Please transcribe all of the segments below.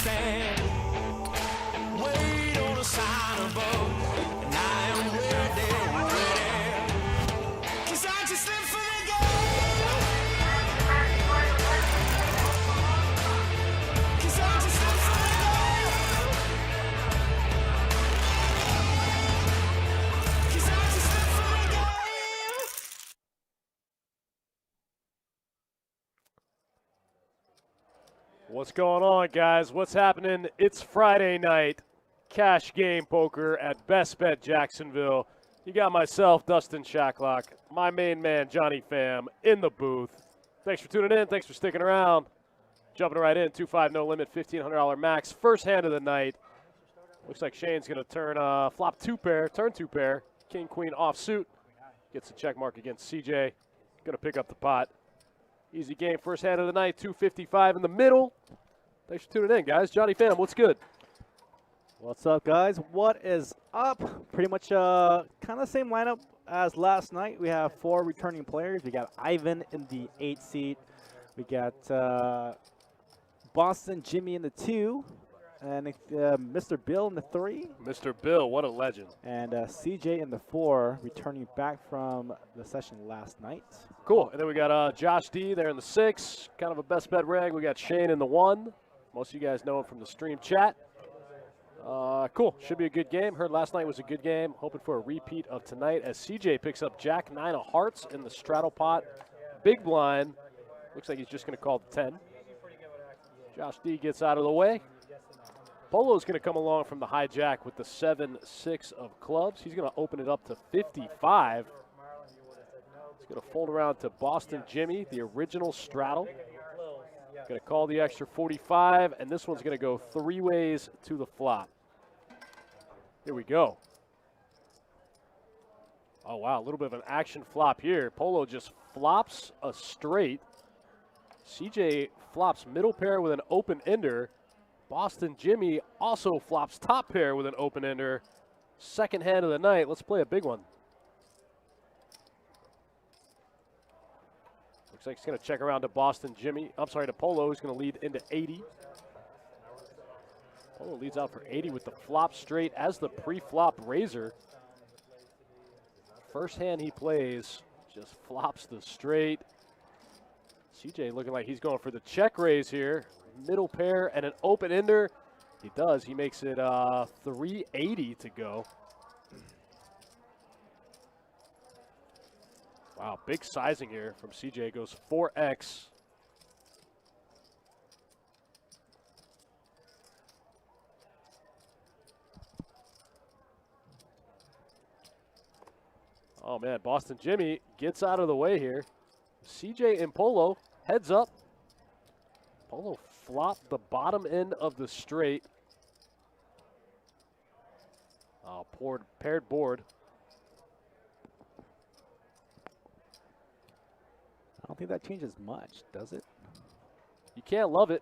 stand. Wait on a sign above, and I am ready, ready. 'Cause I just live for the game. 'Cause I just live for the game. 'Cause I just live for the game. What's going on, guys? What's happening? It's Friday night. Cash game poker at Best Bet Jacksonville. You got myself, Dustin Shacklock, my main man, Johnny Pham, in the booth. Thanks for tuning in. Thanks for sticking around. Jumping right in, 2-5 no limit, $1,500 max. First hand of the night. Looks like Shane's going to turn flop two pair, turn two pair. King, queen offsuit. Gets a check mark against CJ. Going to pick up the pot. Easy game, first hand of the night, 255 in the middle. Thanks for tuning in, guys. Johnny Pham, what's good? What's up, guys? What is up? Pretty much kind of the same lineup as last night. We have 4 returning players. We got Ivan in the 8 seat. We got Boston Jimmy in the 2. And Mr. Bill in the 3. Mr. Bill, what a legend. And CJ in the 4, returning back from the session last night. Cool. And then we got Josh D there in the 6. Kind of a best bet reg. We got Shane in the 1. Most of you guys know him from the stream chat. Cool. Should be a good game. Heard last night was a good game. Hoping for a repeat of tonight as CJ picks up Jack 9 of hearts in the straddle pot. Big blind. Looks like he's just going to call the 10. Josh D gets out of the way. Polo's going to come along from the hijack with the 7-6 of clubs. He's going to open it up to 55. He's going to fold around to Boston Jimmy, the original straddle. Going to call the extra 45, and this one's going to go 3 ways to the flop. Here we go. Oh, wow, a little bit of an action flop here. Polo just flops a straight. CJ flops middle pair with an open ender. Boston Jimmy also flops top pair with an open ender. Second hand of the night. Let's play a big one. Looks like he's going to check around to Boston Jimmy. I'm sorry, to Polo. He's going to lead into 80. Polo leads out for 80 with the flop straight as the pre-flop raiser. First hand he plays just flops the straight. CJ looking like he's going for the check raise here. Middle pair and an open ender. He does. He makes it 380 to go. Wow, big sizing here from CJ. Goes 4x. Oh, man, Boston Jimmy gets out of the way here. CJ and Polo heads up. Polo flopped the bottom end of the straight. Oh, paired board. I don't think that changes much, does it? You can't love it.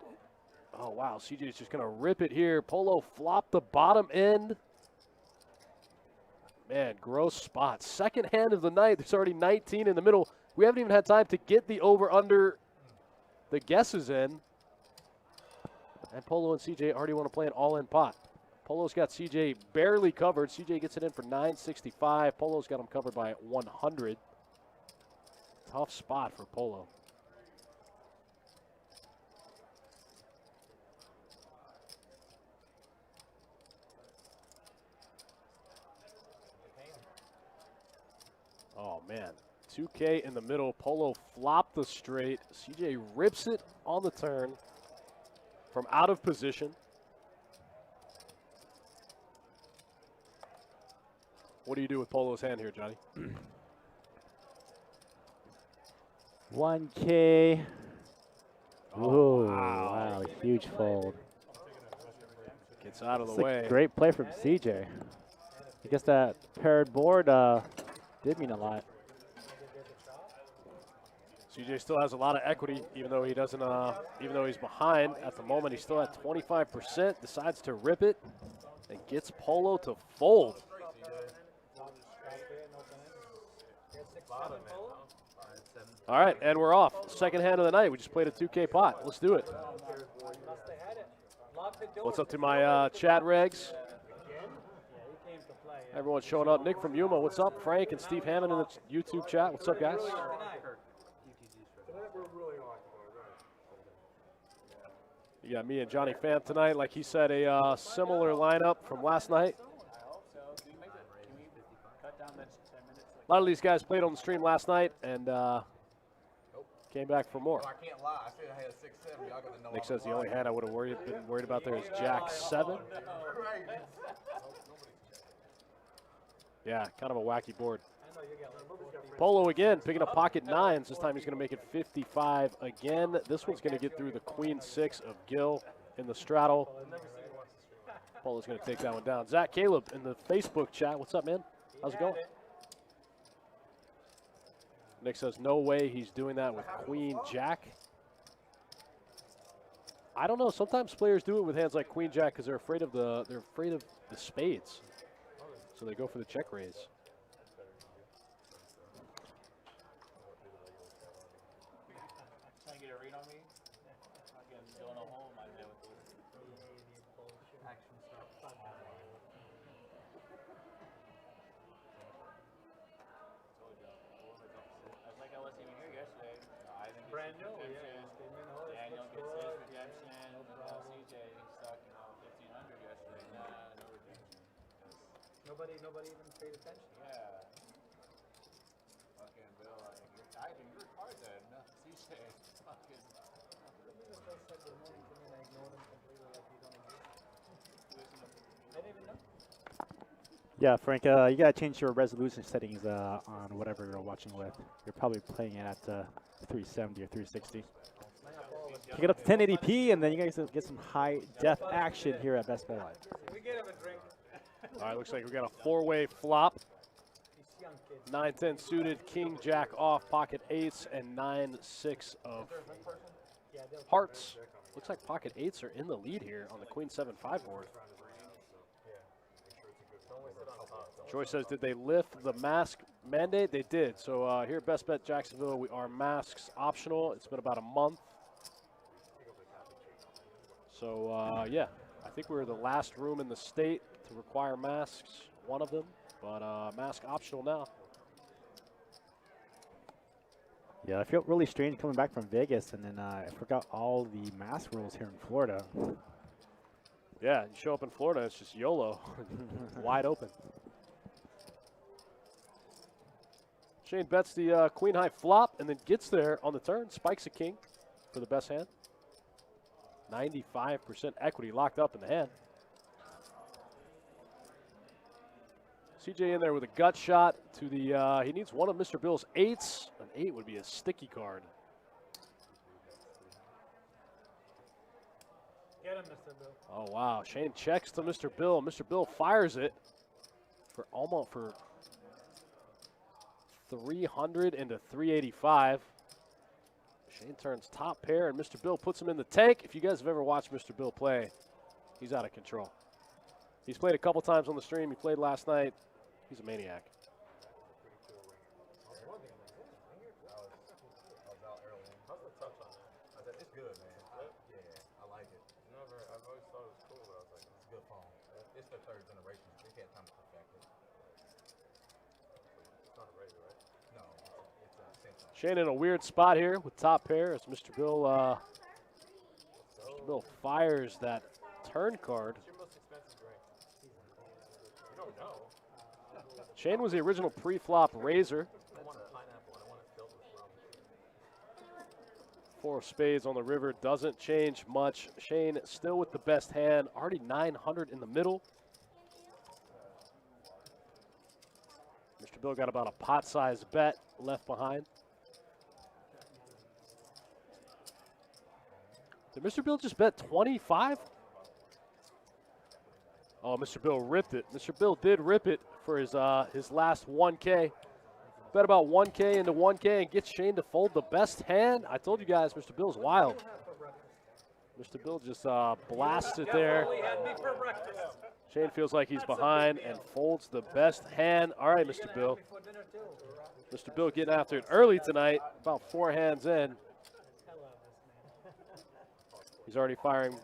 Oh, wow, CJ's just going to rip it here. Polo flopped the bottom end. Man, gross spot. Second hand of the night. There's already 19 in the middle. We haven't even had time to get the over-under the guesses in. And Polo and CJ already want to play an all-in pot. Polo's got CJ barely covered. CJ gets it in for 965. Polo's got him covered by 100. Tough spot for Polo. Oh, man. 2K in the middle. Polo flopped the straight. CJ rips it on the turn from out of position. What do you do with Polo's hand here, Johnny? 1K. Oh, wow, huge fold. Gets out of the It's way. a great play from CJ. I guess that paired board did mean a lot. CJ still has a lot of equity, even though he doesn't. Even though he's behind at the moment, he's still at 25%. Decides to rip it and gets Polo to fold. All right, and we're off. Second hand of the night. We just played a 2K pot. Let's do it. What's up to my chat regs? Everyone's showing up. Nick from Yuma, what's up? Frank and Steve Hammond in the YouTube chat. What's up, guys? You got me and Johnny Pham tonight. Like he said, a similar lineup from last night. A lot of these guys played on the stream last night and came back for more. I can't lie. I said I had 670. Y'all got to know. Nick says the only hand I would have been worried about there is Jack 7. Yeah, kind of a wacky board. Polo again, picking up pocket 9s. This time he's going to make it 55 again. This one's going to get through the Queen 6 of Gil in the straddle. Polo's going to take that one down. Zach Caleb in the Facebook chat. What's up, man? How's it going? Nick says no way he's doing that with Queen Jack. I don't know. Sometimes players do it with hands like Queen Jack because they're afraid of the spades. So they go for the check raise. Trying to get a read on me? Fucking doing a hole in my head with this. Action stuff. I was like, I wasn't even here yesterday. Ivan Brand new, redemption. yeah. Daniel gets his redemption. CJ stuck, 1,500 yesterday. Nah, no redemption. Nobody even paid attention. Yeah. Fucking Bill, like, Ivan, you were hard there. No, CJ. Fucking. I didn't even know. Yeah, Frank, you gotta change your resolution settings on whatever you're watching with. You're probably playing it at 370 or 360. Pick it up to 1080p, and then you guys get some high def action here at Best Bet Live. We get him a drink. All right, looks like we got a 4-way flop. 9-10 suited, King Jack off, pocket 8s, and 9-6 of hearts. Looks like pocket 8s are in the lead here on the Queen 7-5 board. Troy says, did they lift the mask mandate? They did. So here at Best Bet Jacksonville, we are masks optional. It's been about a month. So, yeah, I think we're the last room in the state to require masks, one of them, but mask optional now. Yeah, I feel really strange coming back from Vegas, and then I forgot all the mask rules here in Florida. Yeah, you show up in Florida, it's just YOLO, wide open. Shane bets the queen high flop and then gets there on the turn, spikes a king for the best hand. 95% equity locked up in the hand. CJ in there with a gut shot to the, he needs one of Mr. Bill's 8s. An 8 would be a sticky card. Get him, Mr. Bill. Oh, wow. Shane checks to Mr. Bill. Mr. Bill fires it for almost for 300 into 385. Shane turns top pair, and Mr. Bill puts him in the tank. If you guys have ever watched Mr. Bill play, he's out of control. He's played a couple times on the stream. He played last night. He's a maniac. It's good, man. Yeah, I like it. I've always thought it was cool, but I was like, it's a good phone. It's the third generation. They can't time to perfect it. It's not a razor, right? No, it's a Samsung. Shane in a weird spot here with top pair as Mr. Bill fires that turn card. What's your most expensive drink? You don't know. Shane was the original pre-flop raiser. I want a pineapple. I want it filled with rum. 4 of spades on the river doesn't change much. Shane still with the best hand, already 900 in the middle. Mr. Bill got about a pot-sized bet left behind. Did Mr. Bill just bet 25? Oh, Mr. Bill ripped it. Mr. Bill did rip it for his last 1K. Bet about 1K into 1K and gets Shane to fold the best hand. I told you guys, Mr. Bill's wild. Mr. Bill just blasts it there. Shane feels like he's behind and folds the best hand. All right, Mr. Bill. Mr. Bill getting after it early tonight, about 4 hands in. He's already firing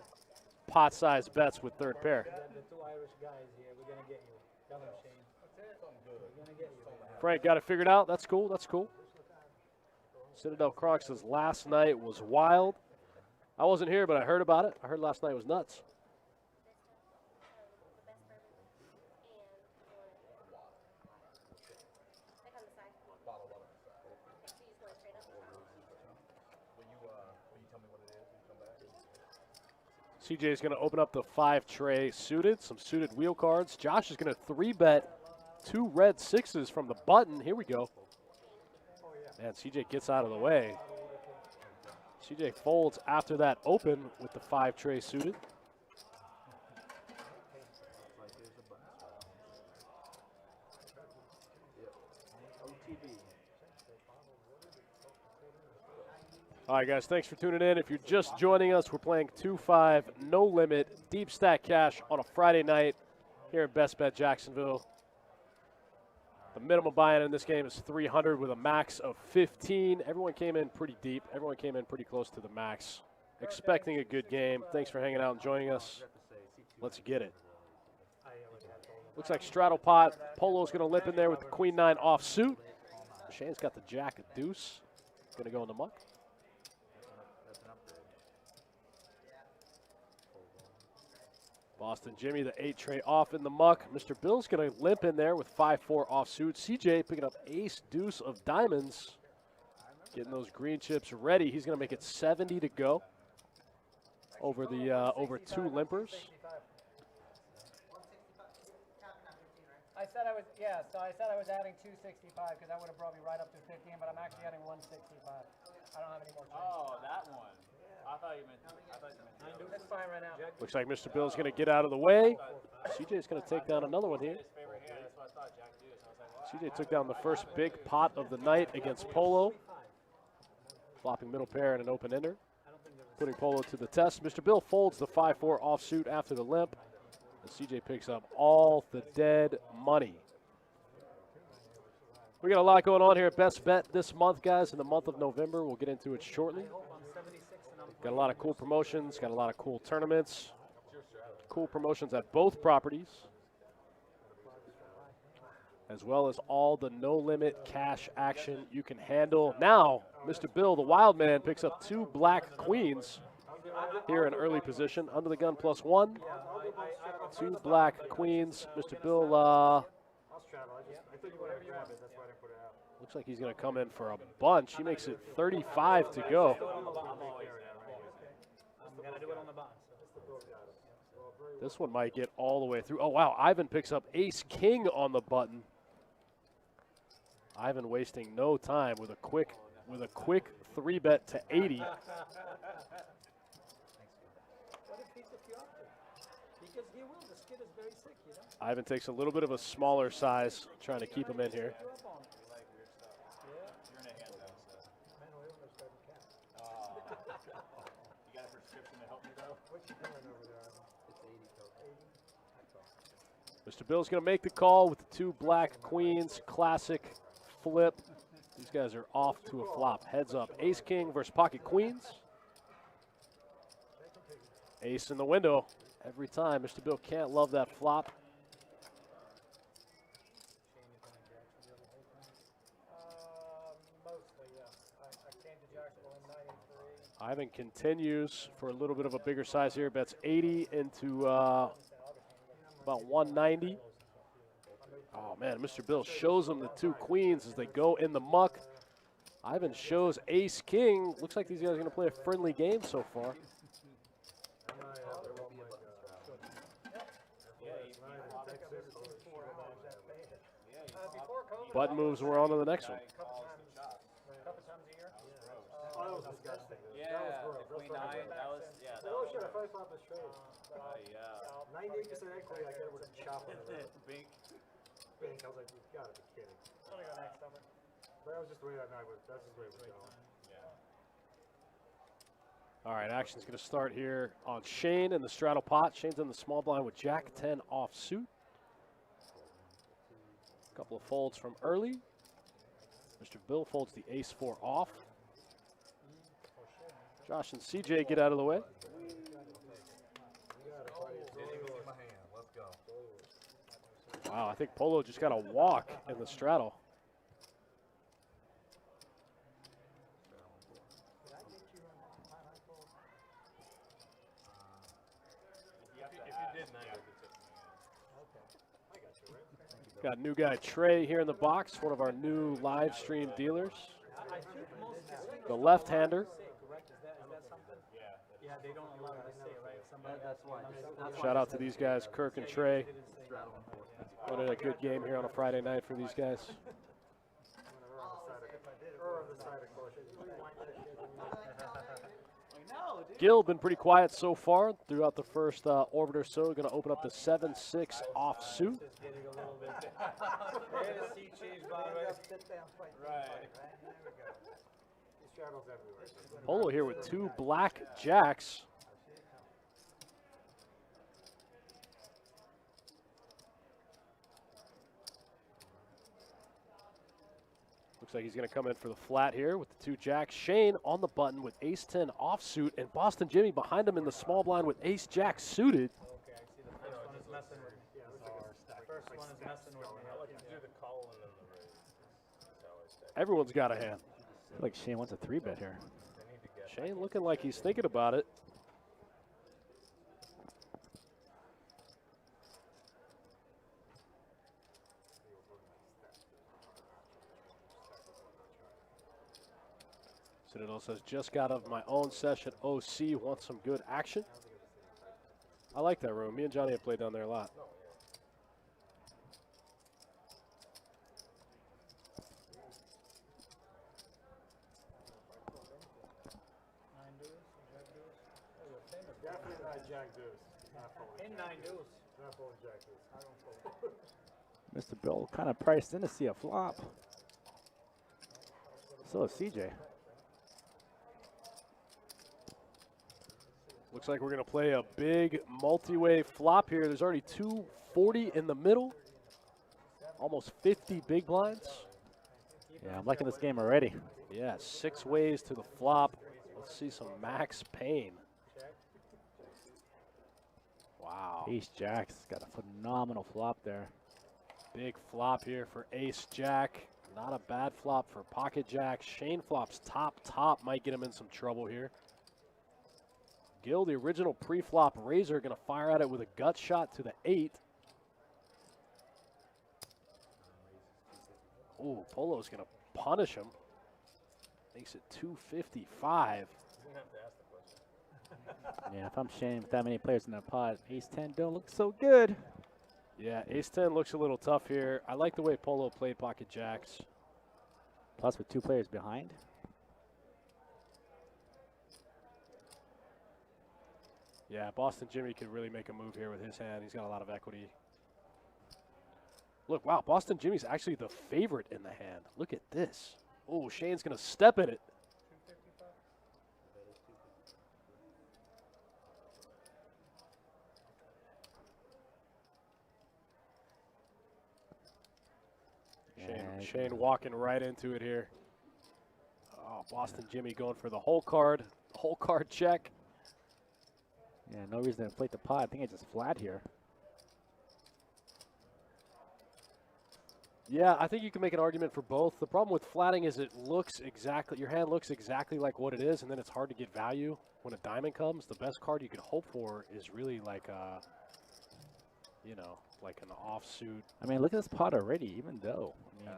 pot-sized bets with third pair. The two Irish guys here. We're gonna get you. Tell them, Shane. We're gonna get you. Frank got it figured out. That's cool. That's cool. Citadel Kronk says last night was wild. I wasn't here, but I heard about it. I heard last night was nuts. CJ is going to open up the 5-tray suited, some suited wheel cards. Josh is going to 3-bet 2 red 6s from the button. Here we go. Man, CJ gets out of the way. CJ folds after that open with the 5-tray suited. All right, guys, thanks for tuning in. If you're just joining us, we're playing 2-5, no limit, deep stack cash on a Friday night here in Best Bet Jacksonville. The minimum buy-in in this game is 300 with a max of 15. Everyone came in pretty deep. Everyone came in pretty close to the max. Expecting a good game. Thanks for hanging out and joining us. Let's get it. Looks like straddle pot. Polo's going to limp in there with the queen 9 offsuit. Shane's got the jack of deuce. Going to go in the muck. Boston Jimmy, the 8-tray off in the muck. Mr. Bill's going to limp in there with 5-4 offsuit. CJ picking up ace deuce of diamonds. Getting those green chips ready. He's going to make it 70 to go over the over 2 limpers. I said I was, yeah, so I said I was adding 265 because that would have brought me right up to 15, but I'm actually adding 165. I don't have any more. Oh, that one. I thought you meant. That's fine right now. Looks like Mr. Bill's going to get out of the way. CJ's going to take down another one here. CJ took down the first big pot of the night against Polo. Flopping middle pair and an open ender. Putting Polo to the test. Mr. Bill folds the 5-4 offsuit after the limp. And CJ picks up all the dead money. We got a lot going on here at Best Bet this month, guys, in the month of November. We'll get into it shortly. Got a lot of cool promotions, got a lot of cool tournaments, cool promotions at both properties, as well as all the no-limit cash action you can handle. Now, Mr. Bill, the wild man, picks up 2 black queens here in early position. Under the gun +1. 2 black queens. Mr. Bill, looks like he's going to come in for a bunch. He makes it 35 to go. This one might get all the way through. Oh, wow. Ivan picks up ace-king on the button. Ivan wasting no time with a quick 3-bet to 80. Ivan takes a little bit of a smaller size, trying to keep him in here. Mr. Bill's going to make the call with the 2 black queens, classic flip. These guys are off to a flop. Heads up, ace-king versus pocket queens. Ace in the window every time. Mr. Bill can't love that flop. Ivan continues for a little bit of a bigger size here. Bets 80 into about 190. Oh, man, Mr. Bill shows him the 2 queens as they go in the muck. Ivan shows ace-king. Looks like these guys are going to play a friendly game so far. Button moves, we're on to the next one. Yeah, the queen 9, that was, yeah. That was Shit, I probably flop this trade. yeah. 98% equity, I get it with a chop on it. Bink. Bink, I was like, you gotta be kidding. But that was just the way that night was, that's just the way it was going. All right, action's going to start here on Shane in the straddle pot. Shane's in the small blind with Jack 10 offsuit. A couple of folds from early. Mr. Bill folds the ace-4 off. Josh and CJ get out of the way. Wow, I think Polo just got a walk in the straddle. Got new guy Trey here in the box, one of our new live stream dealers. The left-hander. Yeah, they don't allow us to say, right? Somebody That's why. Shout out to these guys, Kirk and Trey. What a good game here on a Friday night for these guys. Gil been pretty quiet so far throughout the first orbit or so. Going to open up the 7-6 offsuit. Polo here with 2 black jacks. Looks like he's going to come in for the flat here with the 2 jacks. Shane on the button with ace-10 offsuit, and Boston Jimmy behind him in the small blind with ace-jack suited. Okay, I see the first one is messing with me. First one is messing with me. I like to do the call and then the raise. That's how I stack. Everyone's got a hand. I feel like Shane wants a 3-bet here. They need to get Shane looking like he's thinking about it. Citadel says, just got out of my own session. OC wants some good action. I like that room. Me and Johnny have played down there a lot. Definitely not Jack Deuce. Not folding. In 9 deuce. Not folding Jack Deuce. I don't fold. Mr. Bill kind of priced in to see a flop. So is CJ. Looks like we're going to play a big multi-way flop here. There's already 240 in the middle. Almost 50 big blinds. Yeah, I'm liking this game already. Yeah, 6 ways to the flop. Let's see some max pain. Wow. Ace Jack's got a phenomenal flop there. Big flop here for Ace Jack. Not a bad flop for Pocket Jack. Shane flops top. Might get him in some trouble here. Gil, the original pre-flop raiser, going to fire at it with a gut shot to the 8. Ooh, Polo's going to punish him. Makes it 255. Yeah, if I'm Shane with that many players in the pot, ace-10 don't look so good. Yeah, ace-10 looks a little tough here. I like the way Polo played Pocket Jacks. Plus with 2 players behind. Yeah, Boston Jimmy could really make a move here with his hand. He's got a lot of equity. Look, wow, Boston Jimmy's actually the favorite in the hand. Look at this. Oh, Shane's going to step in it. Shane walking right into it here. Oh, Boston Jimmy going for the whole card check. Yeah, no reason to inflate the pot. I think it's just flat here. Yeah, I think you can make an argument for both. The problem with flatting is it looks exactly, your hand looks exactly like what it is, and then it's hard to get value when a diamond comes. The best card you could hope for is really like a, you know, like an offsuit. I mean, look at this pot already, even though. I mean,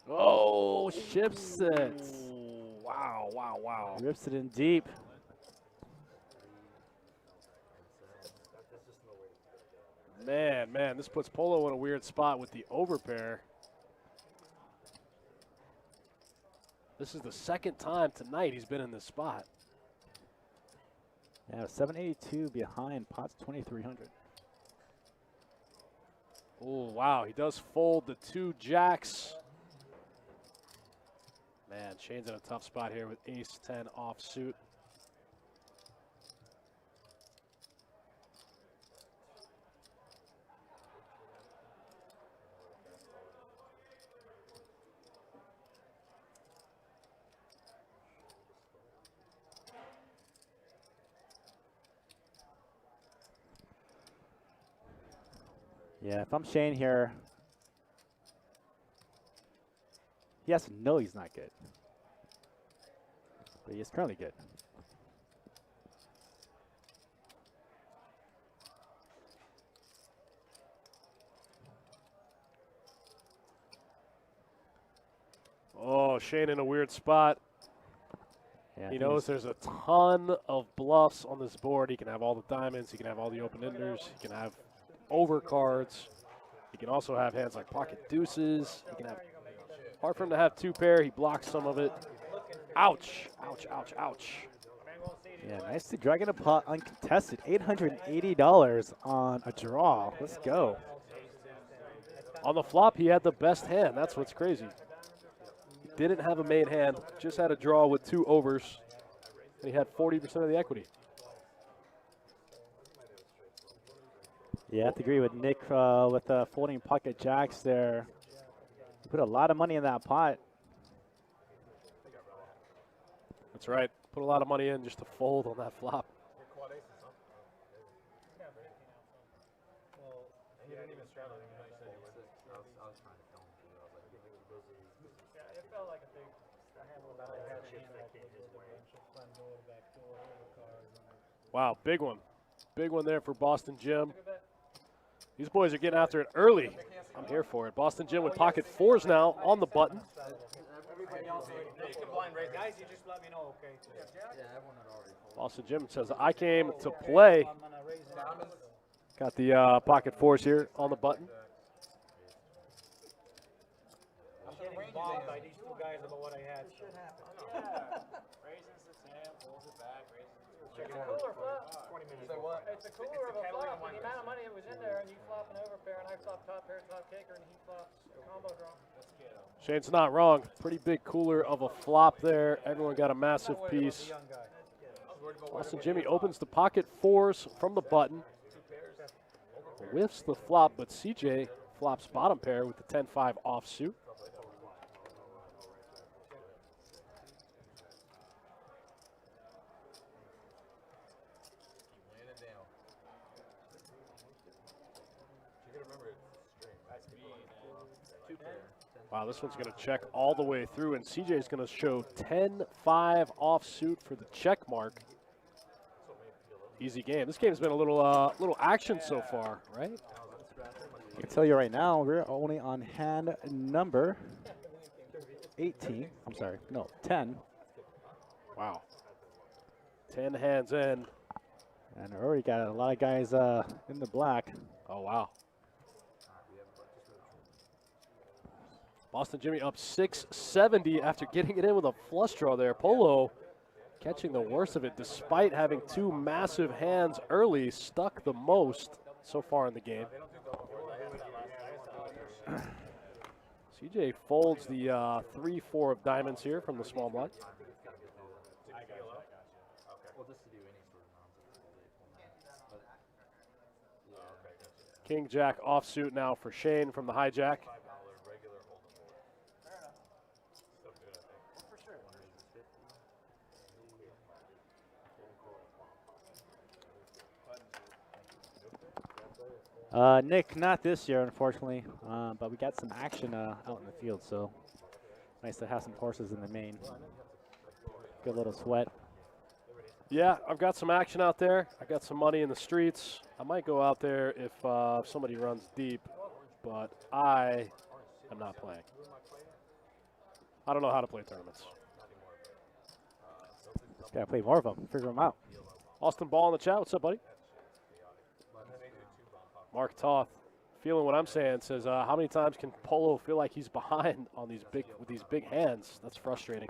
Oh, ships it. Wow. Rips it in deep. Man, this puts Polo in a weird spot with the overpair. This is the second time tonight he's been in this spot. Yeah, 782 behind, pot's 2,300. Oh, wow, he does fold the 2 jacks. Man, Shane's in a tough spot here with ace-10 offsuit. Yeah, if I'm Shane here, he has to know he's not good. But he is currently good. Oh, Shane in a weird spot. Yeah, He knows there's a ton of bluffs on this board. He can have all the diamonds. He can have all the open-enders. He can have overcards. He can also have hands like pocket deuces. He can have, hard for him to have two pair. He blocks some of it. Ouch, ouch, ouch, ouch. Yeah, nice to drag in a pot uncontested. $880 on a draw. Let's go. On the flop, he had the best hand. That's what's crazy. He didn't have a main hand, just had a draw with two overs, and he had 40% of the equity. Yeah, I have to agree with Nick with folding pocket jacks there. He put a lot of money in that pot. That's right. Put a lot of money in just to fold on that flop. He didn't even straddle it, even though you said he was. I was trying to film him too. I was like, you're busy. Yeah, it felt like a big handle that I had that came his way. Wow, big one. Big one there for Boston Jim. These boys are getting after it early. I'm here for it. Boston Jim with pocket fours now on the button. Guys, you just let me know, okay? Boston Jim says, I came to play. Got the pocket fours here on the button. I'm getting bombed by these two guys about what I had. Should happen. Raises the hand, pulls it back, raises it. It's a cooler flop. 20 minutes. Say what? It's a cooler of a flop. The amount of money that was in there, and you flop an overpair, and I flop top pair, top kicker, and he flops a combo draw. Shane's not wrong. Pretty big cooler of a flop there. Everyone got a massive piece. Young guy. Boston Jimmy opens the pocket fours from the button. Whiffs the flop, but CJ flops bottom pair with the 10-5 offsuit. Laying it down. You gotta remember it's string. That's me, man. Two pair. Wow, this one's going to check all the way through, and CJ's going to show 10-5 offsuit for the check mark. Easy game. This game's been a little action so far, right? I can tell you right now, we're only on hand number 18. I'm sorry, no, 10. Wow. 10 hands in. And already got a lot of guys in the black. Oh, wow. Boston Jimmy up 670 after getting it in with a flush draw there. Polo catching the worst of it despite having two massive hands early, stuck the most so far in the game. CJ folds the 3-4 of diamonds here from the small blind. King Jack offsuit now for Shane from the hijack. Nick, not this year, unfortunately, but we got some action out in the field, so nice to have some horses in the main. Good little sweat. Yeah, I've got some action out there. I got some money in the streets. I might go out there if somebody runs deep, but I am not playing. I don't know how to play tournaments. Just gotta play more of them, figure them out. Austin Ball in the chat. What's up, buddy? Mark Toth, feeling what I'm saying, says, how many times can Polo feel like he's behind on these big hands? That's frustrating,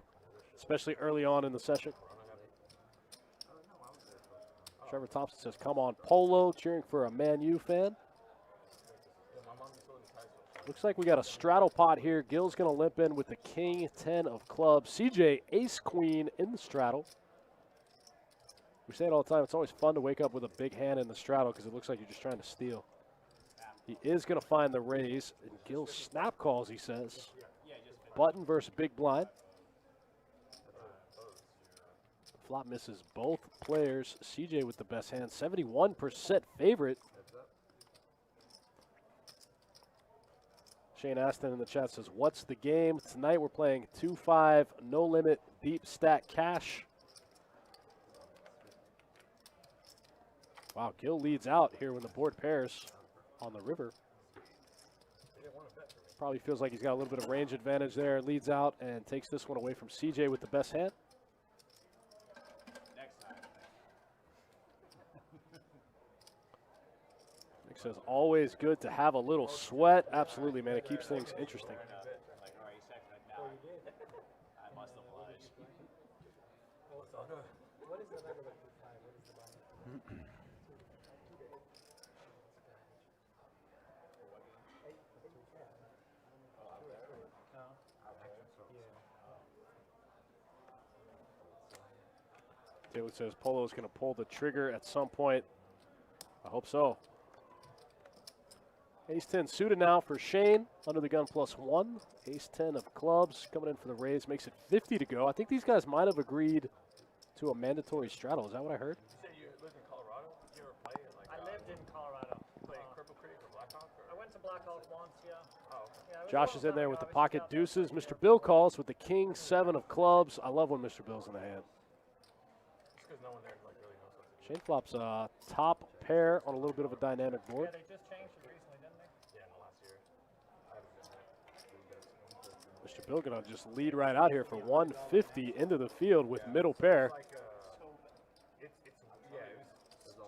especially early on in the session. Trevor Thompson says, come on, Polo, cheering for a Man U fan. Looks like we got a straddle pot here. Gil's going to limp in with the King 10 of clubs. CJ, ace queen in the straddle. We say it all the time. It's always fun to wake up with a big hand in the straddle because it looks like you're just trying to steal. He is going to find the raise. And Gil snap calls, he says. Button versus big blind. Flop misses both players. CJ with the best hand. 71% favorite. Shane Aston in the chat says, what's the game? Tonight we're playing 2-5 no limit deep stack cash. Wow, Gil leads out here when the board pairs on the river. Probably feels like he's got a little bit of range advantage there. Leads out and takes this one away from CJ with the best hand. Nick says, always good to have a little sweat. Absolutely, man. It keeps things interesting. What is the number of 5? What is the bottom? David says Polo is going to pull the trigger at some point. I hope so. Ace-10 suited now for Shane, under the gun +1. Ace-10 of clubs coming in for the raise, makes it 50 to go. I think these guys might have agreed to a mandatory straddle. Is that what I heard? You said you lived in Colorado? Did you ever play in like? I lived in Colorado. Play Cripple Creek or Blackhawk? I went to Blackhawk once, yeah. Oh, Yeah, it was a Josh long is in time there ago. with the I was just pocket out there. deuces. Mr. Bill calls with the king 7 of clubs. I love when Mr. Bill's in the hand. just because no one there like really knows what to do. Shane flops a top pair on a little bit of a dynamic board. Yeah, they just changed it recently, didn't they? Yeah, in the last year. I haven't been there. Mr. Bill gonna just lead right out here for 150 into the field with middle pair. Like it's yeah, it was just $100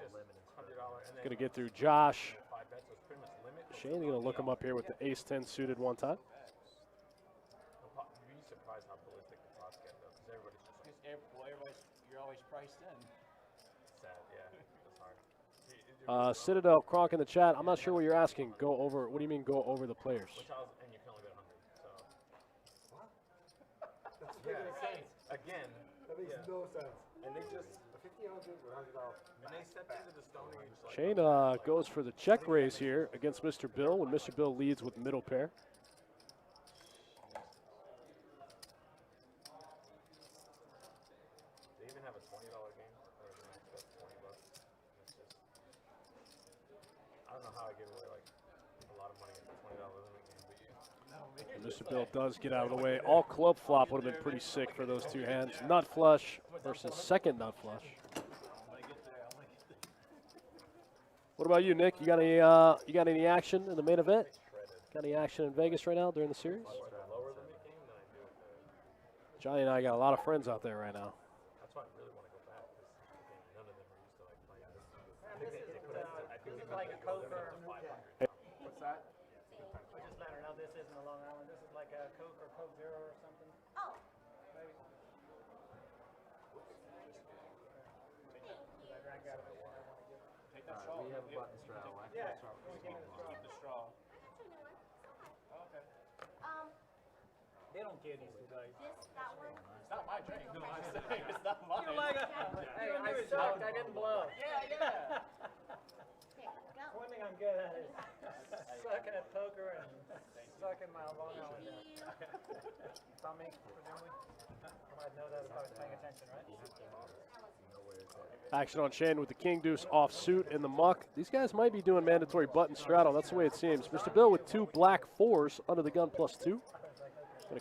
and then Gonna get through Josh. 5 bets was pretty much limit. Shane gonna look him up here with the ace-10 suited one time. You'd be surprised how ballistic the pots get though, because everybody's just like You're always priced in. sad. Yeah, that's hard. Citadel Kronk in the chat. I'm not sure what you're asking. Go over. What do you mean go over the players? Which I was, and you can only bet 100. So That's making sense. again, That makes yeah. no sense. and they just 1,500 or $100. when they stepped into the Stone Age, like Shane goes for the check raise here against Mr. Bill when Mr. Bill leads with middle pair. they even have a $20 game or the max bet $20. It's just I don't know how I give away like a lot of money in a $20 limit game, but you. And Mr. Bill does get out of the way. All club flop would have been pretty sick for those two hands. Nut flush versus second nut flush. What about you, Nick? You got any action in the main event? Got any action in Vegas right now during the series? Lower limit game than I do with the. Johnny and I got a lot of friends out there right now. That's why I really want to go back because none of them are used to like playing this. This is like a Coke or What's that? I just let her know this isn't a Long Island. This is like a Coke or Coke Zero or something. Oh, Maybe. I drank out of it. Take that straw. We have a button straddle. Yeah, we can Keep the straw. actually, no, it's Oh, okay. They don't care these two guys. that one. It's not my drink. No, I'm saying it's not mine. Hey, I sucked. I didn't blow. Yeah. Here, go. One thing I'm good at is sucking at poker and sucking my Long Island. Thank you. Tommy, presumably. I'd know that if I was paying attention, right? Action on Shane with the king deuce off suit in the muck. These guys might be doing mandatory button straddle. That's the way it seems. Mr. Bill with 2 black 4s under the gun +2. Going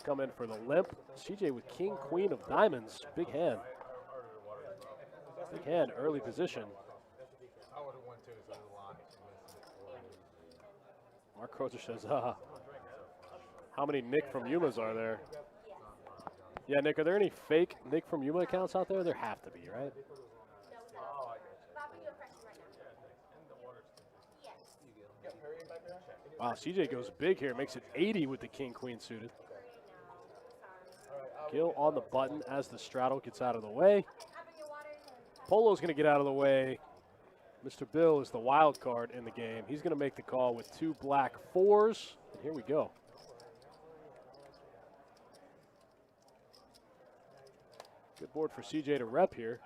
to come in for the limp. CJ with king queen of diamonds. Big hand. Big hand, early position. I would have won too, so there's a lot. Mark Crozer says, how many Nick from Yumas are there? Yeah, Nick, are there any fake Nick from Yuma accounts out there? There have to be, right? Bobby, you have questions right now? Yes. Wow, CJ goes big here. Makes it 80 with the king queen suited. Gil on the button as the straddle gets out of the way. Polo's going to get out of the way. Mr. Bill is the wild card in the game. He's going to make the call with 2 black 4s. And here we go. Good board for CJ to rep here.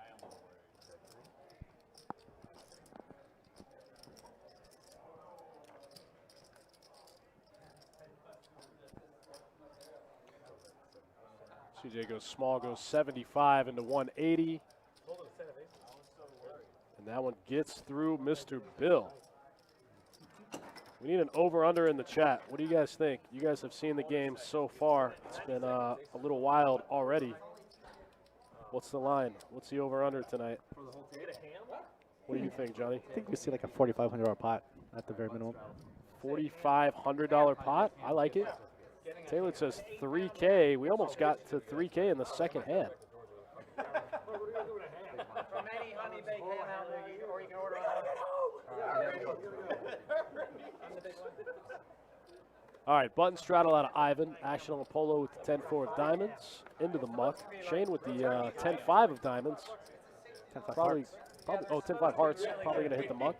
CJ goes small, goes 75 into 180. And that one gets through Mr. Bill. We need an over-under in the chat. What do you guys think? You guys have seen the game so far. It's been a little wild already. What's the line? What's the over-under tonight? What do you think, Johnny? I think we see like a $4,500 pot at the very minimum. $4,500 pot? I like it. Taylor says 3K. We almost got to 3K in the second hand. From any honey baked ham out there, or you can order on. All right, button straddle out of Ivan. Action on Polo with the 10-4 of diamonds. Into the muck. Shane with the 10-5 of diamonds. 10-5 Probably, hearts. oh, 10-5 hearts. Probably going to hit the muck.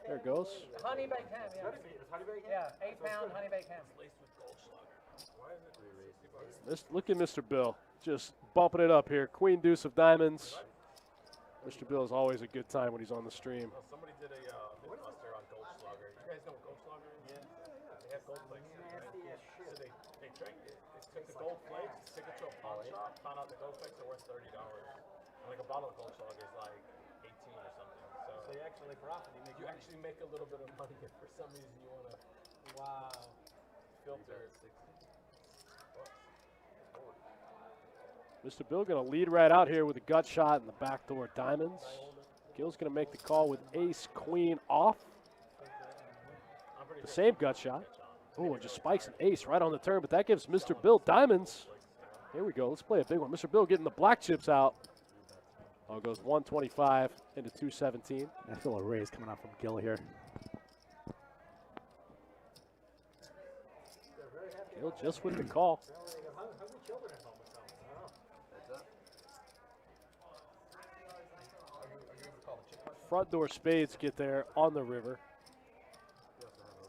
There it goes. Honey baked ham, yeah. Yeah, 8-pound honey baked ham. Look at Mr. Bill. Just bumping it up here. Queen deuce of diamonds. Mr. Bill is always a good time when he's on the stream. Somebody did a Mythbuster on Goldschlager. You guys know what Goldschlager is? Yeah. They have gold flakes. So they drank it. They took the gold flakes, took it to a pawn shop, found out the gold flakes are worth $30. And like a bottle of Goldschlager is like 18 or something. So you actually profit. You actually make a little bit of money if for some reason you want to filter it. Mr. Bill going to lead right out here with a gut shot in the backdoor diamonds. Gil's going to make the call with ace, queen off. The same gut shot. Oh, and just spikes an ace right on the turn, but that gives Mr. Bill diamonds. Here we go. Let's play a big one. Mr. Bill getting the black chips out. Oh, it goes 125 into 217. I feel a raise coming out from Gil here. Gil just with the call. Front door spades get there on the river.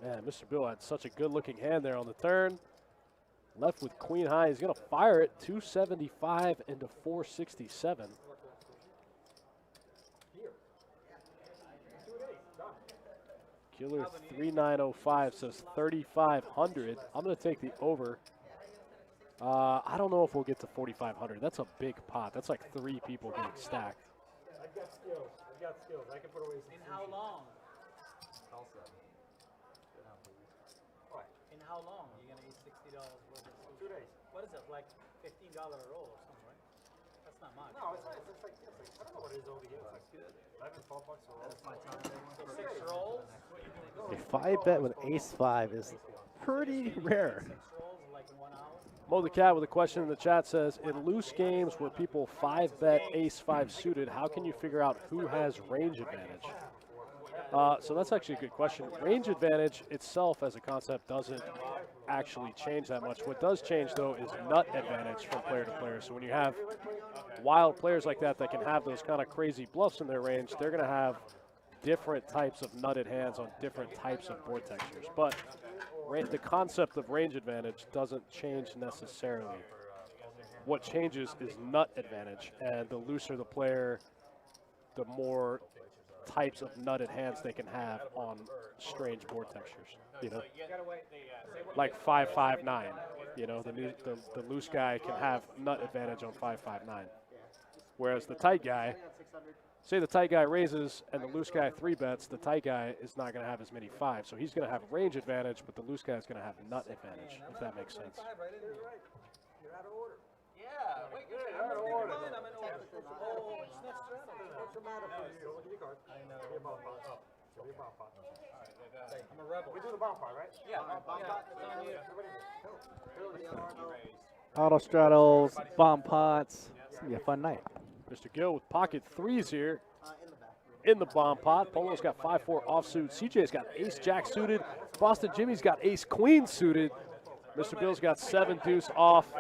Man, Mr. Bill had such a good-looking hand there on the turn. Left with queen high. He's going to fire it 275 into 467. Killer 3905 says 3,500. I'm going to take the over. I don't know if we'll get to 4,500. That's a big pot. That's like 3 people getting stacked. I've got skills. I've got skills. I can put away some. In how long? In how long are you going to eat $60 worth of sushi? 2 days. What is it, like $15 a roll or something, right? That's not much. No, it's like I don't know what it is over here. It's like 11, 12 bucks a roll. That's my time. So 6 rolls? A 5-bet with ace-5 is pretty rare. 6 rolls like in 1 hour? Mo the Cat with a question in the chat says, in loose games where people 5-bet ace-5 suited, how can you figure out who has range advantage? So that's actually a good question. Range advantage itself as a concept doesn't actually change that much. What does change, though, is nut advantage from player to player. So when you have wild players like that that can have those kind of crazy bluffs in their range, they're going to have different types of nutted hands on different types of board textures. But the concept of range advantage doesn't change necessarily. What changes is nut advantage, and the looser the player, the more types of nutted hands they can have on strange board textures. You know, like 5-5-9. You know, the loose guy can have nut advantage on 5-5-9, whereas the tight guy. Say the tight guy raises and the loose guy 3-bets, the tight guy is not going to have as many 5s. So he's going to have range advantage, but the loose guy is going to have nut advantage, if that makes sense. You're out of order. Yeah, wait, I'm in order. I'm in order. Oh, it's not straddle. What's the matter for you? Look at your card. I know. Give me a bomb pot. Give me a bomb pot. I'm a rebel. We do the bomb pot, right? Yeah, bomb pot. It's on you. Auto straddles, bomb pots. It's going to be a fun night. Mr. Gill with pocket 3s here in the bomb pot. Polo's got 5-4 offsuit. CJ's got ace-jack suited. Boston Jimmy's got ace-queen suited. Mr. Bill's got 7-deuce off.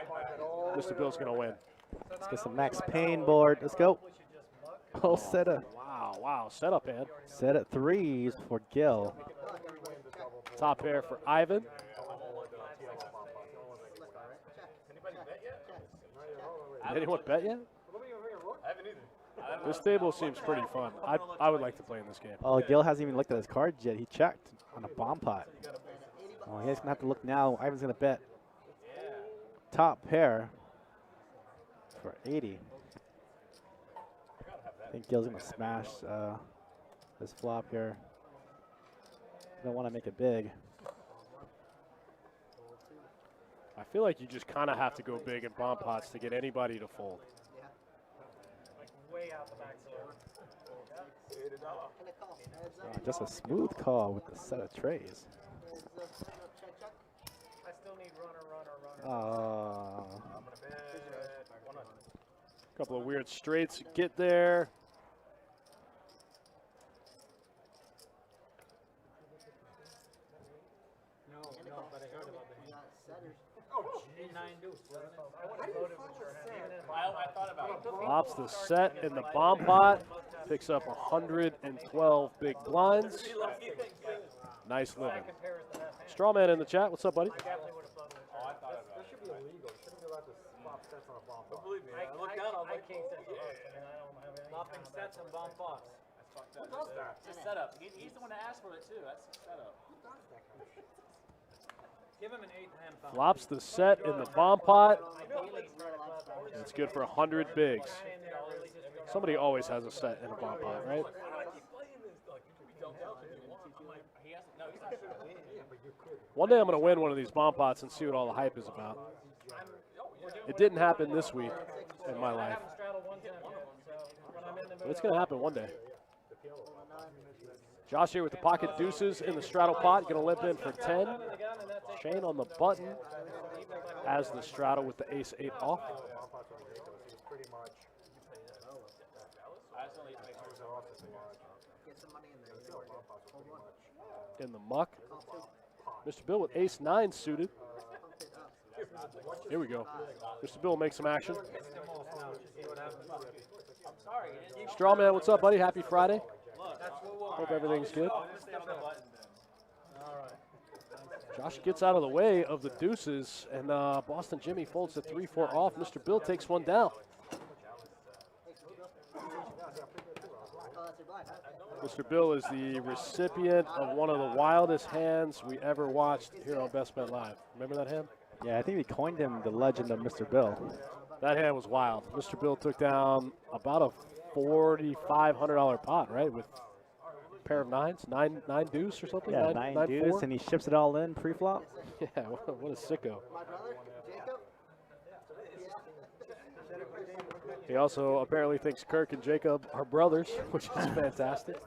Mr. Bill's going to win. Let's get some Max Payne board. Let's go. Oh, set a Wow. Setup hand. set at 3s for Gil. Top pair for Ivan. Did anyone bet yet? I haven't either. This table seems pretty fun. I would like to play in this game. Oh, Gil hasn't even looked at his cards yet. He checked on a bomb pot. Oh, he's going to have to look now. Ivan's going to bet top pair for 80. I think Gil's going to smash this flop here. don't want to make it big. I feel like you just kind of have to go big in bomb pots to get anybody to fold. Like way out the back door. Just a smooth call with the set of trays. I still need runner. Couple of weird straights get there. No, but I heard about the 9 deuce. I would have voted with your hand. Even in I thought about it. Flops the set in the bomb pot. Picks up 112 big blinds. Nice living. Strawman in the chat. What's up, buddy? definitely would have voted with your hand. That should be illegal. You shouldn't be allowed to swap sets on a bomb pot. Believe me, I looked down, I was I like, can't oh, set the box. I mean, I don't have any. Flopping sets and bomb pots. Who does that? It's a setup. He's the one that asked for it too. That's a setup. Give him an 8-hand foul. Flops the set in the bomb pot. Ideally, start a club. It's good for 100 bigs. Somebody always has a set in a bomb pot, right? He has no. He's not sure. One day I'm going to win one of these bomb pots and see what all the hype is about. It didn't happen this week in my life. Straddle 110 yet, so when I'm in the But mood, it's going to happen one day. Josh here with the pocket deuces in the straddle pot. Going to limp in for 10. Shane on the button has the straddle with the ace-8 off. In the muck. Mr. Bill with ace-9 suited. Here we go. Mr. Bill makes some action. Strawman, what's up, buddy? Happy Friday. Hope everything's good. Josh gets out of the way of the deuces, and Boston Jimmy folds the 3-4 off. Mr. Bill takes one down. Mr. Bill is the recipient of one of the wildest hands we ever watched here on Best Bet Live. Remember that hand? Yeah, I think we coined him the legend of Mr. Bill. That hand was wild. Mr. Bill took down about a $4,500 pot, right? With a pair of nines, nine deuce or something? Yeah, nine deuce, four? and he ships it all in pre-flop. Yeah, what a sicko. He also apparently thinks Kirk and Jacob are brothers, which is fantastic.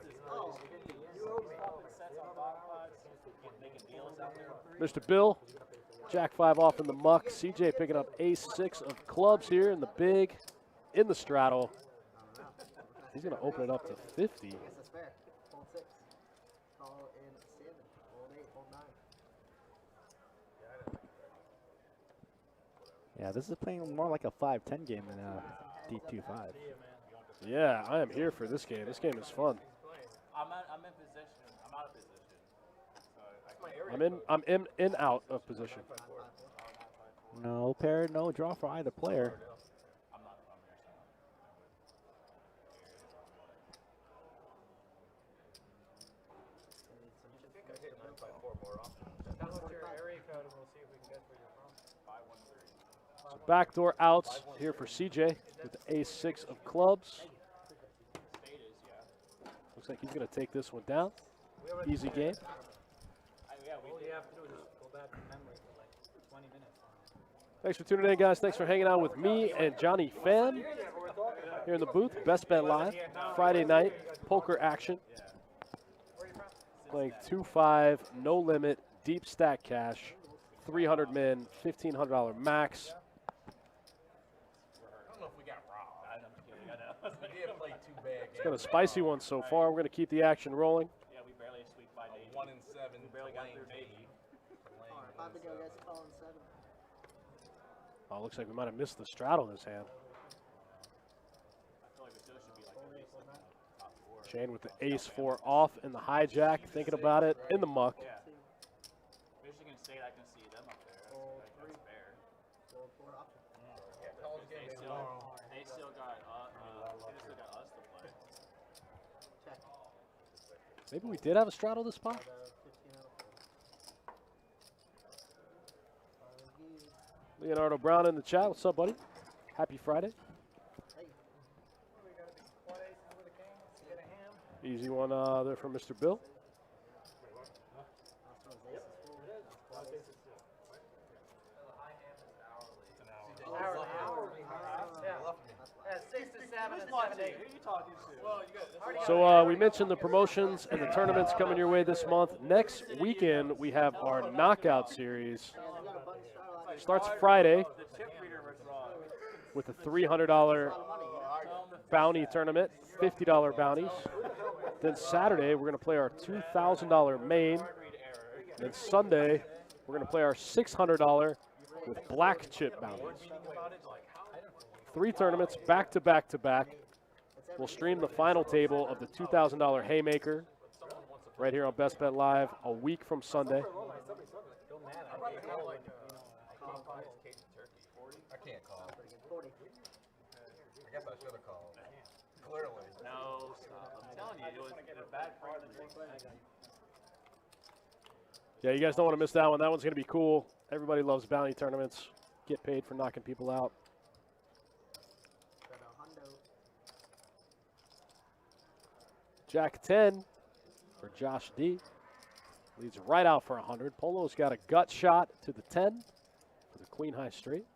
Mr. Bill, Jack 5 off in the muck. CJ picking up ace-6 of clubs here in the big, in the straddle. He's going to open it up to 50. Yeah, this is playing more like a 5-10 game than a D2-5. Yeah, I am here for this game. This game is fun. I'm in position. I'm out of position. I'm in out of position. No pair, no draw for either player. Backdoor outs here for CJ with the ace-6 of clubs. Looks like he's going to take this one down. Easy game. Thanks for tuning in, guys. Thanks for hanging out with me and Johnny Fan here in the booth. Best Bet Live, Friday night, poker action. Playing 2-5, no limit, deep stack cash, 300 min, $1,500 max. It's been a spicy one so far. We're going to keep the action rolling. Yeah, we barely sweep by 1 and 7. We barely got through 80. Oh, looks like we might have missed the straddle in this hand. I feel like we still should be like top 4. Shane with the ace-4 off in the hijack, thinking about it in the muck. Yeah. Michigan State, I can see them up there. That's fair. They still got us to play. Maybe we did have a straddle this spot. Leonardo Brown in the chat. What's up, buddy? Happy Friday. Easy one there from Mr. Bill. Hour and a half. Yeah. 6 to 7 and 7 to 8. Who are you talking to? Well, you got So we mentioned the promotions and the tournaments coming your way this month. Next weekend, we have our knockout series. Starts Friday the chip reader was wrong. with a $300 bounty tournament, $50 bounties. Then Saturday, we're going to play our $2,000 main. Then Sunday, we're going to play our $600 with black chip bounties. 3 tournaments back to back to back. We'll stream the final table of the $2,000 Haymaker right here on Best Bet Live a week from Sunday. I can't call. I guess I should have called. Clearly. No, stop. I'm telling you, it was a bad part of the drink. Yeah, you guys don't want to miss that one. That one's going to be cool. Everybody loves bounty tournaments. Get paid for knocking people out. Jack 10 for Josh D. Leads right out for 100. Polo's got a gut shot to the 10 for the Queen High straight.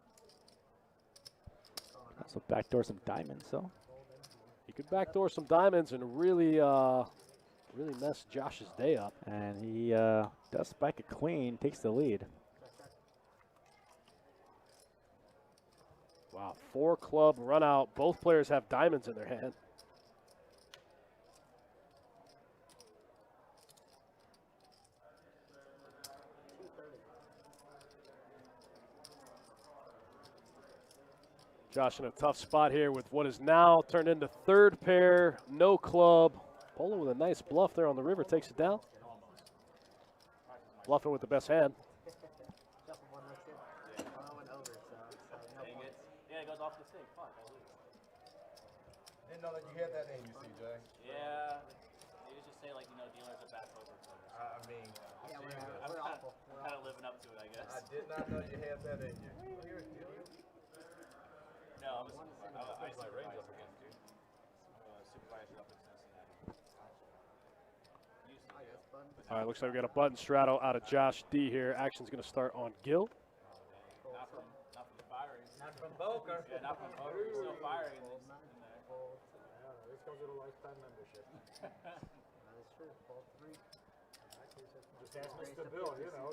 So backdoor some diamonds, so. He could backdoor some diamonds and really, really mess Josh's day up. And he does spike a queen, takes the lead. Wow, 4 club run out. Both players have diamonds in their hand. Josh in a tough spot here with what is now turned into 3rd pair, no club. Polo with a nice bluff there on the river, takes it down. Bluffing with the best hand. Yeah, it goes off the stick. Fuck. Didn't know that you had that in you, CJ. Yeah. They just say, like, dealers are bad poker players. I mean, I'm kind of living up to it, I guess. I did not know you had that in you. No, I my range up against you. Supervisor up in Cincinnati. All right, looks like we got a button straddle out of Josh D here. Action's going to start on Gil. Not from firing. Not from poker. Yeah, not from poker. You're still firing in there. This comes with a lifetime membership. That is true. All 3. Just ask Mr. Bill, you know.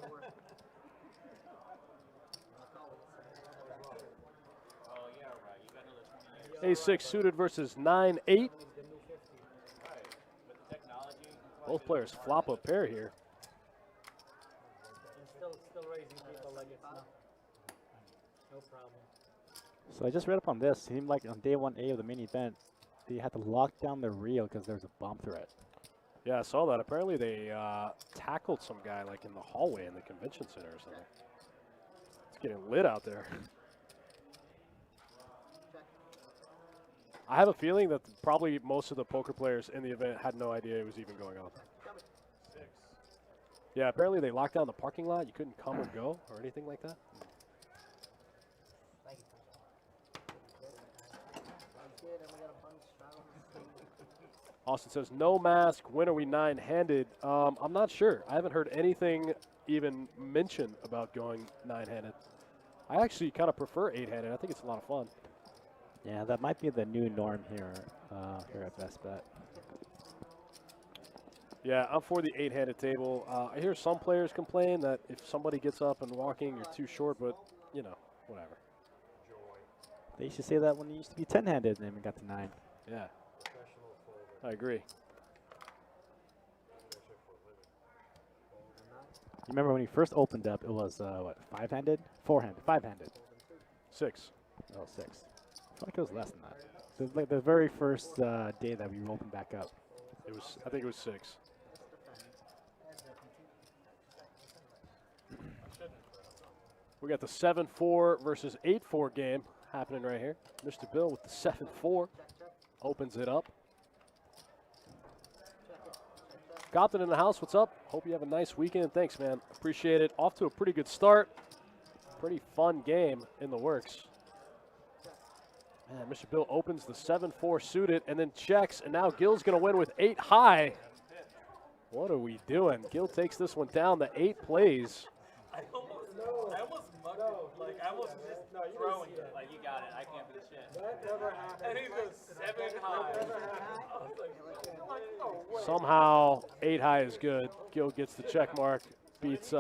Oh, yeah, right. You got another 20 years. A6 suited versus 9-8. Right. With the technology. Both players flop a pair here. And still raising people like it's no problem. So I just read up on this. Seemed like on day 1A of the main event, they had to lock down the reel because there's a bomb threat. Yeah, I saw that. Apparently they tackled some guy like in the hallway in the convention center or something. It's getting lit out there. I have a feeling that probably most of the poker players in the event had no idea it was even going on. 6. Yeah, apparently they locked down the parking lot. You couldn't come or go or anything like that. Austin says, no mask. When are we 9-handed? I'm not sure. I haven't heard anything even mentioned about going 9-handed. I actually kind of prefer 8-handed. I think it's a lot of fun. Yeah, that might be the new norm here, here at Best Bet. Yeah, I'm for the 8-handed table. I hear some players complain that if somebody gets up and walking, you're too short, but, whatever. They used to say that when it used to be 10-handed, and then we got to 9. Yeah, I agree. You remember when he first opened up, it was, what, 5-handed? 4-handed, 5-handed. 6. Oh, 6. I feel like it was less than that. Like the very first day that we opened back up. I think it was 6. We got the 7-4 versus 8-4 game happening right here. Mr. Bill with the 7-4 opens it up. Compton in the house, what's up? Hope you have a nice weekend. Thanks, man. Appreciate it. Off to a pretty good start. Pretty fun game in the works. Man, Mr. Bill opens the 7-4 suited and then checks, and now Gil's going to win with 8 high. What are we doing? Gil takes this one down. The 8 plays. I almost mugged it. Like, I almost just throwing it. Like, you got it. I can't do shit. That never happened. And he goes 7 high. I was like, no way. Somehow 8 high is good. Gil gets the check mark. Beats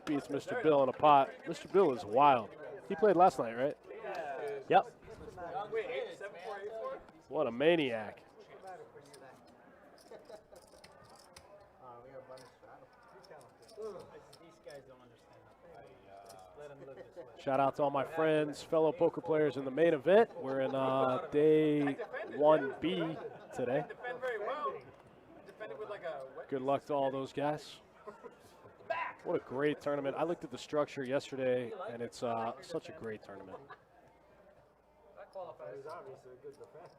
Mr. Bill in a pot. Mr. Bill is wild. He played last night, right? Yep. Wait, 8, 7, 4, 8, 4? What a maniac. These guys don't understand. Let them live this way. Shout out to all my friends, fellow poker players in the main event. We're in day 1B today. Defend very well. Defended with like a wet. Good luck to all those guys. What a great tournament. I looked at the structure yesterday, and it's such a great tournament. That qualifies. He's obviously a good defender.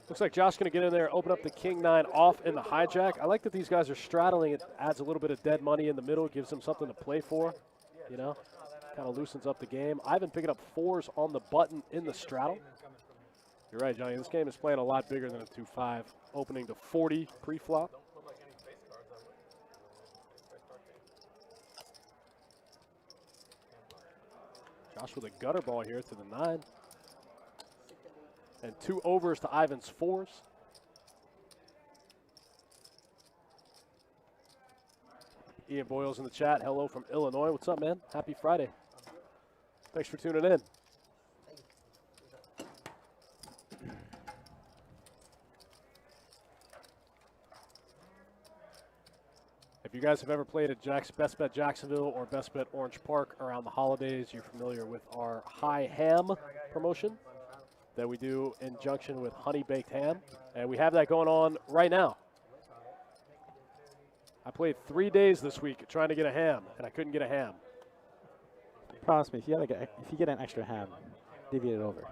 Looks like Josh's going to get in there, open up the king-9 off in the hijack. I like that these guys are straddling. It adds a little bit of dead money in the middle, gives them something to play for, you know. Kind of loosens up the game. Ivan picking up 4s on the button in the straddle. You're right, Johnny. This game is playing a lot bigger than a 2-5, opening to 40 pre-flop. Josh with a gutter ball here to the 9. And 2 overs to Ivan's 4s. Ian Boyle's in the chat. Hello from Illinois. What's up, man? Happy Friday. Thanks for tuning in. If you guys have ever played at Best Bet Jacksonville or Best Bet Orange Park around the holidays, you're familiar with our High Ham promotion that we do in conjunction with Honey Baked Ham. And we have that going on right now. I played 3 days this week trying to get a ham, and I couldn't get a ham. Promise me, if you get an extra ham, divvy it over.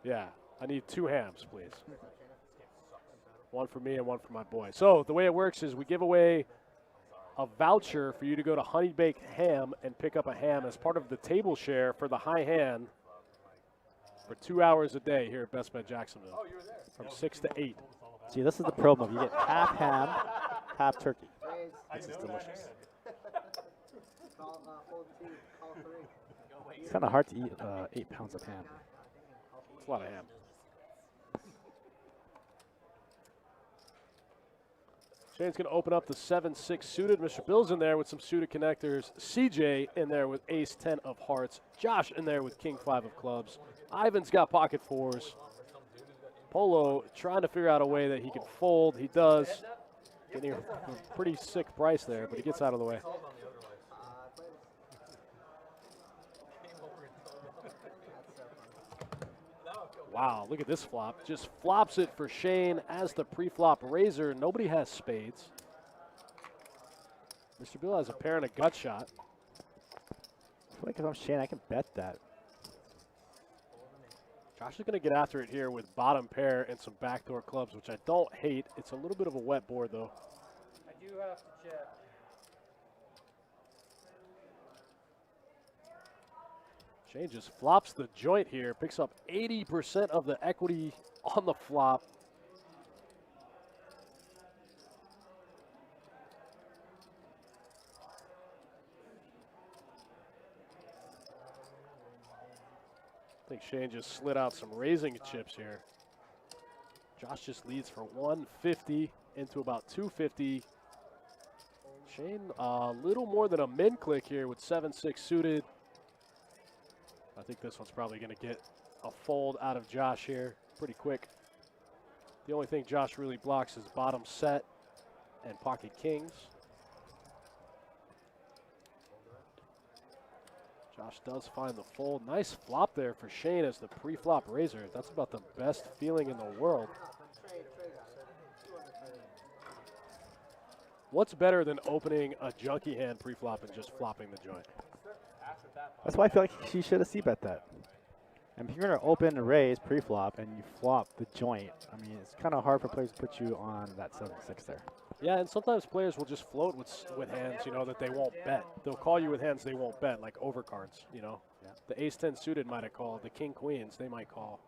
Yeah, I need 2 hams, please. One for me and one for my boy. So the way it works is we give away a voucher for you to go to Honey Baked Ham and pick up a ham as part of the table share for the high hand for 2 hours a day here at Best Bet Jacksonville from 6 to 8. See, this is the problem. You get half ham, half turkey. This is delicious. It's kind of hard to eat 8 pounds of ham. It's a lot of ham. Shane's going to open up the 7-6 suited. Mr. Bill's in there with some suited connectors. CJ in there with ace-10 of hearts. Josh in there with king-5 of clubs. Ivan's got pocket 4s. Polo trying to figure out a way that he can fold. He does. Getting a pretty sick price there, but he gets out of the way. Wow, look at this flop. Just flops it for Shane as the pre-flop raiser. Nobody has spades. Mr. Bill has a pair and a gut shot. I feel like if I'm Shane, I can bet that. Josh is going to get after it here with bottom pair and some backdoor clubs, which I don't hate. It's a little bit of a wet board, though. I do have to check. Shane just flops the joint here, picks up 80% of the equity on the flop. I think Shane just slid out some raising chips here. Josh just leads for 150 into about 250. Shane a little more than a min click here with 7-6 suited. I think this one's probably going to get a fold out of Josh here pretty quick. The only thing Josh really blocks is bottom set and pocket kings. Josh does find the fold. Nice flop there for Shane as the pre-flop raiser. That's about the best feeling in the world. What's better than opening a junkie hand pre-flop and just flopping the joint? That's why I feel like she should have c-bet that. And if you're going to open and raise pre-flop and you flop the joint, I mean, it's kind of hard for players to put you on that 7-6 there. Yeah, and sometimes players will just float with hands, you know, that they won't bet. They'll call you with hands they won't bet, like overcards, you know. Yeah. The ace-10 suited might have called. The king-queens, they might call.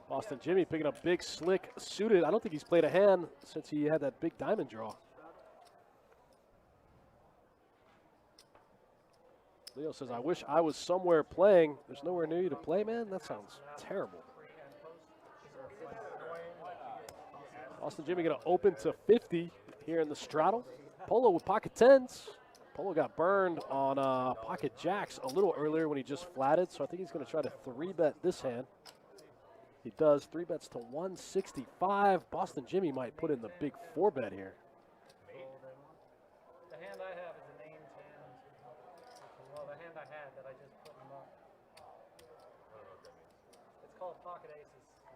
Boston Jimmy picking up big, slick, suited. I don't think he's played a hand since he had that big diamond draw. Leo says, I wish I was somewhere playing. There's nowhere near you to play, man? That sounds terrible. Boston Jimmy going to open to 50 here in the straddle. Polo with pocket tens. Polo got burned on pocket jacks a little earlier when he just flatted, so I think he's going to try to 3-bet this hand. He does. 3 bets to 165. Boston Jimmy might put in the big 4-bet here. The hand I have is a named hand. Well, the hand I had that I just put him up. It's called pocket aces. I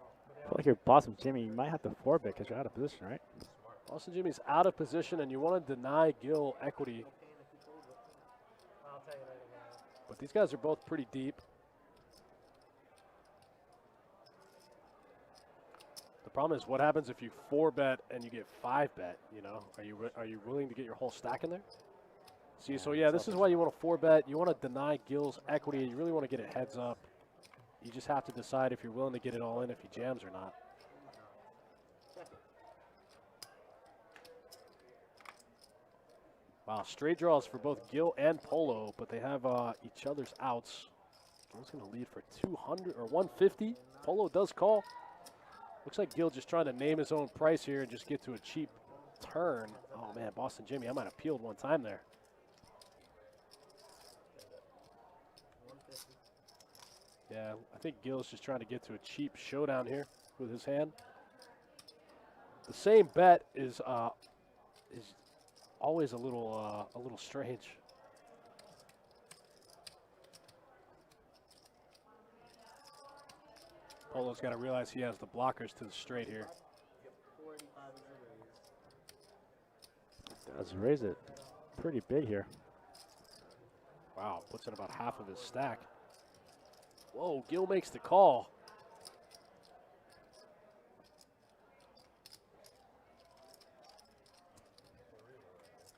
feel like you're Boston Jimmy. You might have to 4-bet because you're out of position, right? Boston Jimmy's out of position, and you want to deny Gil equity. I'll tell you later. Guys. But these guys are both pretty deep. The problem is, what happens if you 4-bet and you get 5-bet? You know, are you willing to get your whole stack in there? See, so yeah, this is why you want to 4-bet. You want to deny Gil's equity. You really want to get it heads up. You just have to decide if you're willing to get it all in, if he jams or not. Wow, straight draws for both Gil and Polo, but they have each other's outs. Gil's going to lead for 200 or 150. Polo does call. Looks like Gil just trying to name his own price here and just get to a cheap turn. Oh man, Boston Jimmy, I might have peeled one time there. Yeah, I think Gil's just trying to get to a cheap showdown here with his hand. The same bet is always a little strange. Polo's got to realize he has the blockers to the straight here. Does raise it pretty big here. Wow, puts in about half of his stack. Whoa, Gil makes the call.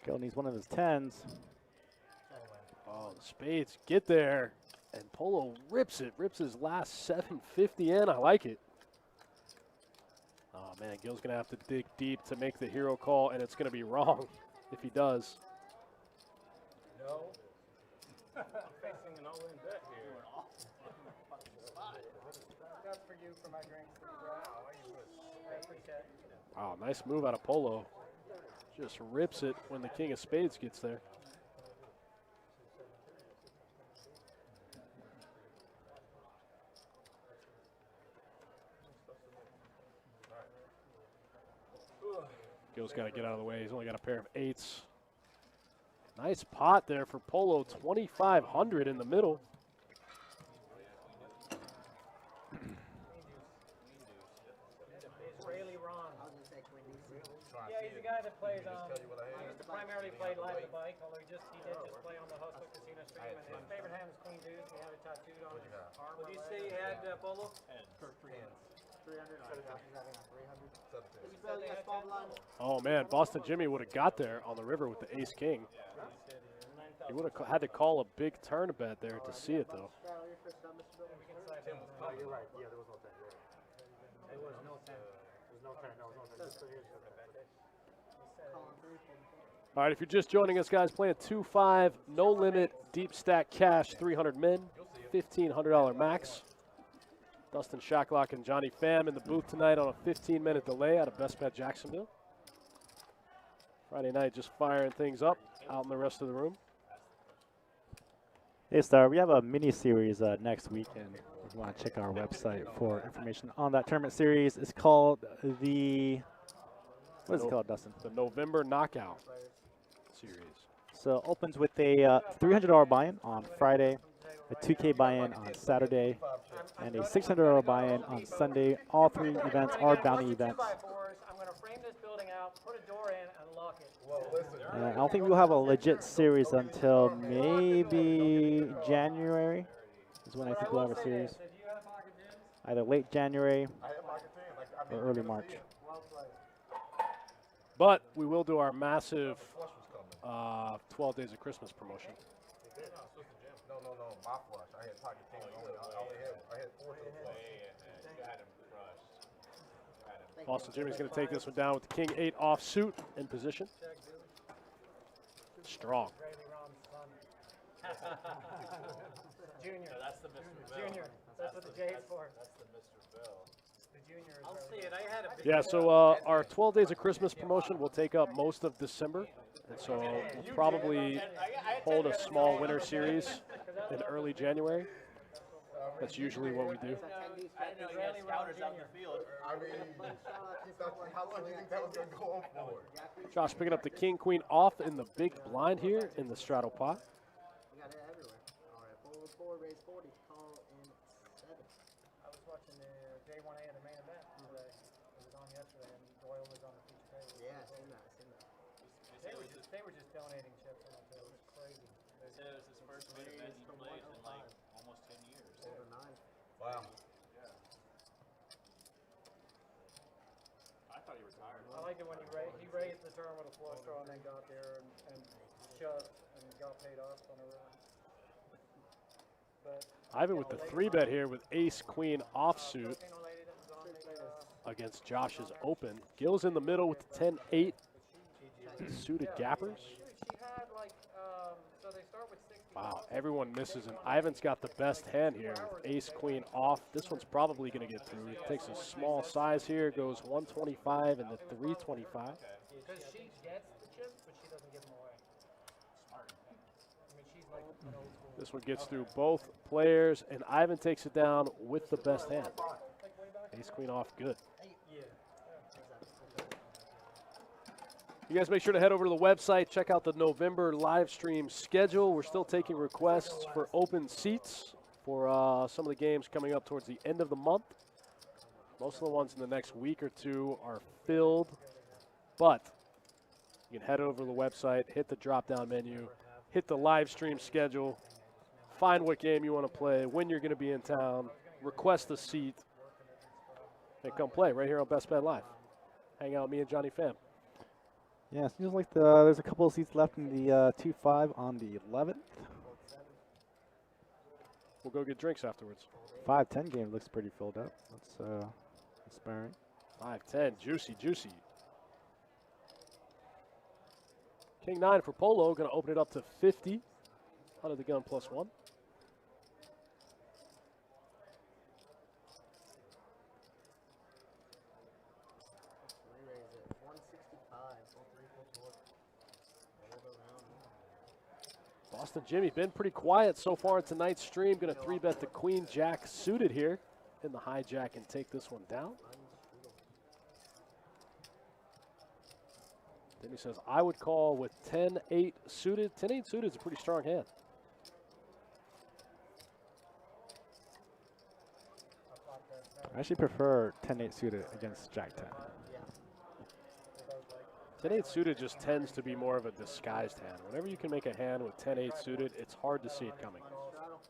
Gil needs one of his 10s. Oh, the spades get there. And Polo rips his last 750 in. I like it. Oh, man, Gil's going to have to dig deep to make the hero call, and it's going to be wrong if he does. No. I'm facing an all-in bet here. That's for you for my drinks. I appreciate it. Wow, nice move out of Polo. Just rips it when the king of spades gets there. Gil's got to get out of the way. He's only got a pair of 8s. Nice pot there for Polo. 2,500 in the middle. Israeli Ron. Yeah, he's a guy that plays. He used to primarily play live the bike, although he did just play on the Hustler Casino stream. And his favorite hand is Queen Deuce. He had it tattooed on his arm. What did you say he had, Polo? For 300. 300. Oh, man, Boston Jimmy would have got there on the river with the ace-king. He would have had to call a big turn bet there to see it, though. Oh, you're right. Yeah, there was no 10. There was no 10. There's no 10. No, no 10. All right, if you're just joining us, guys, playing 2-5, no limit, deep stack cash, 300 min, $1,500 max. Dustin Shacklock and Johnny Pham in the booth tonight on a 15-minute delay out of Best Bet Jacksonville. Friday night just firing things up out in the rest of the room. Hey, Star, we have a mini-series next weekend. If you want to check our website for information on that tournament series. It's called the, what is it called, Dustin? The November Knockout Series. So it opens with a $300 buy-in on Friday, a $2K buy-in on Saturday, and a $600 buy-in on Sunday. All 3 events are bounty events. I'm going to frame this building out, put a door in, and lock it. I don't think we'll have a legit series until maybe January is when I think we'll have a series. Either late January or early March. But we will do our massive 12 Days of Christmas promotion. No, my flush. I had pocket 10. I had 4 to the flush. Boston Jimmy's going to take this one down with the king 8 offsuit in position. Strong. Junior. No, that's the Mr. Bell. Junior. That's what the J is for. That's the Mr. Bell. The junior is I'll see it. I had a big Yeah, so our 12 Days of Christmas promotion will take up most of December. And so we'll probably hold a small winter series in early January. That's usually what we do. I didn't know you had scouters out in the field. I mean, how long do you think that was going to go on for? Josh picking up the king queen off in the big blind here in the straddle pot. We got it everywhere. All right, forward 4, raise 40, call in 7. I was watching the J1A of the main event today. It was on yesterday, and Doyle was on the feature page. Yeah, I seen that. They were just donating chips on it. It was crazy. They said it was his first main event he played in like almost 10 years. 8 or 9. Wow. I thought he retired. I liked it when he raised the turn with a flush draw and then got there and shoved and got paid off on a run. But Ivan with the 3-bet here with ace queen offsuit Filipino lady that was on the against Josh's open. Gil's in the middle with the 10-8 suited gappers. she had like so they start with 60. Wow, everyone misses, and Ivan's got the best hand here with ace queen off. This one's probably going to get through. He takes a small size here, goes 125 and the 325. Because she gets the chips, but she doesn't give them away. Smart. I mean, she's like an old school. This one gets through both players, and Ivan takes it down with the best hand. Ace queen off, good. You guys make sure to head over to the website, check out the November live stream schedule. We're still taking requests for open seats for some of the games coming up towards the end of the month. Most of the ones in the next week or two are filled, but you can head over to the website, hit the drop-down menu, hit the live stream schedule, find what game you want to play, when you're going to be in town, request a seat, and come play right here on Best Bet Live. Hang out with me and Johnny Pham. Yeah, it seems like there's a couple of seats left in the 2-5 on the 11th. We'll go get drinks afterwards. 5-10 game looks pretty filled up. That's inspiring. 5-10, juicy, juicy. King 9 for Polo, going to open it up to 50. Under the gun plus 1. Re-raise it. 165. 4-3, 4-4. Boston Jimmy been pretty quiet so far in tonight's stream. Going to 3-bet the Queen Jack suited here in the hijack and take this one down. Then he says, I would call with 10-8 suited. 10-8 suited is a pretty strong hand. I actually prefer 10-8 suited against Jack 10. 10-8 suited just tends to be more of a disguised hand. Whenever you can make a hand with 10-8 suited, it's hard to see it coming. Straddle.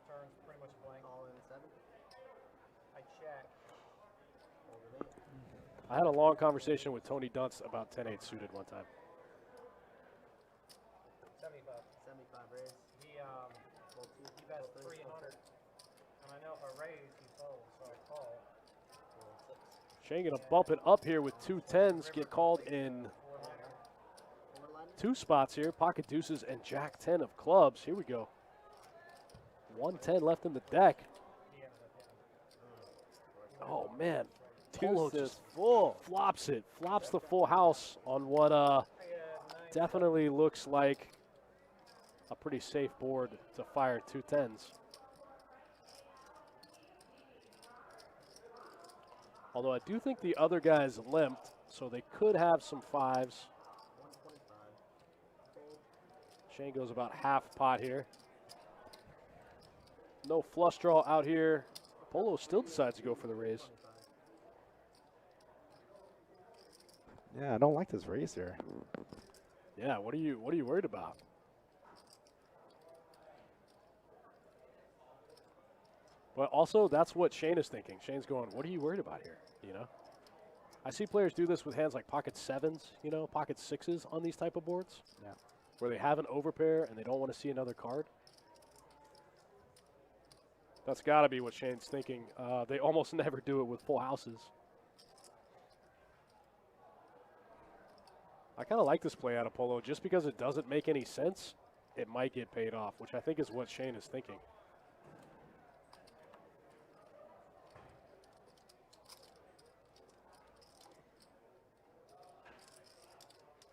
Turns pretty much blank. Call in 7. I check. Over 8. I had a long conversation with Tony Dunst about 10-8 suited one time. 75. 75 raise. He bets 300. And I know if I raise, he folds, so I call. Shane going to bump it up here with 2 10s, get called in 2 spots here. Pocket deuces and Jack 10 of clubs. Here we go. 110 left in the deck. Oh, man. Polo just flops it. Flops the full house on what definitely looks like a pretty safe board to fire 2 10s. Although I do think the other guys limped, so they could have some 5s. 125. Shane goes about half pot here. No flush draw out here. Polo still decides to go for the raise. Yeah, I don't like this raise here. Yeah, what are you worried about? But also, that's what Shane is thinking. Shane's going, what are you worried about here? You know, I see players do this with hands like pocket 7s, you know, pocket 6s on these type of boards. Yeah. Where they have an overpair and they don't want to see another card. That's got to be what Shane's thinking. They almost never do it with full houses. I kind of like this play out of Polo just because it doesn't make any sense. It might get paid off, which I think is what Shane is thinking.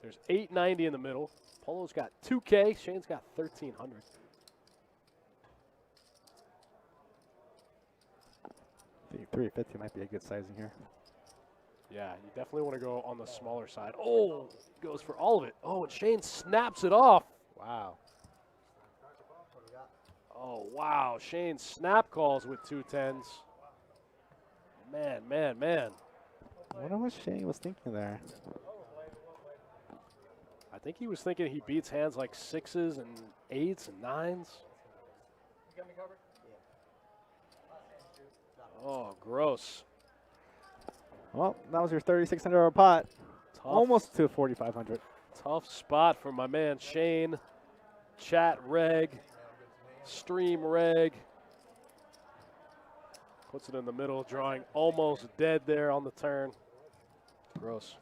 There's 890 in the middle. Polo's got 2K. Shane's got 1,300. I think 350 might be a good sizing here. Yeah, you definitely want to go on the smaller side. Oh, goes for all of it. Oh, and Shane snaps it off. Wow. Oh, wow. Shane snap calls with 210s. Man, man, man. I wonder what Shane was thinking there. I think he was thinking he beats hands like 6s and 8s and 9s. You got me covered? Oh, gross. Well, that was your $3,600 pot. Tough, Almost to 4,500. tough spot for my man Shane. Chat reg, stream reg. Puts it in the middle, drawing almost dead there on the turn. Gross.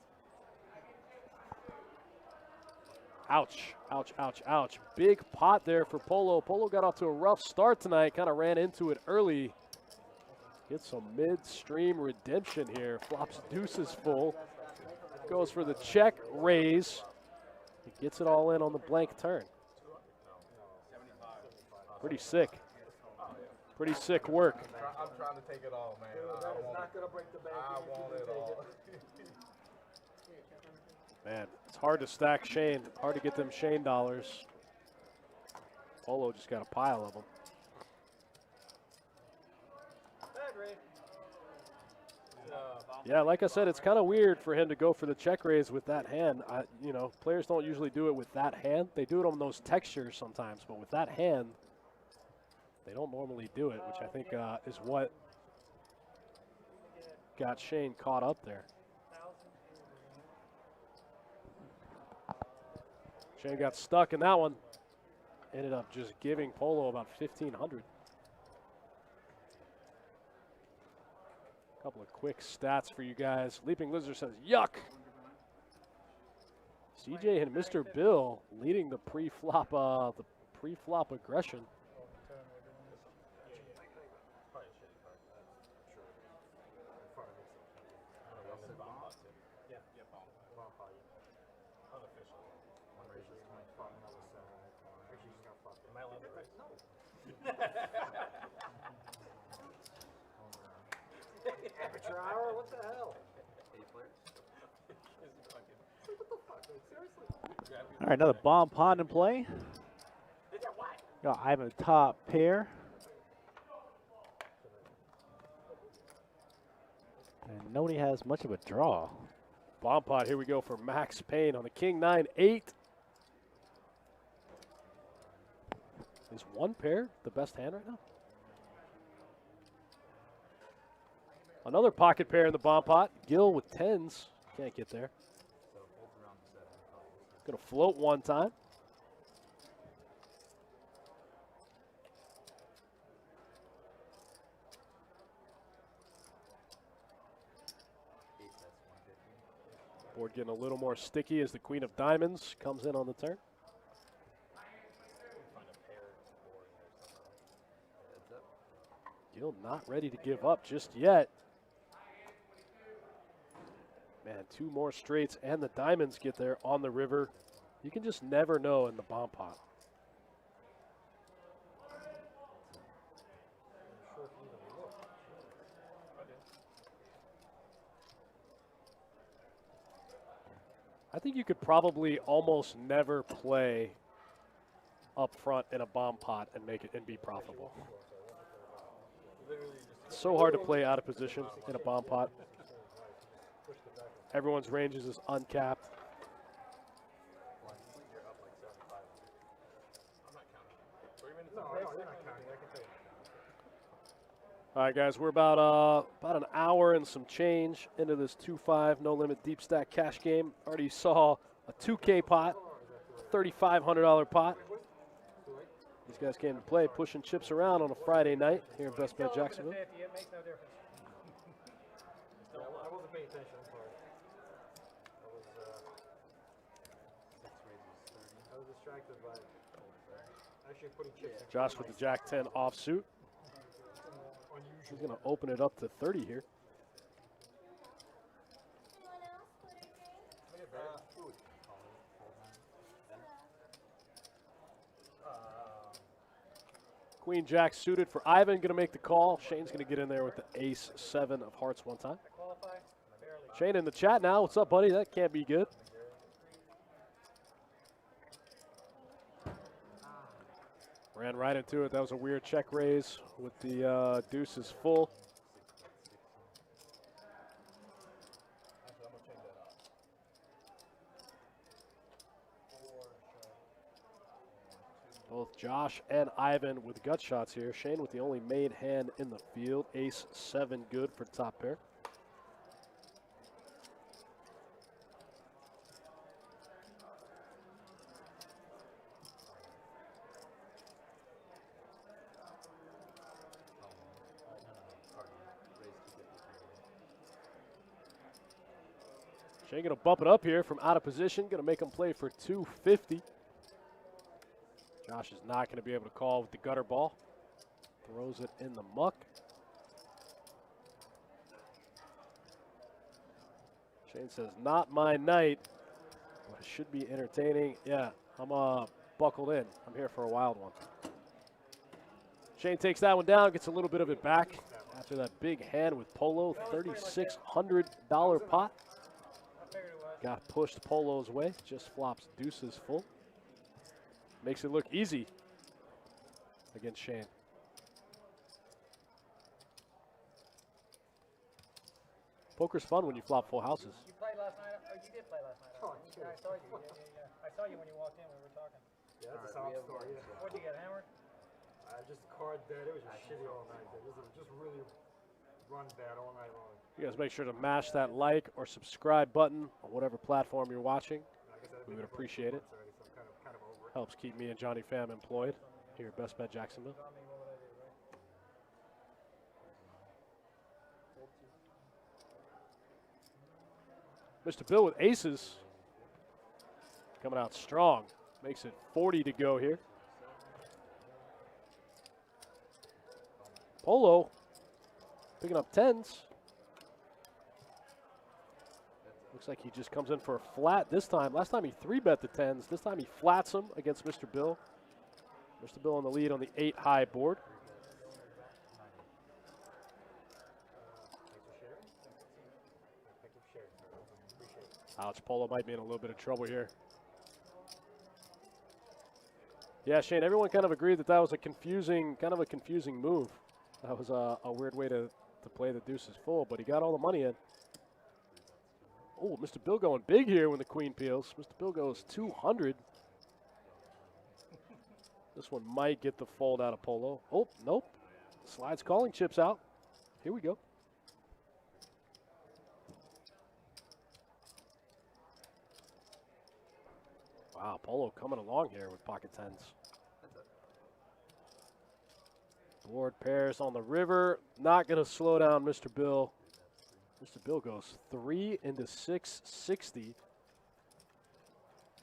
Ouch, ouch, ouch, ouch. Big pot there for Polo. Polo got off to a rough start tonight, kind of ran into it early. Gets some midstream redemption here. Flops deuces full. Goes for the check raise. He gets it all in on the blank turn. Pretty sick. Pretty sick work. I'm trying to take it all, man. That is not going to break the bank. I want it all. Man, it's hard to stack Shane. Hard to get them Shane dollars. Polo just got a pile of them. Yeah, like I said, it's kind of weird for him to go for the check raise with that hand. You know, players don't usually do it with that hand. They do it on those textures sometimes, but with that hand, they don't normally do it, which I think is what got Shane caught up there. Shane got stuck in that one. Ended up just giving Polo about 1,500. Couple of quick stats for you guys. Leaping Lizard says, yuck. CJ and Mr. Bill leading the pre-flop aggression. Amateur hour? What the hell? All right, another bomb pond in play. Got Ivan top pair. And nobody has much of a draw. Bomb pot, here we go for Max Payne on the King 9-8. Is one pair the best hand right now? Another pocket pair in the bomb pot. Gil with 10s. Can't get there. Gonna float one time. Board getting a little more sticky as the Queen of Diamonds comes in on the turn. Gil not ready to give up just yet. Man, two more straights and the diamonds get there on the river. You can just never know in the bomb pot. I think you could probably almost never play up front in a bomb pot and make it and be profitable. It's so hard to play out of position in a bomb pot. Everyone's ranges is uncapped. All right, guys, we're about an hour and some change into this 2-5 no limit deep stack cash game. Already saw a 2K pot, $3,500 pot. These guys came to play, pushing chips around on a Friday night here in Best Bet Jacksonville. It makes no difference. I wasn't paying attention. I'm sorry. attracted by actually putting chips in. Josh with the Jack 10 offsuit. He's going to open it up to 30 here. Queen Jack suited for Ivan, going to make the call. Shane's going to get in there with the ace 7 of hearts one time. Shane in the chat now. What's up, buddy? That can't be good. Ran right into it. That was a weird check raise with the deuces full. Both Josh and Ivan with gut shots here. Shane with the only made hand in the field. Ace 7 good for top pair. Shane going to bump it up here from out of position. Going to make him play for 250. Josh is not going to be able to call with the gutter ball. Throws it in the muck. Shane says, not my night, but it should be entertaining. Yeah, I'm buckled in. I'm here for a wild one. Shane takes that one down, gets a little bit of it back after that big hand with Polo, $3,600 pot. Got pushed Polo's way, just flops deuces full. Makes it look easy against Shane. Poker's fun when you flop full houses. You played last night? Oh, you did play last night. Oh, Yeah, I saw you. Yeah. I saw you when you walked in. We were talking. Yeah, that's a sob story. Yeah. What'd you get, hammered? Just card dead. It was just shitty all night. It was just really run bad all night long. You guys make sure to mash that like or subscribe button on whatever platform you're watching. Like I said, I've We been would here for appreciate it. months already, so I'm kind of over it. Helps keep me and Johnny Pham employed here at Best Bet Jacksonville. Mr. Bill with aces. Coming out strong. Makes it 40 to go here. Polo picking up tens. Looks like he just comes in for a flat this time. Last time he 3-bet the tens. This time he flats them against Mr. Bill. Mr. Bill in the lead on the 8-high board. Ouch, Polo might be in a little bit of trouble here. Yeah, Shane, everyone kind of agreed that that was a confusing move. That was a weird way to play the deuces full, but he got all the money in. Oh, Mr. Bill going big here when the queen peels. Mr. Bill goes 200. This one might get the fold out of Polo. Oh, nope. Slides calling chips out. Here we go. Wow, Polo coming along here with pocket tens. Board pairs on the river. Not going to slow down Mr. Bill. Mr. Bill goes 3 into 660.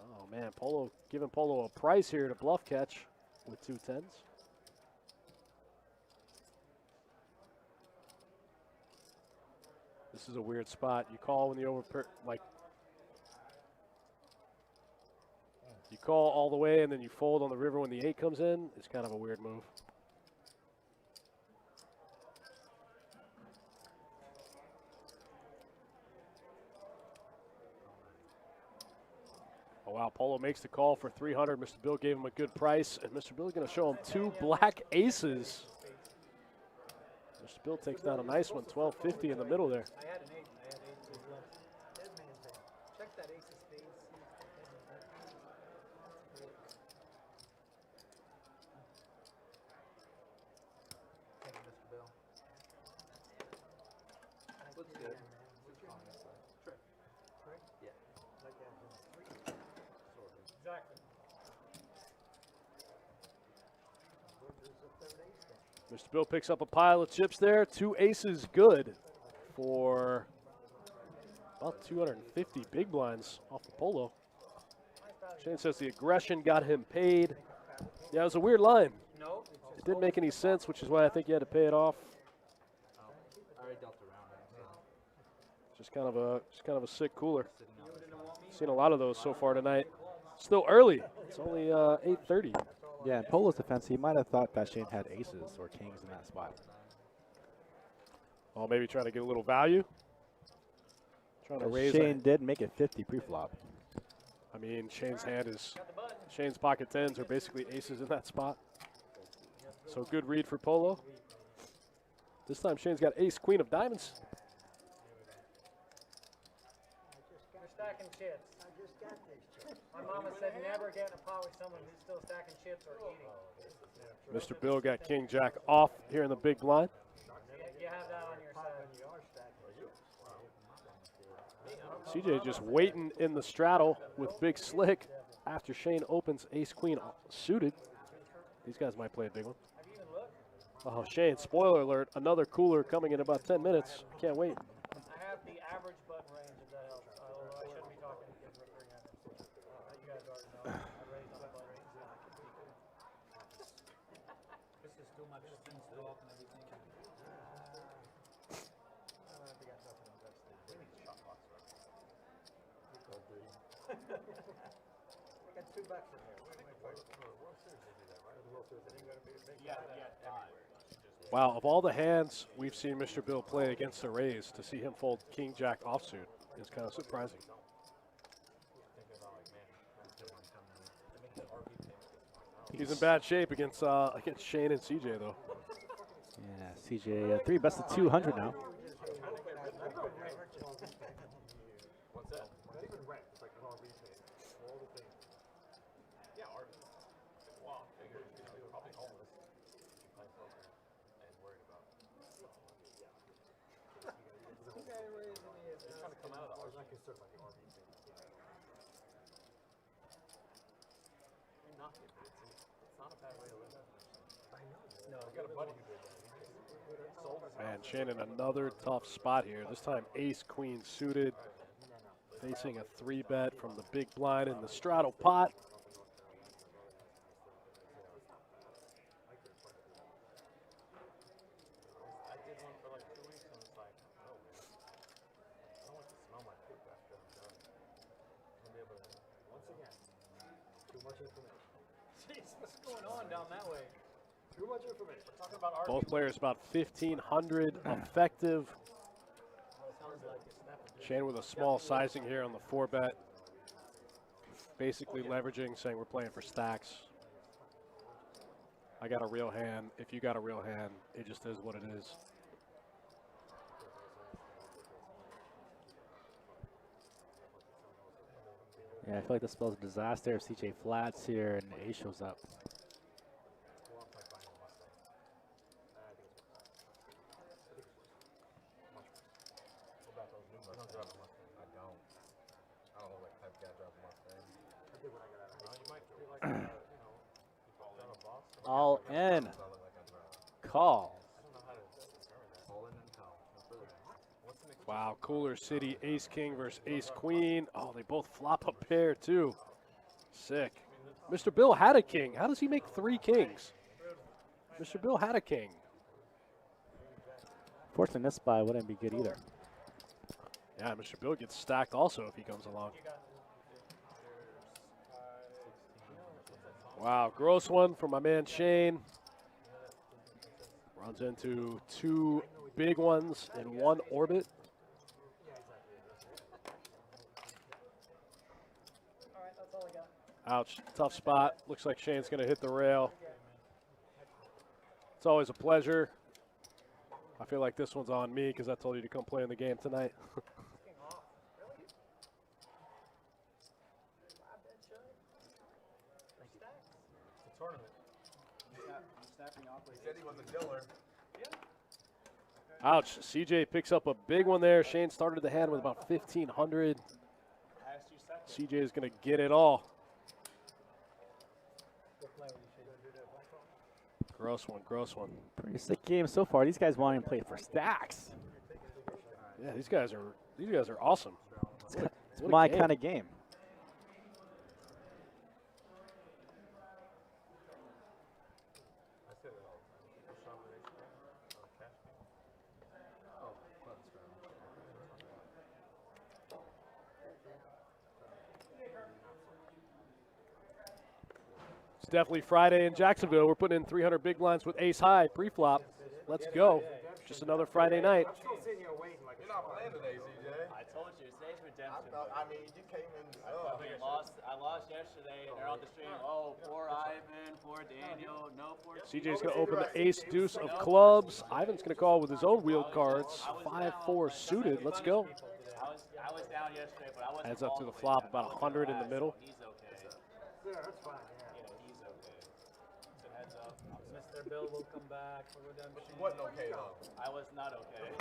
Oh, man, Polo giving Polo a price here to bluff catch with 2 tens. This is a weird spot. You call when the you call all the way and then you fold on the river when the 8 comes in. It's kind of a weird move. Oh, wow, Polo makes the call for 300. Mr. Bill gave him a good price, and Mr. Bill is going to show him 2 black aces. Mr. Bill takes down a nice one, 1250 in the middle there. I had an 8. I had 8 as well. Dead man's hand. Check that ace of spades. Thank you, Mr. Bill. Looks good. Trick. Trick? Yeah. Exactly. Mr. Bill picks up a pile of chips there. 2 aces good for about 250 big blinds off the Polo. Nice value Shane says the aggression got him paid. Yeah, it was a weird line. Nope. It didn't make any sense, which is why I think he had to pay it off. I already dealt around it, so Just kind of a sick cooler. Seen a lot of those so far tonight. Still early. It's only 8:30. Yeah, in Polo's defense, he might have thought that Shane had aces or kings in that spot. Oh, maybe trying to get a little value. Trying to raise. Shane did make it 50 pre-flop. I mean, Shane's pocket tens are basically aces in that spot. So good read for Polo. This time Shane's got ace, queen of diamonds. You're stacking chips. My mama said never get in a pot with someone who's still stacking chips or eating. Mr. Bill got king jack off here in the big blind. You have that on your side. CJ just waiting in the straddle with big slick after Shane opens ace queen suited. These guys might play a big one. Oh, Shane, spoiler alert, another cooler coming in about 10 minutes. Can't wait. I have the average button range if that helps. Although I shouldn't be talking to kids referring at it. You guys already know. I raised on the button range. this is too much spin stock and everything. We got $2 in there. Yeah, Wow, of all the hands we've seen Mr. Bill play against the Rays, to see him fold king jack offsuit is kind of surprising. He's in bad shape against Shane and CJ though. Yeah, CJ 3 best of 200 now. What's that? Not even rent. It's like an RV thing. All the things. Yeah, art. Wow, figure, you're probably homeless. You play poker and worried about. He's trying to come out of the It's RV. not considered like an RV thing. Not it, but it's not a bad way to live. I know. No, I got a buddy who did that. He sold his Man, Shane in another tough spot here. This time ace queen suited, facing a 3-bet from the big blind in the straddle pot. I did one for like 2 weeks and it's like, oh man, I don't want to smell my poop after I'm done. I'll be able to, once again, Too much information. Jeez, what's going on down that way? Too much information. we're talking about art. Both players about 1,500 effective. Shane with a small sizing here on the 4-bet. Basically leveraging, saying we're playing for stacks. I got a real hand. If you got a real hand, it just is what it is. Yeah, I feel like this spells a disaster if CJ flats here and ace shows up. All in. Call. Wow, Cooler City, ace king versus ace queen. Oh, they both flop a pair too. Sick. Mr. Bill had a king. How does he make 3 kings? Mr. Bill had a king. Fortunately, this spot wouldn't be good either. Yeah, Mr. Bill gets stacked also if he comes along. Wow, gross one from my man Shane. Runs into 2 big ones in one orbit. All right, that's all I got. Ouch, tough spot. Looks like Shane's going to hit the rail. It's always a pleasure. I feel like this one's on me because I told you to come play in the game tonight. Ouch, CJ picks up a big one there. Shane started the hand with about 1,500. CJ is going to get it all. Gross one, gross one. Pretty sick game so far. These guys wanting to play for stacks. Yeah, these guys are awesome. It's my kind of game. It's definitely Friday in Jacksonville. We're putting in 300 big blinds with ace high pre-flop. Let's go. Just another Friday night. I'm still sitting here waiting like You're not playing today, CJ. I told you, today's redemption. I mean, you came in. I lost yesterday, and they're on the stream. Oh, poor Ivan, poor Daniel, no poor. CJ's going to open the ace deuce of clubs. Ivan's going to call with his own wheeled cards. 5-4 suited. Let's go. I was down yesterday, but I wasn't. Heads up to the flop, about 100 in the middle. He's okay. Yeah, that's fine. Yeah, he's okay. So heads up. Mr. Bill will come back for redemption. She wasn't okay though. I was not okay.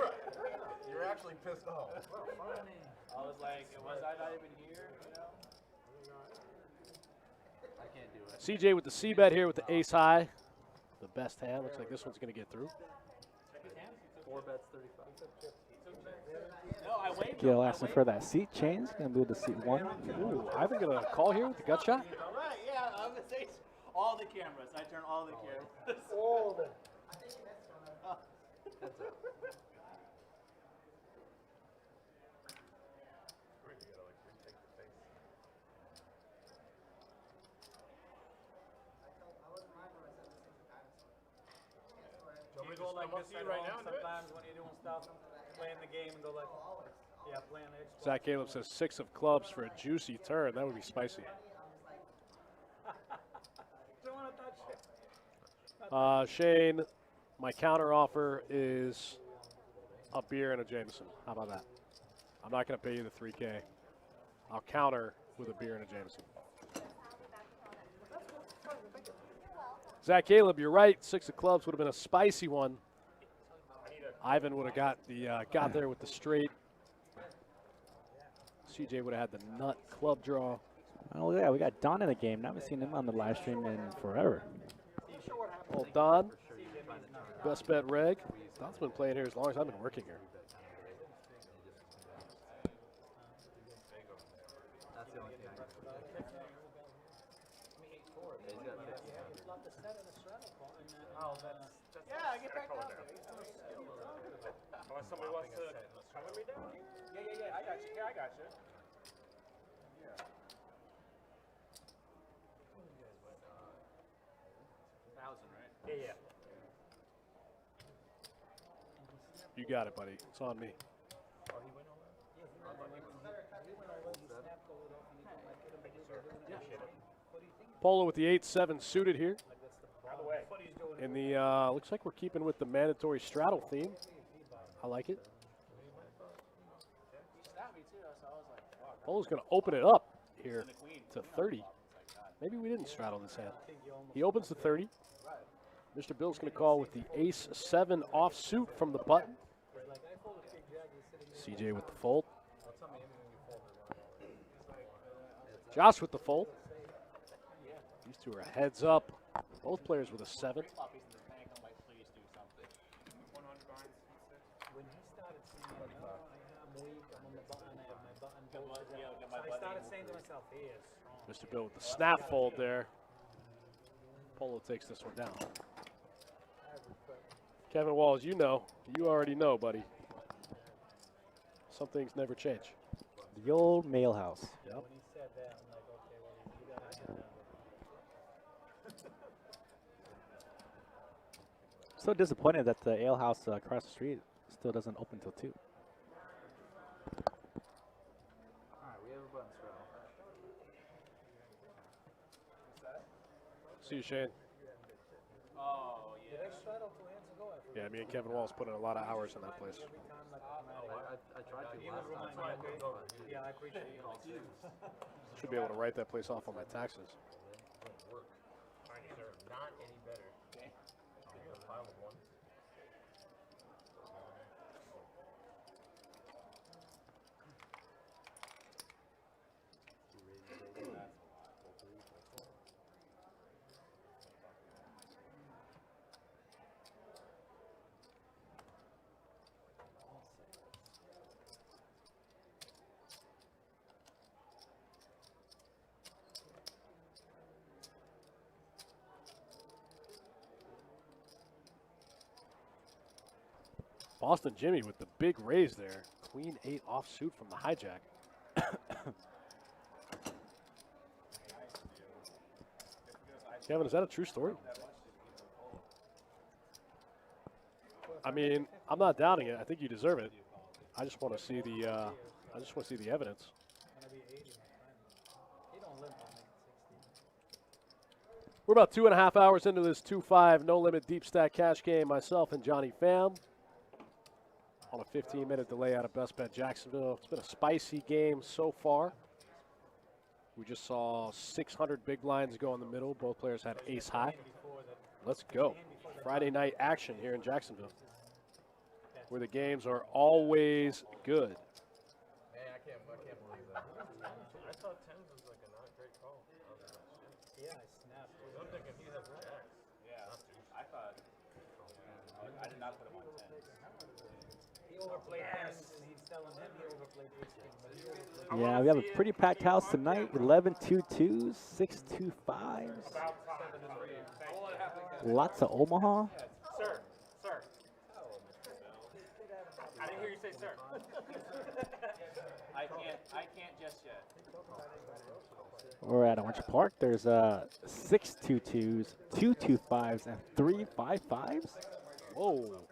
You're actually pissed off. I was like, was I not even here? You know? I can't do it. CJ with the C bet here with the ace high. The best hand. Looks like this one's going to get through. 4 bets, 35. No, I waved Gil asking for that seat change. Gonna move to seat 1. Ooh, Ivan going to call here with the gut shot. All right, yeah, I'm gonna say all the cameras. I turn all the cameras. All of it. You go like this at home sometimes when you're doing stuff, playing the game and go like, yeah, playing the Xbox. Zach Caleb says 6 of clubs for a juicy turn. That would be spicy. Don't want to touch it. Shane, my counter offer is a beer and a Jameson. How about that? I'm not going to pay you the $3K. I'll counter with a beer and a Jameson. Zach Caleb, you're right. 6 of clubs would have been a spicy one. Ivan would have got there with the straight. CJ would have had the nut club draw. Oh yeah, we got Don in the game. Now I haven't seen him on the live stream in forever. Old Don, best bet reg. Don's been playing here as long as I've been working here. Yeah, get back up. Unless somebody wants to cover me down? Yeah, I got you. Yeah, I got you. Yeah, yeah. You got it, buddy. It's on me. Polo with the 8-7 suited here. In the looks like we're keeping with the mandatory straddle theme. I like it. Polo's going to open it up here to 30. Maybe we didn't straddle this hand. He opens to 30. Mr. Bill's going to call with the ace-7 offsuit from the button. CJ with the fold. Josh with the fold. These two are heads up. Both players with a 7. When he started saying, I'm weak, I'm on the button, I have my button bullshit. I started saying to myself, he is strong. Mr. Bill with the snap fold there. Polo takes this one down. Kevin Walls, you already know, buddy. Some things never change. The old mail house. Yep. When he said that, I'm like, okay, well, you got to get So disappointed that the ale house across the street still doesn't open till 2. Alright, we have a button straddle. See you, Shane. Oh, yeah. Did I straddle 2 hands ago? Yeah, me and Kevin Walls put in a lot of hours in that place. I tried to last time. Yeah, I appreciate you. Should be able to write that place off on my taxes. Not any better. A pile of one. Boston Jimmy with the big raise there. Queen 8 offsuit from the hijack. Kevin, is that a true story? I mean, I'm not doubting it. I think you deserve it. I just want to see the. I just want to see the evidence. We're about 2.5 hours into this 2-5 no limit deep stack cash game. Myself and Johnny Pham on a 15-minute delay out of Best Bet Jacksonville. It's been a spicy game so far. We just saw 600 big blinds go in the middle. Both players had ace high. Let's go. Friday night action here in Jacksonville, where the games are always good. Man, I can't believe that. I thought 10s was like a not great call. I was like, shit. Yeah, I snapped. I'm thinking he has jacks. Yeah, I thought. I did not put him on 10. He overplayed tens, and he's telling him he overplayed ace king, but he overplayed. Yeah, we have a pretty packed house tonight. 11 2-2s, 6 2-5s. Lots of Omaha. Sir. I didn't hear you say sir. I can't just yet. We're at Orange Park. There's 6 2-2s, 2 2-5s, and 3 5-5s. Whoa.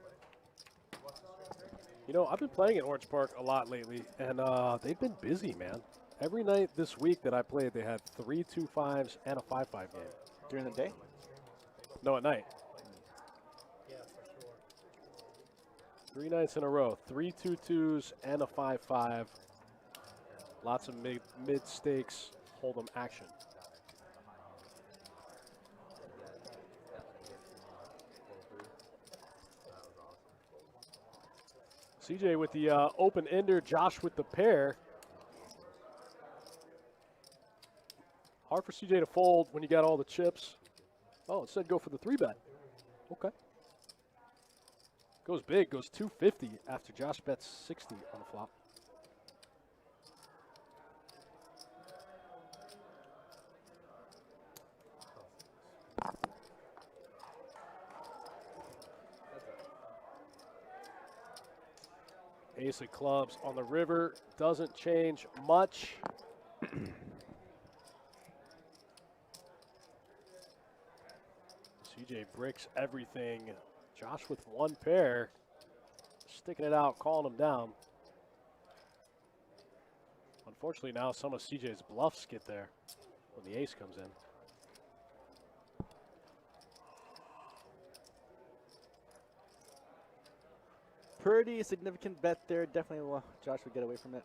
You know, I've been playing at Orange Park a lot lately, and they've been busy, man. Every night this week that I played, they had 3 2-5s and a 5-5 game. During the day? No, at night. Yeah, for sure. 3 nights in a row. 3 2-2s and a 5-5. Lots of mid-stakes hold'em action. CJ with the open ender, Josh with the pair. Hard for CJ to fold when you got all the chips. Oh, it said go for the 3-bet. Okay. Goes big, goes 250 after Josh bets 60 on the flop. Ace of clubs on the river, doesn't change much. CJ breaks everything. Josh with one pair, sticking it out, calling him down. Unfortunately now some of CJ's bluffs get there when the ace comes in. Pretty significant bet there. Definitely Josh would get away from it.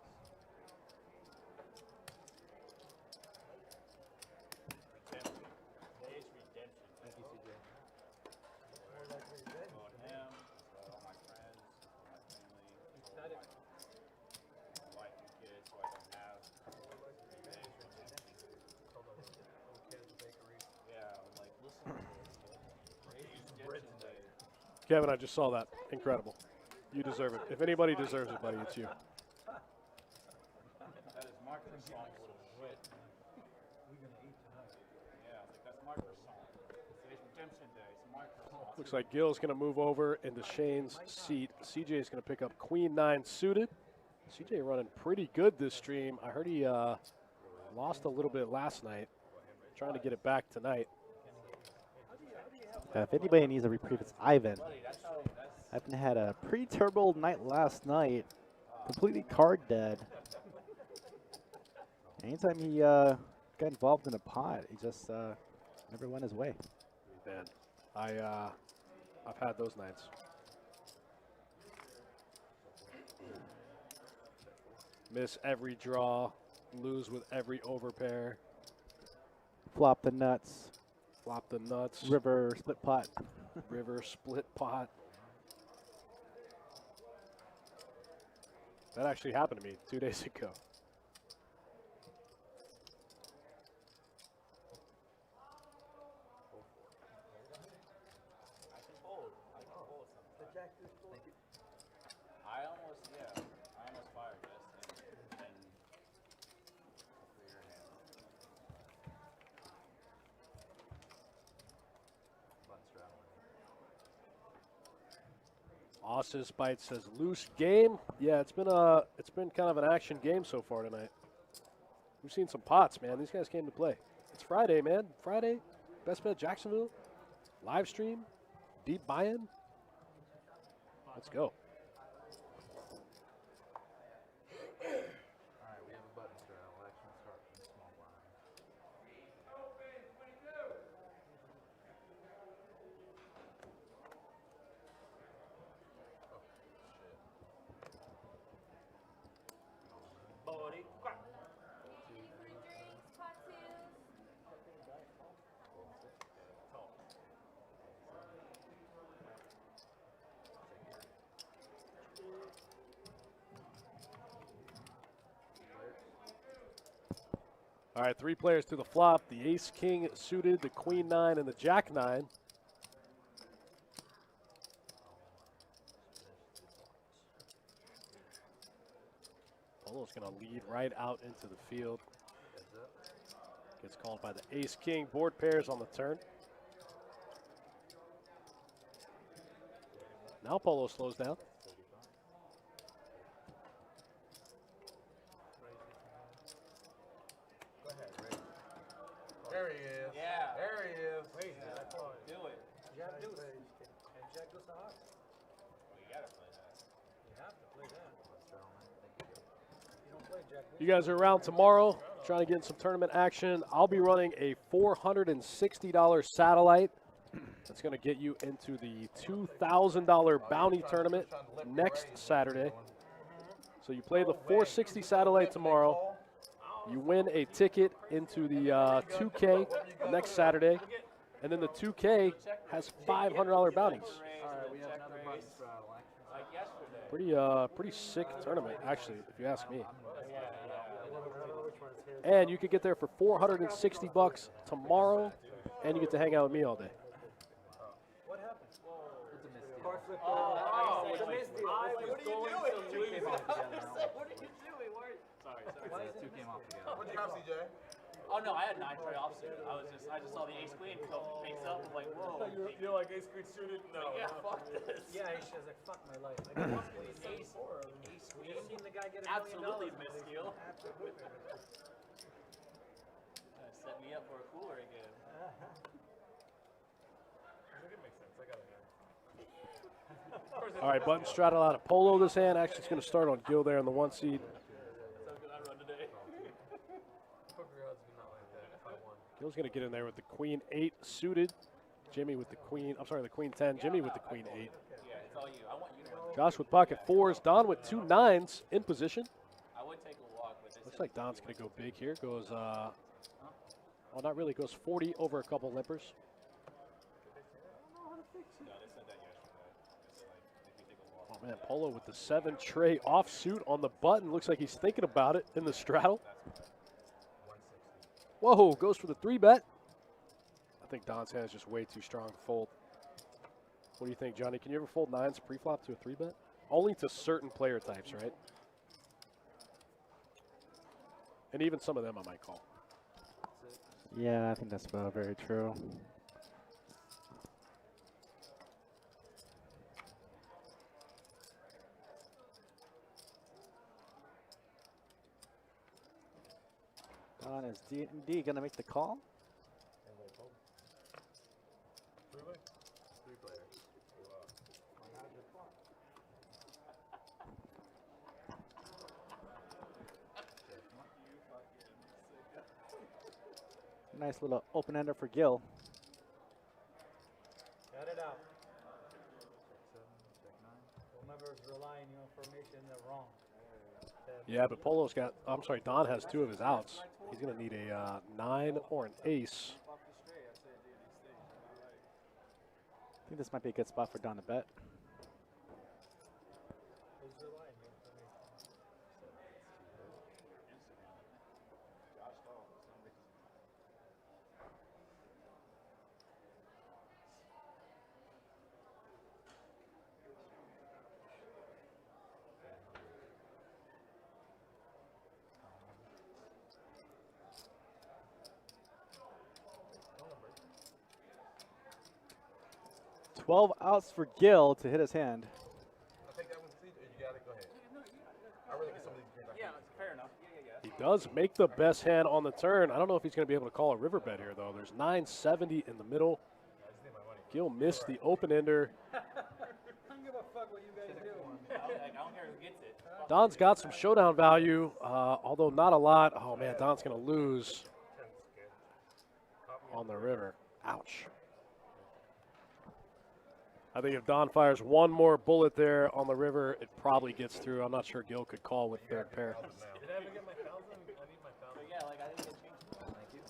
Thank you, CJ. On him, all my friends, all my family, all my wife and kids who I don't have. Today's redemption. Yeah, I'm like, listen to this. Today's redemption day. Kevin, I just saw that. Incredible. You deserve it. If anybody deserves it, buddy, it's you. That is my croissant, little wit. Yeah, I was like, that's my croissant. Today's redemption day. It's my croissant. Looks like Gil's going to move over into Shane's seat. CJ is going to pick up Queen 9 suited. CJ running pretty good this stream. I heard he lost a little bit last night. Trying to get it back tonight. If anybody needs a reprieve, it's Ivan. Ivan had a pretty terrible night last night. Completely card dead. Anytime he got involved in a pot, he just never went his way. Man, I've had those nights. Miss every draw, lose with every overpair, Flop the nuts. flop the nuts, River split pot. river split pot. That actually happened to me 2 days ago. I can fold. I can fold something. I almost fired this and for your hand. Austin Spite says loose game. Yeah, it's been kind of an action game so far tonight. We've seen some pots, man. These guys came to play. It's Friday, man. Friday. Best Bet Jacksonville, live stream, deep buy-in. Let's go. Alright, we have a button straddle. Action start from small blind. Free drinks, cocktails. All right, 3 players to the flop. The ace king suited, the queen 9, and the jack 9. Polo's going to lead right out into the field. Gets called by the ace king. Board pairs on the turn. Now Polo slows down. There he is. Yeah. There he is. Wait, I thought. Do it. Jack deuce. And Jack deuce the heart. You gotta play that. You have to play that. You don't play Jack deuce. You guys are around tomorrow trying to get in some tournament action. I'll be running a $460 satellite. That's going to get you into the $2,000 bounty tournament next Saturday. So you play the 460 satellite tomorrow. You win a ticket into the 2K next Saturday. And then the 2K has $500 bounties. Alright, we have another button straddle. Action Like yesterday. Pretty sick tournament, actually, if you ask me. I don't know which one is his. And you could get there for $460 tomorrow, and you get to hang out with me all day. What happened? Oh, It's a misdeal. I It's was like going two to came lose. out together now. What are you doing? Sorry. two came off together. What'd you have, CJ? Oh no, I had 9 tray offsuit. I just saw the ace queen go face up. I'm like, whoa. You're like ace queen suited? No. Yeah, fuck this. Yeah, she was like, fuck my life. Like, Ace you queen. seen the guy get $1 million? Absolutely miscue. Absolutely. Set me up for a cooler again. All right, button straddle out of Polo this hand. Actually, it's going to start on Gil there in the 1 seed. That's how good I run today. Gil's going to get in there with the queen 8 suited. Jimmy with the queen, I'm sorry, the queen 10. Jimmy with the queen 8. Yeah, it's all you. I want you to run. Josh with pocket 4s. Don with 2 9s in position. I would take a walk, but this Looks like Don's going to go big here. Goes, well, not really. Goes 40 over a couple limpers. No, they said that yesterday. It's like, if you take a walk. Oh, man, Polo with the 7 tray offsuit on the button. Looks like he's thinking about it in the straddle. Whoa, goes for the 3-bet. I think Don's hand is just way too strong to fold. What do you think, Johnny? Can you ever fold 9s pre-flop to a 3-bet? Only to certain player types, right? And even some of them I might call. Yeah, I think that's very true. Don is indeed going to make the call. Three players. Nice little open-ender for Gil. Cut it out. Don't ever rely on your information they're wrong. Yeah, but Polo's got, I'm sorry, Don has 2 of his outs. He's going to need a 9 or an ace. I think this might be a good spot for Don to bet. Who's relying on your information? 12 outs for Gil to hit his hand. I take that one, CJ. You got it. Go ahead. I really get some of these green. Yeah, fair enough. Yeah. He Does make the best hand on the turn. I don't know if he's going to be able to call a riverbed here, though. There's 970 in the middle. Gil missed the open-ender. I don't give a fuck what you guys do. I don't care who gets it. Don's got some showdown value, although not a lot. Oh, man, Don's going to lose on the river. Ouch. I think if Don fires one more bullet there on the river, it probably gets through. I'm not sure Gil could call with third pair. Did I ever get my 1,000? I need my 1,000. Yeah, like I didn't get changed. Thank you.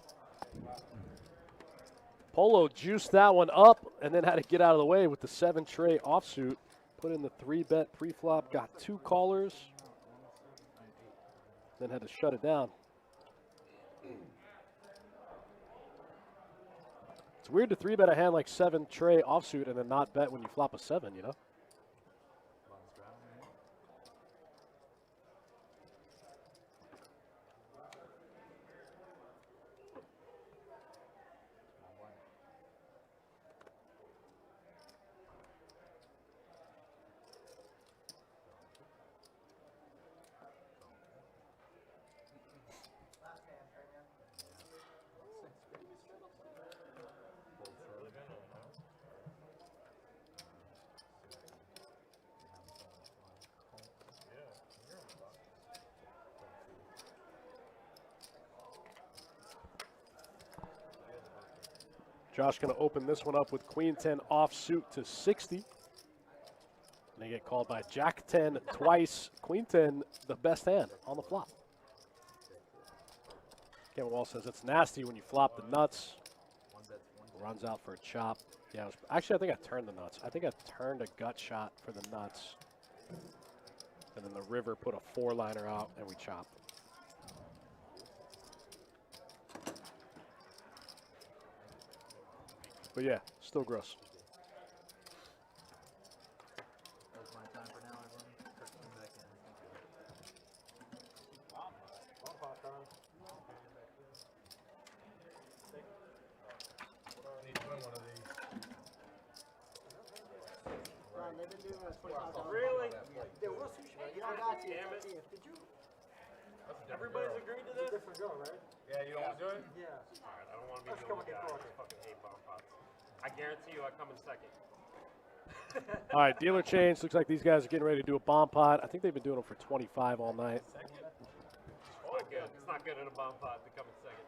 Polo juiced that one up and then had to get out of the way with the 7-tray offsuit. Put in the 3-bet pre-flop, got 2 callers, then had to shut it down. It's weird to 3-bet a hand like 7-tray offsuit and then not bet when you flop a 7, you know? Josh going to open this one up with Queen 10 offsuit to 60. And they get called by Jack 10 twice. Queen 10, the best hand on the flop. Kevin Wall says it's nasty when you flop the nuts. Runs out for a chop. Yeah, actually, I think I turned the nuts. I think I turned a gut shot for the nuts. And then the river put a 4-liner out and we chopped. But yeah, still gross. That's my time for now, everyone. Come back in. Ron, they've been doing $25. Really? There was sushi, right? Yeah, I got you. Damn it. Did you? Everybody's agreed to this? Different girl, right? Yeah, you don't want to do it? Yeah. All right, I don't want to be Let's the go only and guy. get I caught. fucking hate bomb pots. I guarantee you I come in second. All right, dealer change. Looks like these guys are getting ready to do a bomb pot. I think they've been doing them for 25 all night. Second? It's not good. It's not good in a bomb pot to come in second.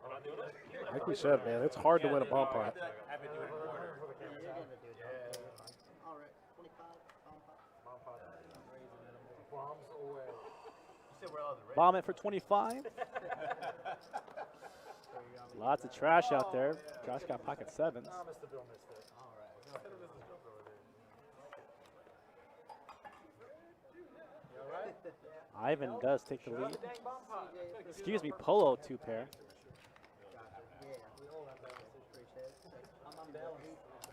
We're not doing it? Like we said, man, it's hard to win a bomb pot. I've been doing it in order. Yeah, you're gonna do it. All right, 25. Mom pot. Bombs away. You said we're allowed to raise. Bomb it for 25. Lots of trash out there. Josh got pocket 7s. Nah, Mr. Bill missed it. All right. Ivan does take the lead. Dang bomb pot. Excuse me, Polo 2 pair. Yeah, we all have that. Appreciate it. I'm on balance.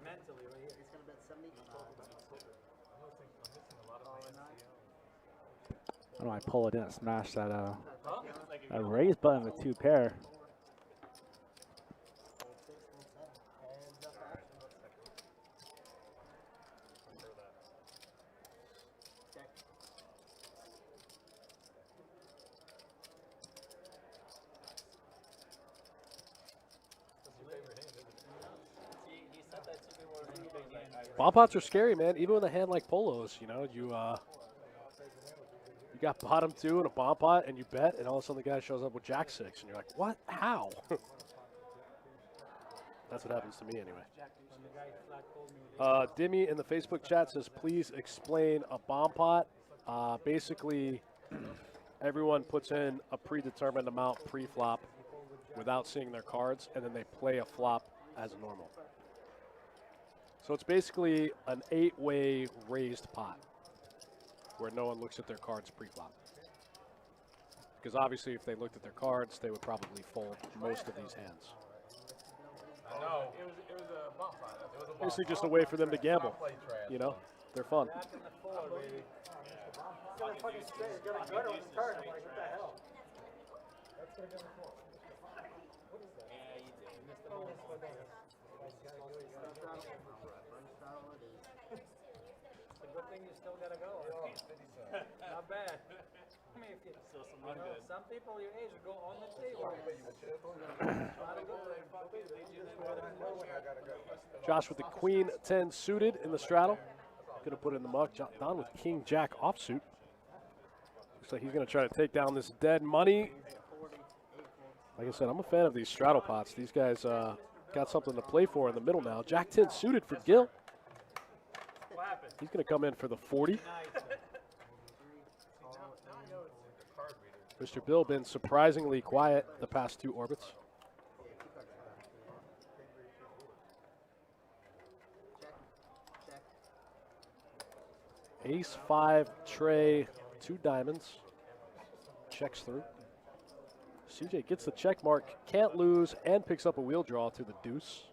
Mentally, right here. He's gonna bet 70. I don't know why Polo didn't smash that that raise button with 2 pair. Bomb pots are scary, man. Even with a hand like Polo's, you know, you got bottom 2 in a bomb pot and you bet, and all of a sudden the guy shows up with Jack 6, and you're like, what? How? That's what happens to me anyway. Dimmy in the Facebook chat says, please explain a bomb pot. Basically, everyone puts in a predetermined amount pre-flop without seeing their cards, and then they play a flop as normal. So it's basically an 8-way raised pot where no one looks at their cards pre-flop. Because obviously if they looked at their cards, they would probably fold most of these hands. No, it was a bomb pot. It was a bomb Basically pot. just a way for them to gamble. Play trash. You know, they're fun. It's gonna fucking stay. It's gonna gut on his turn. I'm like, what the hell? That's gonna go in the floor. What is that? Yeah, you did. It's a good thing you still gotta go. Not bad. I mean, if you Still some run good. Some people your age will go on the table. Josh with the queen 10 suited in the straddle. Gonna put it in the muck. Don with king jack offsuit. Looks like he's gonna try to take down this dead money. Like I said, I'm a fan of these straddle pots. These guys got something to play for in the middle now. Jack 10 suited for Gil. He's gonna come in for the 40. Mr. Bill been surprisingly quiet the past 2 orbits. Ace 5 tray, 2 diamonds. Checks through. CJ gets the check mark, can't lose, and picks up a wheel draw to the deuce.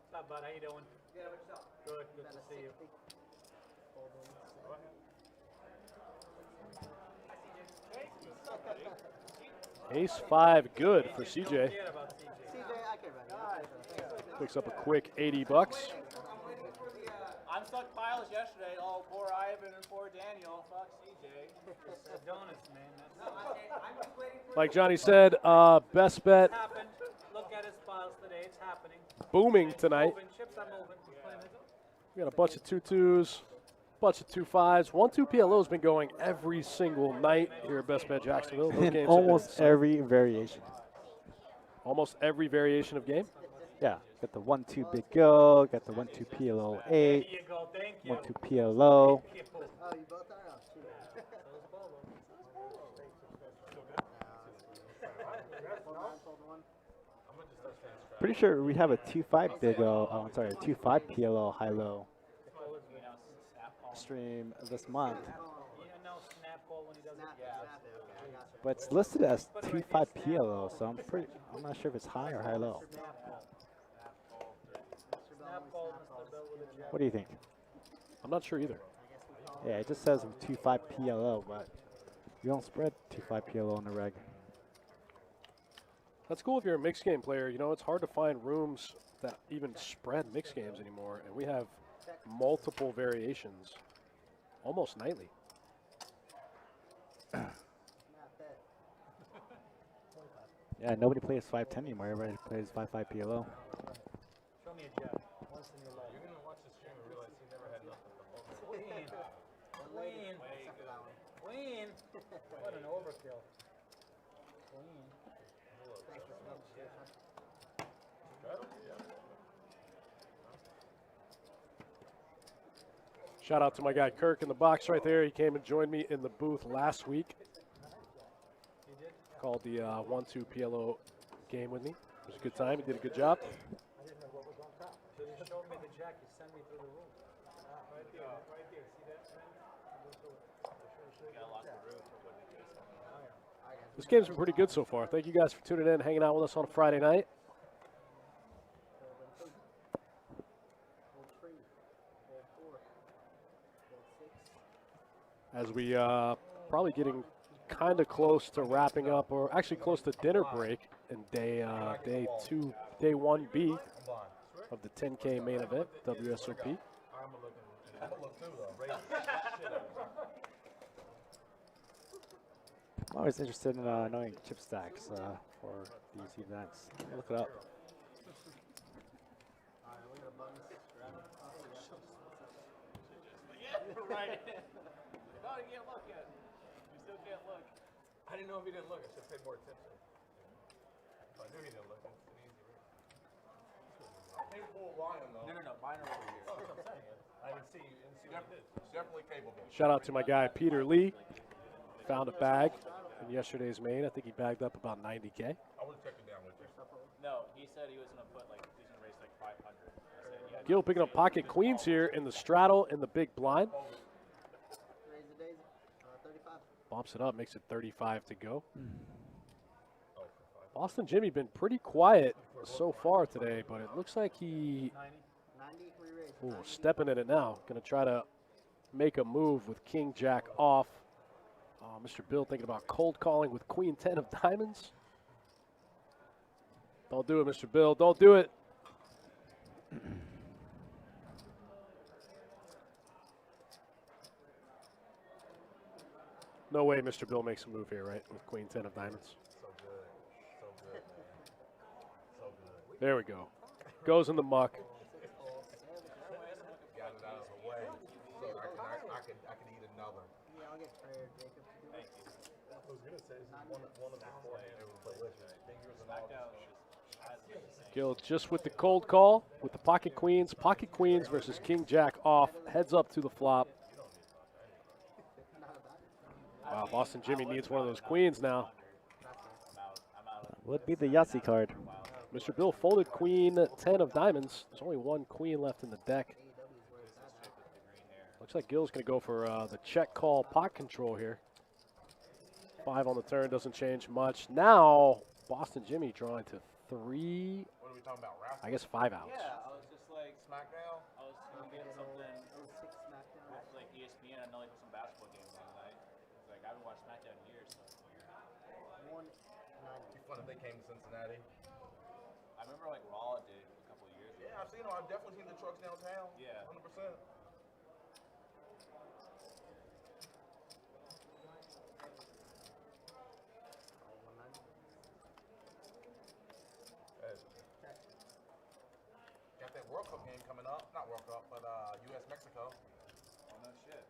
What's up, bud? How you doing? Good. Good to see you. Ace 5 good for CJ. CJ, I can run it. Picks up a quick 80 bucks. I'm stuck piles yesterday. Oh, poor Ivan and poor Daniel. Fuck CJ. Donuts, man. Like Johnny said, best bet It's happened. Look at his files today. It's happening. booming tonight. Moving. Chips are moving. We got a bunch of 2-2s, bunch of 2-5s. 1-2 PLO has been going every single night here at Best Bet Jacksonville. Those In games have almost been every variation. almost every variation of game. Yeah, got the 1-2 Big Go, got the 1-2 PLO 8, There you go. Thank you. 1-2 PLO. Oh, you both are? Oh, shoot. Pretty sure we have a 2-5 Big O, oh, I'm sorry, a 2-5 PLO high-low stream this month. You know, snap call when he does it. But it's listed as 2-5 PLO, so I'm not sure if it's high or high-low. Snap call, Mr. Bill with a jack. What do you think? I'm not sure either. Yeah, it just says 2-5 PLO, but you don't spread 2-5 PLO in the reg. That's cool if you're a mixed game player. You know, it's hard to find rooms that even spread mixed games anymore, and we have multiple variations almost nightly. Yeah, nobody plays 5-10 anymore. Everybody plays 5-5 PLO. Show me a jack. Once in your life. You're gonna watch the stream and realize he never had nothing the whole time. Queen. Queen. What an overkill. Queen. Shout out to my guy Kirk in the box right there. He came and joined me in the booth last week. Called the 1-2 PLO game with me. It was a good time. He did a good job. I didn't know what was on top. So you showed me the jack. You sent me through the room. Right there. Right there. See that? This game's been pretty good so far. Thank you guys for tuning in, hanging out with us on a Friday night. As we probably getting kind of close to wrapping up, or actually close to dinner break in day 1B of the 10K main event, WSOP. I'm always interested in knowing chip stacks for these events. Look it up. Right. No, you can't look yet. You still can't look. I didn't know if he didn't look. I should have paid more attention. If I knew he didn't look, it's an easy read. I think full volume though. No. Mine are over here. I didn't see you. Didn't see what you did. Definitely capable. Shout out to my guy Peter Lee. Found a bag in yesterday's main. I think he bagged up about 90K. I would have checked it down with you. No, he said he was gonna put like he's gonna raise like 500. I said, yeah. Gil picking up pocket queens here in the straddle in the big blind. Raise the daisy. 35. Bumps it up, makes it 35 to go. Boston Jimmy been pretty quiet so far today, but it looks like he 90, we raise. stepping in it now. Going to try to make a move with King Jack off. Mr. Bill thinking about cold calling with Queen 10 of diamonds. Don't do it, Mr. Bill. Don't do it. No way Mr. Bill makes a move here, right? With queen 10 of diamonds. So good. So good, man. So good. There we go. Goes in the muck. Got it out of the way. So I could eat another. Yeah, I'll get Prayer, Jacob. Thank you. I was gonna say this is one of the beforehand. It was delicious. Fingers and all. SmackDown has been the same. Gill just with the cold call with the pocket queens. Pocket queens versus King Jack off. Heads up to the flop. Wow, Boston Jimmy needs one of those queens now. Would be the Yahtzee card. Mr. Bill folded queen 10 of diamonds. There's only one queen left in the deck. Looks like Gill's going to go for the check call pot control here. 5 on the turn doesn't change much. Now, Boston Jimmy drawing to 3, What are we talking about? Raffle? I guess 5 outs. Yeah, I was just like, SmackDown? I was gonna get something Oh, 6 SmackDown. with like ESPN. I know like some basketball games on tonight. Like I haven't watched SmackDown in years. So. 190. It'd be fun if they came to Cincinnati. I remember like Raw did a couple of years ago. Yeah, I've seen them. I've definitely seen the trucks downtown. Yeah. 100%. Got that World Cup game coming up. Not World Cup, but U.S. Mexico Oh no shit.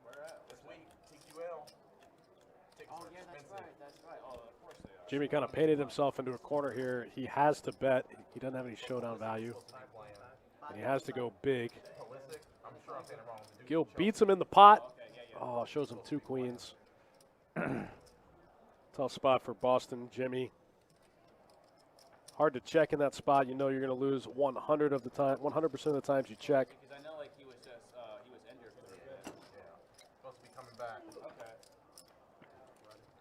Where at? this week. TQL. Tickets Oh are yeah, that's expensive. right. That's right. Oh, of course they are. Jimmy kind of painted himself into a corner here. He has to bet. He doesn't have any showdown value. Not playing. And he has to go big. Pulisic. I'm sure I'm saying it wrong. The dude Gill from beats him in the pot. Okay, yeah, yeah. Oh, shows him 2 queens. Tough spot for Boston Jimmy. Hard to check in that spot. You know you're going to lose 100 of the time, 100% of the times you check. Because I know like he was just he was injured for a bit. Yeah. Supposed to be coming back. Okay.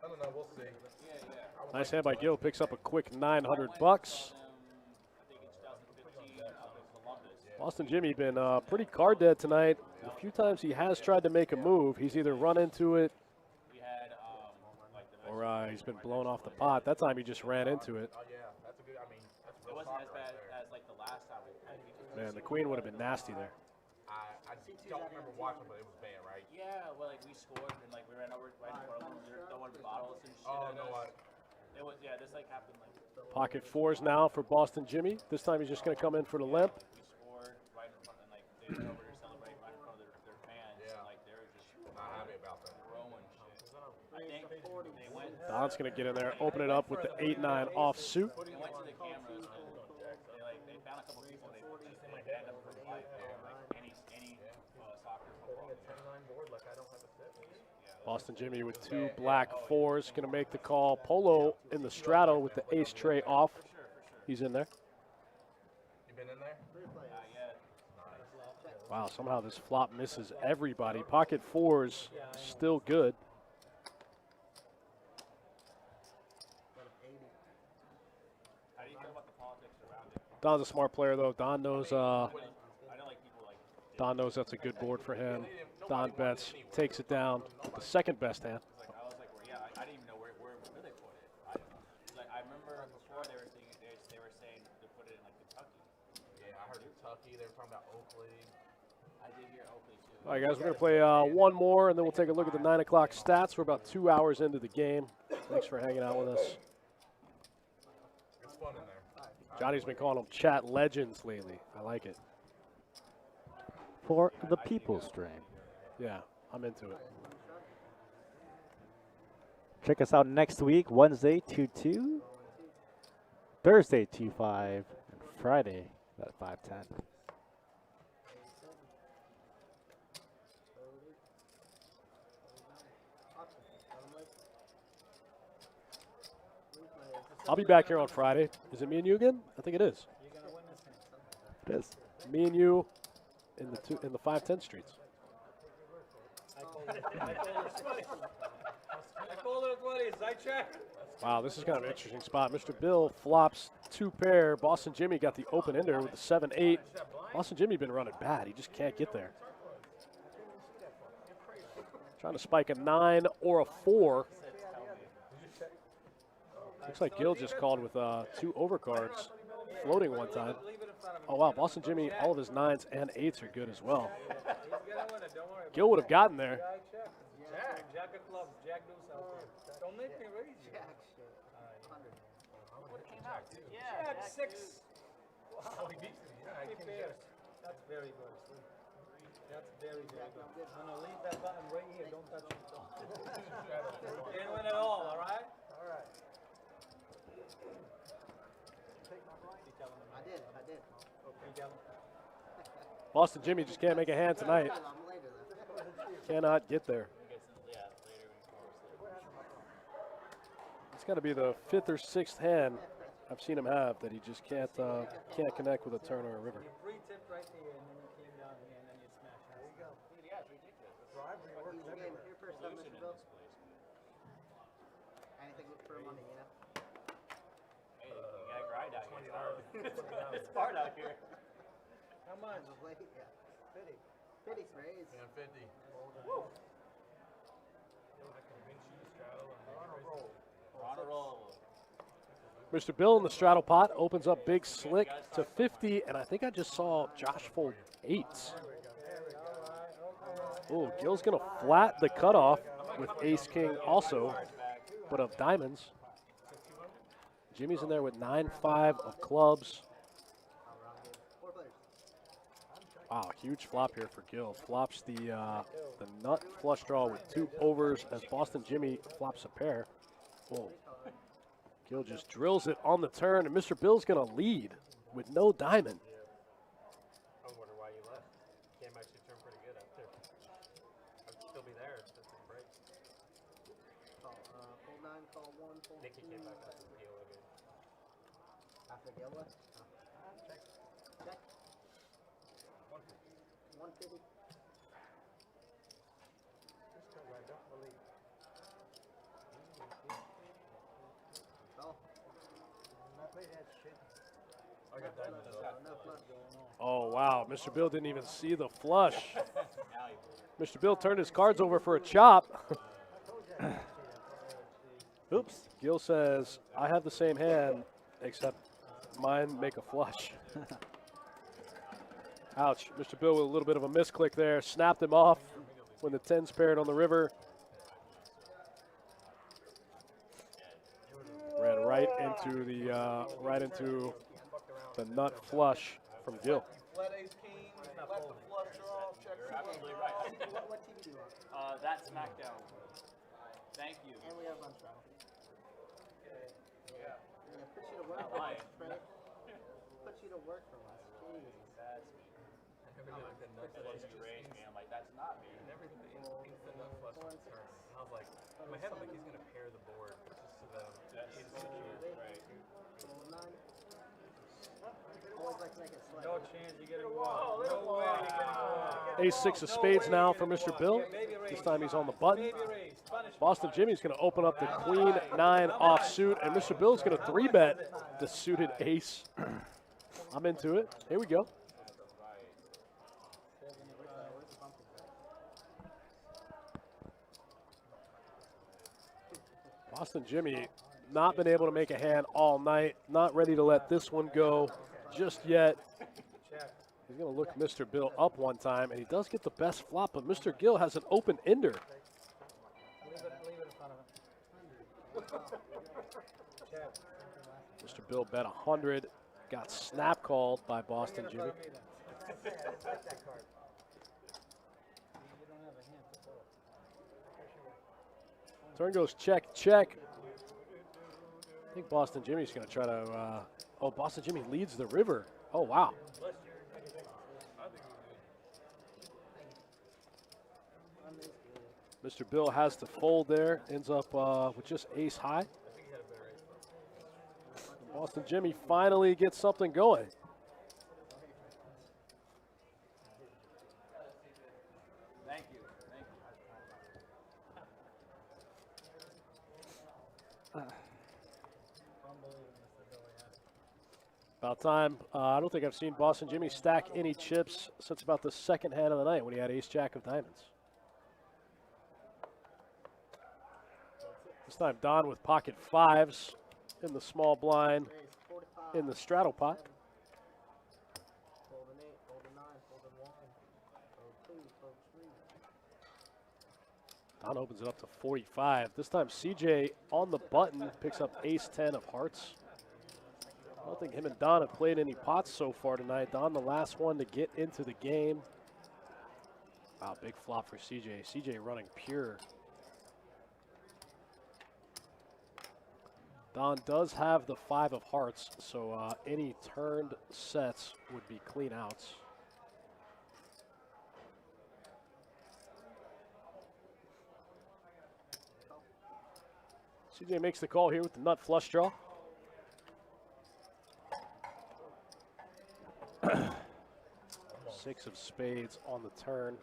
I don't know. We'll see. Yeah, yeah. Nice hand by Gill. Picks up a quick 900 bucks. I think in 2015 out of Columbus. Boston Jimmy been pretty card dead tonight. A few times he has tried to make a move. He's either run into it We had like the or he's been blown off the pot. That time he just ran into it. Oh yeah, that's a good. I mean, that's it real wasn't as soccer right bad there. as like the last time we played. Man, the queen would have been nasty there. I don't remember watching, but it was bad, right? Yeah, well, like we scored and like we ran over right in front of them. We were throwing bottles and shit. Oh at no, us. It was this like happened like Pocket 4s now for Boston Jimmy. This time he's just going to come in for the limp. we scored right in front and like they went over to celebrate right in front of their fans. Yeah. And, like they were just not happy about that. throwing shit. I think they went. Don's going to get in there, open it up with the 8-9 offsuit. They went to the cameras and they found a couple people. They banned them from like any soccer football. Boston Jimmy with 2 black 4s, going to make the call. Polo in the straddle with the ace tray off. He's in there. You been in there? Wow, somehow this flop misses everybody. Pocket 4s still good. How do you feel about the politics around it? Don's a smart player though. Don knows. I know like people like Don knows that's a good board for him. Don bets, takes it down with the second best hand. like I was like I didn't even know where they put it. I remember before they were saying to put it in like Kentucky. Yeah, I heard Kentucky. They were talking about Oakley. I did hear Oakley too. All right, guys, we're going to play one more, and then we'll take a look at the 9 o'clock stats. We're about 2 hours into the game. Thanks for hanging out with us. It's fun in there. Johnny's been calling them chat legends lately. I like it. For the People's Stream. Yeah, I'm into it. Check us out next week, Wednesday 2-2, Thursday 2-5, and Friday at 5:10. I'll be back here on Friday. Is it me and you again? I think it is. It is. Me and you in the 510 streets. I called it 20s. I checked. Wow, this is kind of an interesting spot. Mr. Bill flops 2 pair. Boston Jimmy got the open ender with the 7-8. Boston Jimmy been running bad. He just can't get there. Trying to spike a 9 or a 4. Looks like Gill just called with 2 overcards, floating one time. Oh, wow, Boston Jimmy, all of his 9s and 8s are good as well. Gill would have gotten there. Jack Jack of clubs, Jack deuce out there. Don't make me raise you. Jack shit. 100. What came out? Jack six. Wow, he beats me. Yeah, I Three can't pairs. That's very good. That's very, very good. good. I'm gonna leave that button right here. Don't touch it. You didn't win it all right? All right. I did. Okay, tell him. Boston Jimmy just can't make a hand tonight. I'm later though. Cannot get there. Yeah, later when he It's got to be the 5th or 6th hand I've seen him have that he just can't connect with a turn or a river. You pre-tipped right there, and then you came down here, and then you smashed. There you go. Yeah, it's ridiculous. Rivalry works Easy game. everywhere. Here first up, Mr. Bill. Anything for money, you know? Hey, you gotta grind out here. It's hard. It's hard out here. How much? Just late, yeah. 50. 50 sprays. Yeah, 50. We're on a roll. We're on a roll. Mr. Bill in the straddle pot opens up big slick to 50, and I think I just saw Josh fold 8s. Oh, Gil's going to flat the cutoff with ace-king also, but of diamonds. Jimmy's in there with 9-5 of clubs. 4 players. Wow, huge flop here for Gil. Flops the nut flush draw with 2 overs as Boston Jimmy flops a pair. Whoa. Gil just drills it on the turn, and Mr. Bill's going to lead with no diamond. I wonder why you left. Game actually turned pretty good up there. I'd still be there if this didn't break. Call, fold 9, call 1, fold Nicky 2. came back with some deal again. After Gil left? Check. Check. 150. Just because I don't believe. Call. Not play that shit. I got diamonds up. No flush going on. Oh, wow. Mr. Bill didn't even see the flush. Mr. Bill turned his cards over for a chop. Oops. Gil says, I have the same hand, except mine make a flush. Ouch. Mr. Bill with a little bit of a misclick there. Snapped him off when the 10s paired on the river. Ran right into the nut flush from Gil. Flat ace king, let the flush draw, check. You're absolutely right. What TV do you want? That's SmackDown. Thank you. And we have a bunch of Yeah. Yeah, put you to work Not for lying. us, Fred. Put you to work for us. Jesus. That's me. Rage, man. I'm like, that's not me. Everything thinks the nut flush on the turn. And I was like, in my head, I'm like, he's going to pair the board just so that he's secure. Right. Fold 9. Always like to make it slight. No chance you get a wall. No way you get a wall. Ace-6 of spades now for Mr. Bill. This time he's on the button. Baby raise. Punishment. Boston Jimmy's going to open up the queen 9 offsuit, and Mr. Bill's going to 3-bet the suited ace. I'm into it. Here we go. Boston Jimmy not been able to make a hand all night. Not ready to let this one go just yet. He's going to look Mr. Bill up one time, and he does get the best flop, but Mr. Gill has an open ender. Leave it in front of him. Mr. Bill bet 100, got snap called by Boston Jimmy. You don't have a hand to throw. Turn goes check, check. I think Boston Jimmy's going to try to, oh, Boston Jimmy leads the river. Oh, wow. Mr. Bill has to fold there, ends up with just ace high. Boston Jimmy finally gets something going. Thank you. Thank you. About time. I don't think I've seen Boston Jimmy stack any chips since about the second hand of the night when he had ace-jack of diamonds. This time Don with pocket 5s in the small blind in the straddle pot. Fold an 8, fold a 9, fold a 1, fold 2, fold 3. Don opens it up to 45. This time CJ on the button picks up ace-10 of hearts. I don't think him and Don have played any pots so far tonight. Don, the last one to get into the game. Wow, big flop for CJ. CJ running pure. Don does have the 5 of hearts, so any turned sets would be clean outs. CJ makes the call here with the nut flush draw. Six of spades on the turn.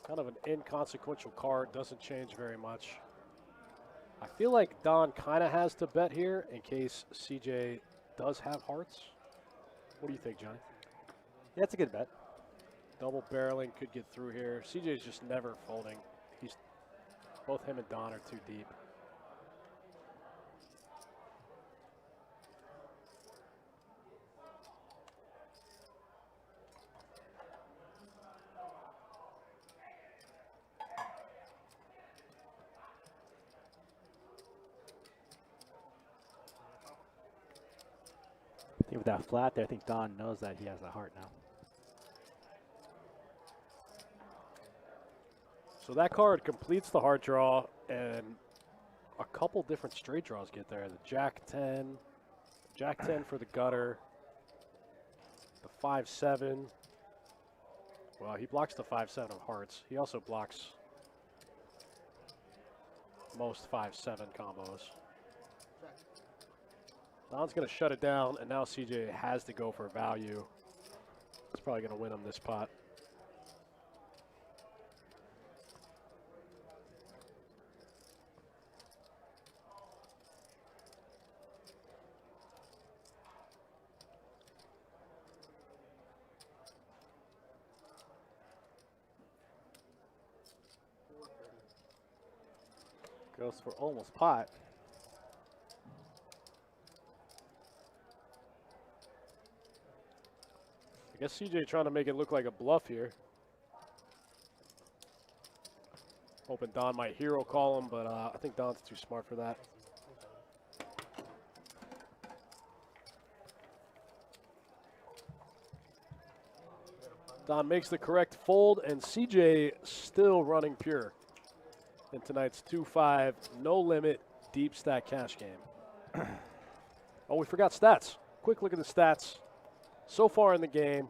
Kind of an inconsequential card, doesn't change very much. I feel like Don kind of has to bet here in case CJ does have hearts. What do you think, Johnny? Yeah, it's a good bet. Double barreling could get through here. CJ's just never folding. Both him and Don are too deep. I think with that flat there, I think Don knows that he has a heart now. So that card completes the hard draw, and a couple different straight draws get there. The Jack 10 for the gutter, the 5-7. Well, he blocks the 5-7 of hearts. He also blocks most 5-7 combos. Don's going to shut it down, and now CJ has to go for value. He's probably going to win him this pot. Goes for almost pot. I guess CJ trying to make it look like a bluff here. Hoping Don might hero call him, but I think Don's too smart for that. Don makes the correct fold, and CJ still running pure in tonight's 2-5 no limit deep stack cash game. Oh, we forgot stats. Quick look at the stats so far in the game.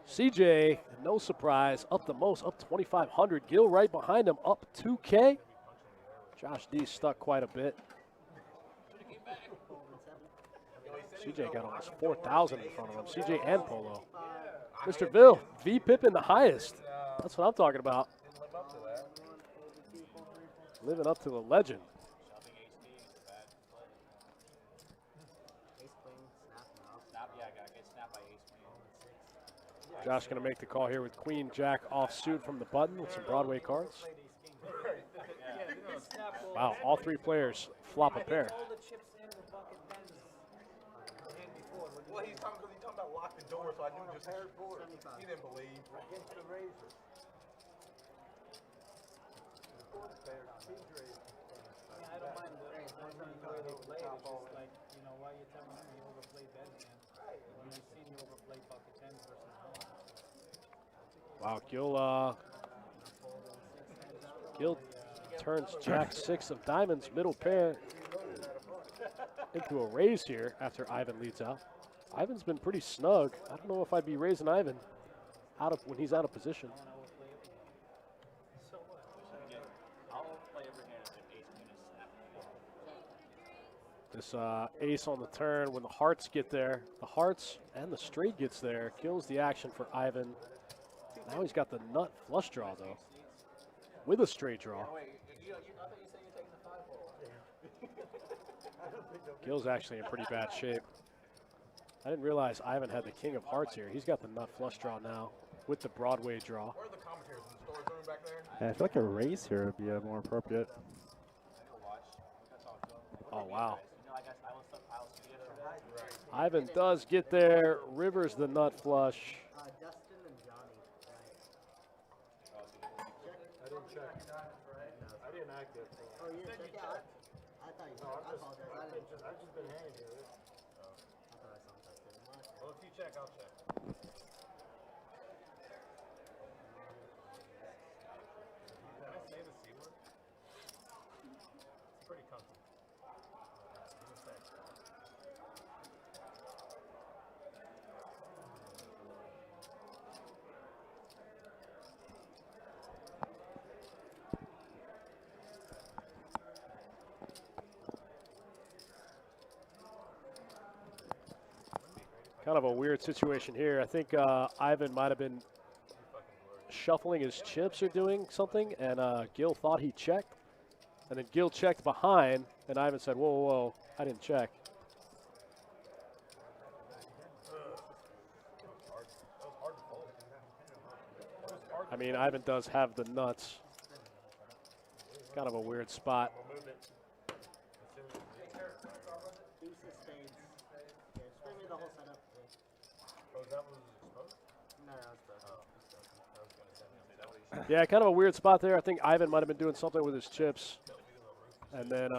CJ, no surprise, up the most, up 2,500. Gil right behind him, up 2K. Josh D stuck quite a bit. CJ got almost 4,000 in front of him. CJ and Polo. Mr. Bill, V Pippin the highest. That's what I'm talking about. Living up to the legend. Josh going to make the call here with Queen Jack offsuit from the button with some Broadway cards. Wow, all three players flop a pair. Well, he's talking about lock the door, so I knew just he didn't believe. I don't mind the way they play it. It's just like, you know, why you telling him he overplayed that hand? You've seen he overplayed pocket tens versus Wow, Gil turns Jack 6 of diamonds, middle pair, into a raise here after Ivan leads out. Ivan's been pretty snug. I don't know if I'd be raising Ivan when he's out of position. This ace on the turn, when the hearts get there, the hearts and the straight gets there, kills the action for Ivan. Now he's got the nut flush draw, though, with a straight draw. Gil's actually in pretty bad shape. I didn't realize Ivan had the king of hearts here. He's got the nut flush draw now with the Broadway draw. Where are the commentators in the storage room back there? Yeah, I feel like a raise here would be more appropriate. Oh, wow. Ivan does get there, rivers the nut flush. back yet. So. Oh, you didn't check it out? I thought you No, checked. I apologize. I didn't. I've just been hanging here. I thought I saw him check it. Well, if you check, I'll check. Can I say the C word? It's pretty comfy. Give me a sec. Kind of a weird situation here. I think Ivan might have been shuffling his chips or doing something, and Gil thought he checked. And then Gil checked behind, and Ivan said, whoa, whoa, whoa, I didn't check. I mean, Ivan does have the nuts. Kind of a weird spot. Deuces, spades. Yeah, just bring me the whole setup. Oh, that was exposed? No, it's broken. Yeah, kind of a weird spot there. I think Ivan might have been doing something with his chips. And then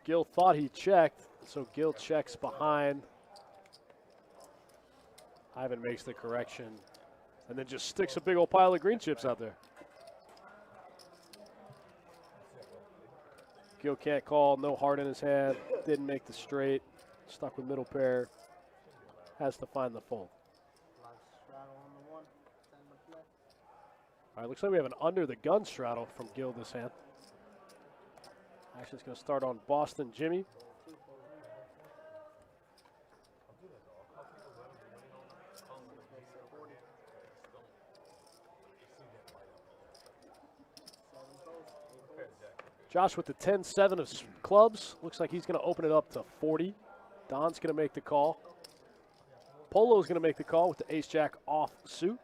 Gil thought he checked, so Gil checks behind. Ivan makes the correction and then just sticks a big old pile of green chips out there. Gil can't call, no heart in his hand, didn't make the straight, stuck with middle pair, has to find the fold. Live straddle on the one. 10 to play. All right, looks like we have an under the gun straddle from Gil this hand. Action's going to start on Boston Jimmy. Josh with the 10-7 of clubs. Looks like he's going to open it up to 40. Don's going to make the call. Polo's going to make the call with the ace-jack off suit.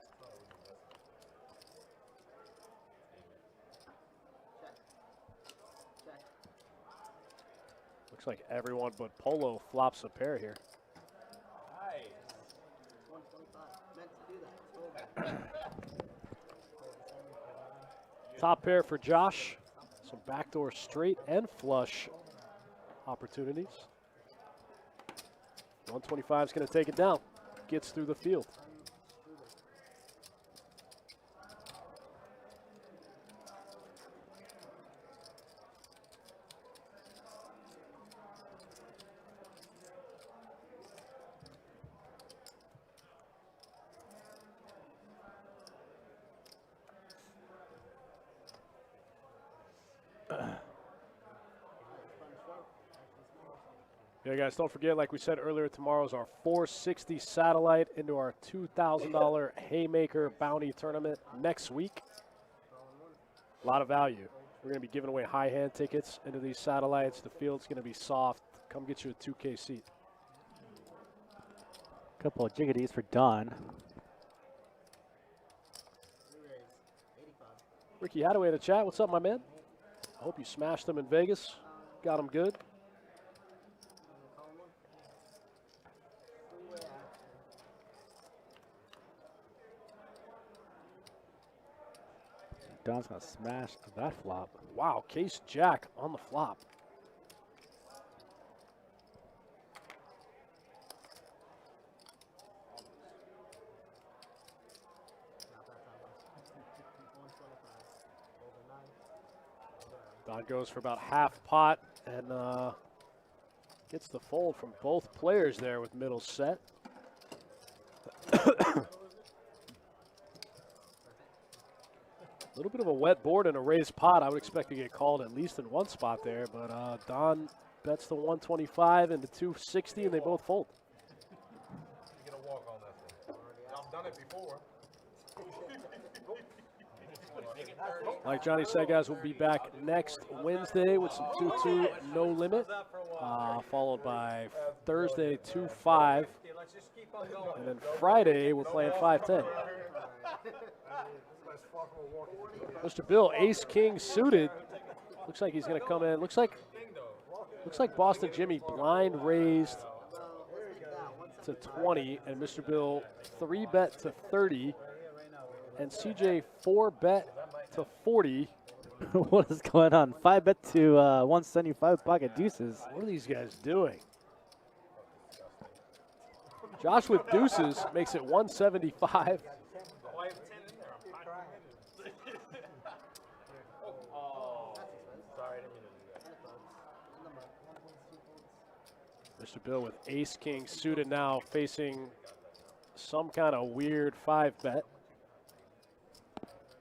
Looks like everyone but Polo flops a pair here. 125. Meant to do that. Top pair for Josh. Some backdoor straight and flush opportunities. 125 is going to take it down. Gets through the field. Yeah, guys, don't forget, like we said earlier, tomorrow's our 460 satellite into our $2,000 Haymaker Bounty Tournament next week. A lot of value. We're going to be giving away high hand tickets into these satellites. The field's going to be soft. Come get you a 2K seat. Couple of jiggities for Don. Ricky Hadaway in the chat. What's up, my man? I hope you smashed them in Vegas. Got them good. Don's gonna smash that flop. Wow, Case Jack on the flop. Don goes for about half pot and gets the fold from both players there with middle set. A little bit of a wet board and a raised pot. I would expect to get called at least in one spot there, but Don bets the 125 and the 260, and they both fold. You get a walk on that thing. I've done it before. Like Johnny said, guys, we'll be back next Wednesday with some 2-2 no limit, followed by Thursday 2-5, and then Friday we're playing 5-10. Mr. Bill, ace king suited. Looks like he's going to come in. Looks like Boston Jimmy blind raised. to 20, and Mr. Bill 3-bet to 30, and CJ 4-bet to 40. What is going on? 5-bet to 175 pocket deuces. What are these guys doing? Josh with deuces makes it 175. Mr. Bill with ace king suited now, facing some kind of weird 5-bet.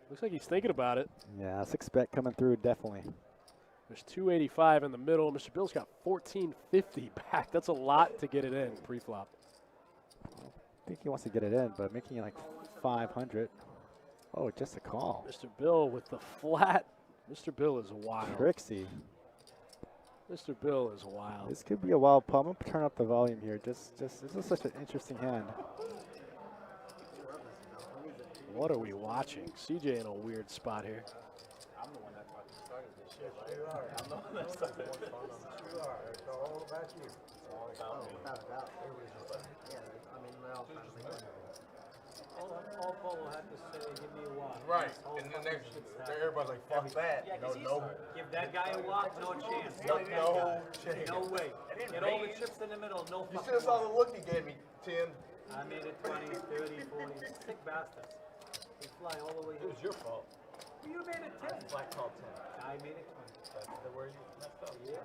Looks like he's thinking about it. Yeah, 6-bet coming through, definitely. There's 285 in the middle. Mr. Bill's got 1450 back. That's a lot to get it in pre-flop. I think he wants to get it in, but making it like 500. Oh, just a call. Mr. Bill with the flat. Mr. Bill is wild. Trixie. Mr. Bill is wild. This could be a wild pull. I'm gonna turn up the volume here. This is such an interesting hand. What are we watching? CJ in a weird spot here. I'm the one that fucking started this shit, right? I'm the one that started this. You are. It's all about you. It's all about me. Without a doubt. Yeah, I mean, they're all trying to make money. All Paul will have to say, give me a walk. Right, and then everybody's like, fuck that. No, Give that guy a walk, no chance. no chance. No way. Get all the chips in the middle, no You fucking should have saw way. the look he gave me, Tim. I made it 20, 30, 40. Sick bastards. They fly all the way It here. was your fault. You made it 10. Black called 10. I made it 20. That's where you messed up. Yeah.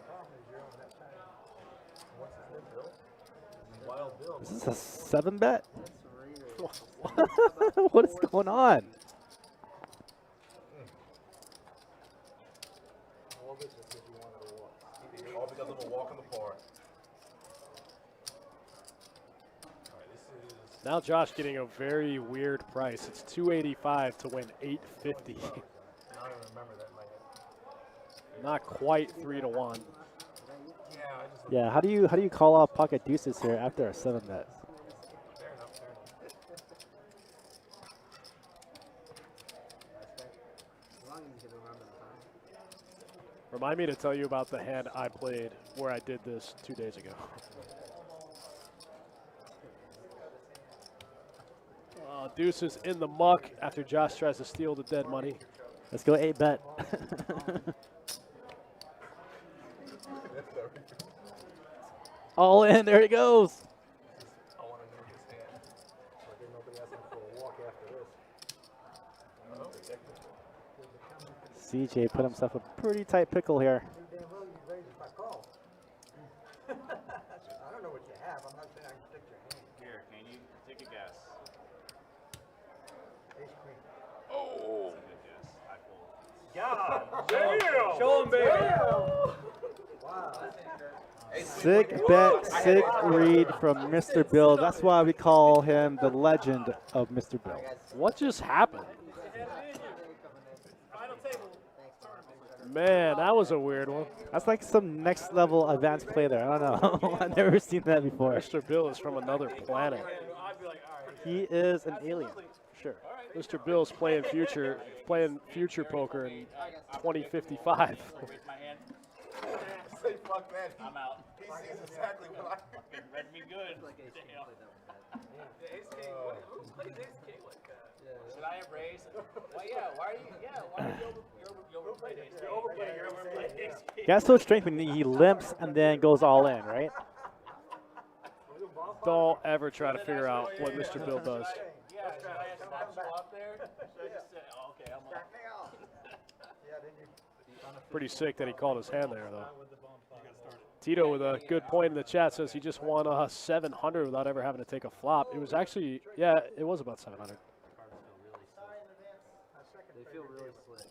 What's his name, Bill? Wild Bill. Is this a 7-bet? That's really What is going on? All this is because you wanted to walk. All because of a walk in the park. All right, this is. Now Josh getting a very weird price. It's 285 to win 850. I don't even remember that in my head. Not quite 3 to 1. Yeah, I just. Yeah, how do you call off pocket deuces here after a 7-bet? Fair enough, fair enough. as long as you can remember the time. Remind me to tell you about the hand I played where I did this 2 days ago. Deuces in the muck after Josh tries to steal the dead money. Let's go 8-bet. All in, there he goes. I want to know his hand. Like, ain't nobody asking for a walk after this. CJ put himself a pretty tight pickle here. Too damn well you raised my call. I don't know what you have. I'm not saying I can stick your hand. Here, can you take a guess? Ace queen. Oh. Take a guess. I pulled. God damn! Show him, baby! Wow. Sick bet, sick read from Mr. Bill. That's why we call him the legend of Mr. Bill. What just happened? Man, that was a weird one. That's like some next level advanced play there. I don't know. I've never seen that before. Mr. Bill is from another planet. He is an alien, for sure. Mr. Bill's playing future poker in 2055. Raise my hand. Say fuck that. I'm out. He sees exactly what I. Fucking read me good. Like Ace King Damn. played that one bad. Who plays Ace King like that? Should I have raised? Well, yeah. Why are you overplayed Ace King? You're overplayed Ace King. He has so strength when he limps and then goes all in, right? Don't ever try to figure out what Mr. Bill does. Yeah, should I have snapped you up there? Should I just say, oh, okay, I'm up. Yeah, didn't you? Pretty sick that he called his hand there, though. Tito with a good point in the chat says he just won 700 without ever having to take a flop. It was actually, yeah, it was about 700. They feel really slick.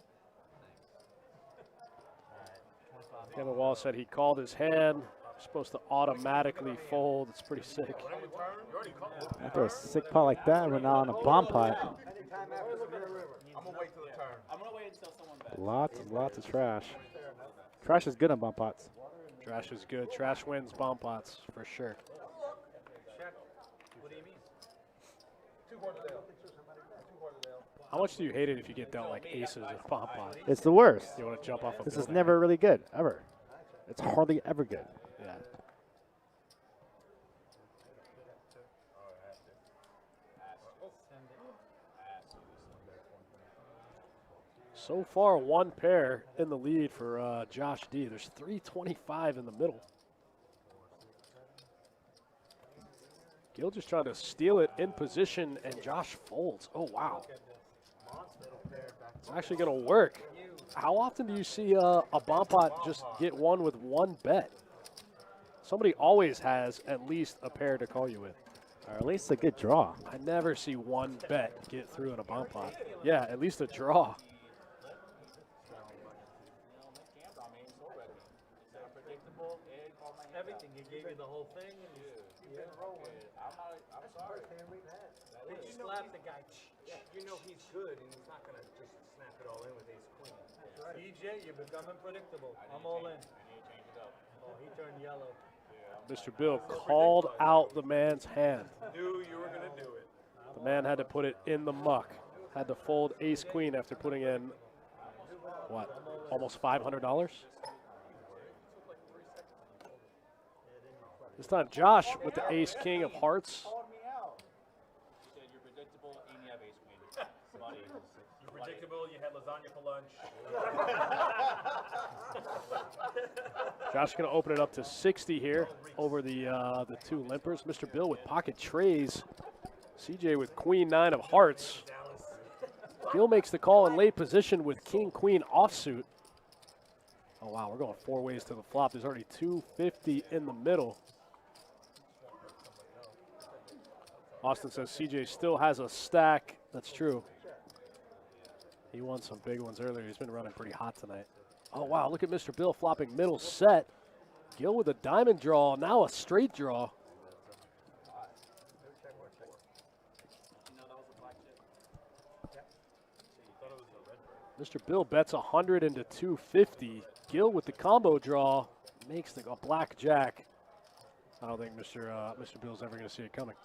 Kevin Wall said he called his hand. Supposed to automatically fold. It's pretty sick. After a sick pot like that, we're now on a bomb pot. Anytime after the river. I'm gonna wait till the turn. I'm gonna wait until someone bets. Lots and lots of trash. Trash is good on bomb pots. Trash is good. Trash wins bomb pots for sure. What do you mean? How much do you hate it if you get dealt like aces with bomb pot? It's the worst. You want to jump off a This is building. never really good, ever. It's hardly ever good. Yeah. So far, one pair in the lead for Josh D. There's 325 in the middle. Gil just trying to steal it in position, and Josh folds. Oh, wow. It's actually going to work. How often do you see a bomb pot just get one with one bet? Somebody always has at least a pair to call you with. Or at least a good draw. I never see one bet get through in a bomb pot. Yeah, at least a draw. Everything, he gave you the whole thing, and you can roll with it. I'm sorry. Did you slap the guy? You know he's good, and he's not going to just snap it all in with ace queen. EJ, you're becoming predictable. I'm all in. Oh, he turned yellow. Mr. Bill called out the man's hand. Knew you were going to do it. The man had to put it in the muck. Had to fold ace queen after putting in, what, almost $500? This time Josh with the ace king of hearts. You're predictable and you have ace queen. Buddy. You're predictable. You had lasagna for lunch. Josh going to open it up to 60 here over the two limpers. Mr. Bill with pocket trays. CJ with queen nine of hearts. Bill makes the call in late position with king queen offsuit. Oh wow, we're going four ways to the flop. There's already 250 in the middle. Austin says CJ still has a stack. That's true. He won some big ones earlier. He's been running pretty hot tonight. Oh, wow, look at Mr. Bill flopping middle set. Gil with a diamond draw, now a straight draw. Mr. Bill bets 100 into 250. Gil with the combo draw makes the black jack. I don't think Mr. Bill's ever going to see it coming.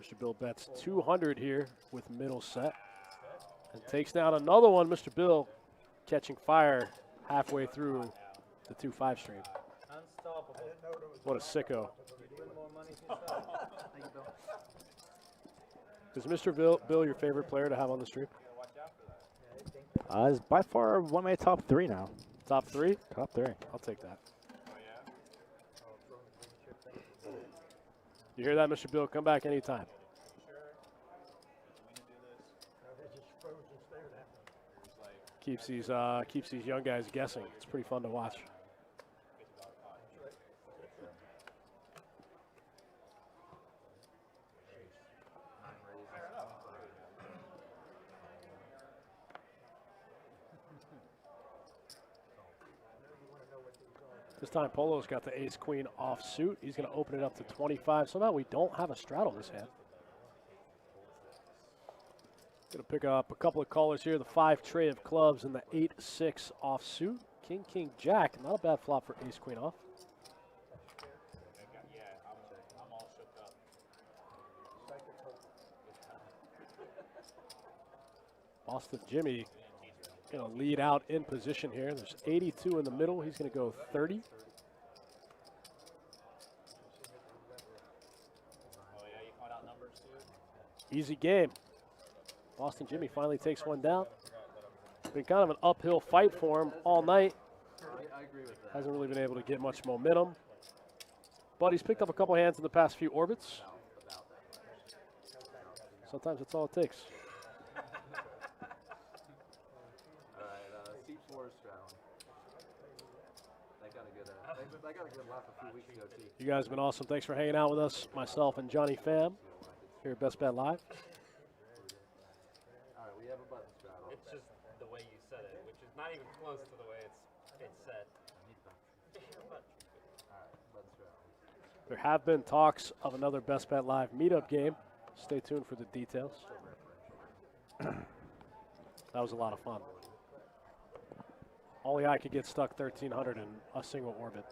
Mr. Bill bets 200 here with middle set and takes down another one. Mr. Bill catching fire halfway through the 2-5 stream. Unstoppable. What a sicko. Is Mr. Bill your favorite player to have on the stream? Is by far one of my top three now. Top three? Top three. I'll take that. You hear that, Mr. Bill? Come back anytime. Keeps these young guys guessing. It's pretty fun to watch. This time Polo's got the ace queen offsuit. He's going to open it up to 25. Somehow we don't have a straddle this hand. Going to pick up a couple of callers here. The 5 tray of clubs and the 8-6 offsuit. King, king, jack. Not a bad flop for ace queen off. Yeah, I'm all shook up. Boston Jimmy going to lead out in position here. There's 82 in the middle. He's going to go 30. Oh yeah, you called out numbers too? Easy game. Boston Jimmy finally takes one down. Been kind of an uphill fight for him all night. I agree with that. Hasn't really been able to get much momentum. But he's picked up a couple hands in the past few orbits. Sometimes that's all it takes. C4 straddle. I got a good laugh a few weeks ago too. You guys have been awesome. Thanks for hanging out with us. Myself and Johnny Pham here at Best Bet Live. All right, we have a button straddle. It's just the way you said it, which is not even close to the way it's said. All right, button straddle. There have been talks of another Best Bet Live meetup game. Stay tuned for the details. That was a lot of fun. Only I could get stuck 1,300 in a single orbit.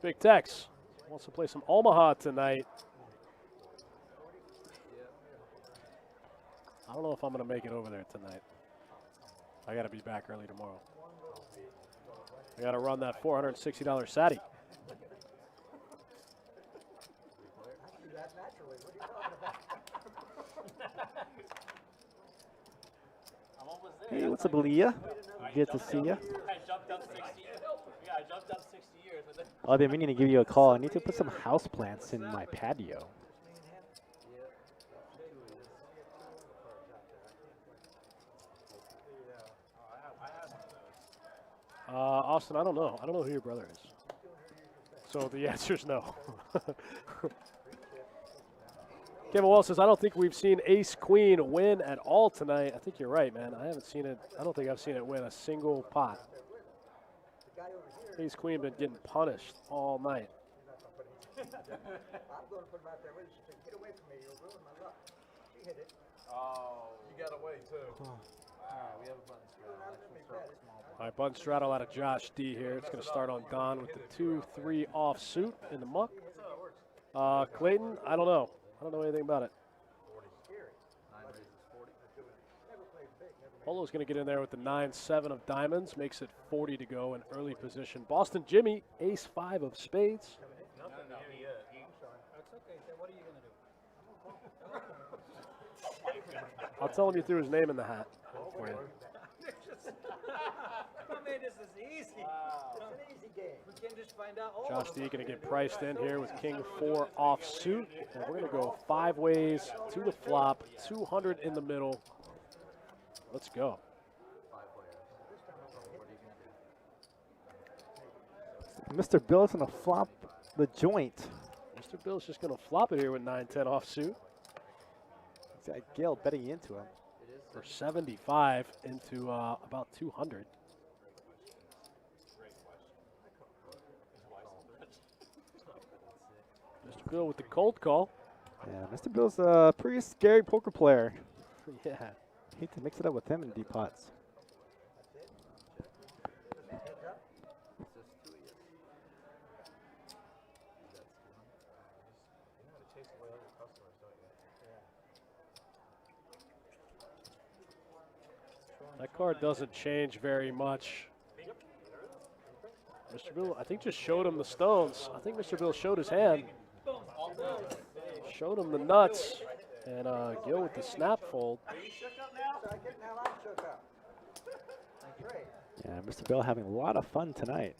Big Tex wants to play some Omaha tonight. I don't know if I'm going to make it over there tonight. I got to be back early tomorrow. I got to run that $460 Sati. That naturally. What are you talking about? I'm almost there. Hey, what's up, Leah? Good to see ya. I jumped up 60. Yeah, I jumped up 60 years. With it. Oh, I've been meaning to give you a call. I need to put some house plants in my patio. Austin, I don't know. I don't know who your brother is. So the answer is no. Kevin Wall says, I don't think we've seen Ace Queen win at all tonight. I think you're right, man. I haven't seen it. I don't think I've seen it win a single pot. Ace Queen been getting punished all night. I'm going to put him out there with you. She said, get away from me. You'll ruin my luck. She hit it. Oh, you got away too. Alright, we have a button scroll. All right, button straddle out of Josh D here. It's going to start on Don with the 2-3 offsuit in the muck. Clayton, I don't know. I don't know anything about it. Polo's going to get in there with the 9-7 of diamonds. Makes it 40 to go in early position. Boston Jimmy, ace-5 of spades. That's okay. So what are you going to do? I'll tell him you threw his name in the hat for you. I mean, this is easy. It's an easy game. We can just find out. Josh D going to get priced in here with King 4 offsuit. And we're going to go 5 ways to the flop, 200 in the middle. Let's go. Mr. Bill's going to flop the joint. Mr. Bill's just going to flop it here with 9-10 offsuit He's got Gil betting into him. for 75 into about 200. Mr. Bill with the cold call. Yeah, Mr. Bill's a pretty scary poker player. Yeah. Hate to mix it up with him in deep pots. That card doesn't change very much. Mr. Bill, I think, just showed him the stones. I think Mr. Bill showed his hand. Showed him the nuts. And Gil with the snap fold. Now I'm shook up. Great. Yeah, Mr. Bill having a lot of fun tonight.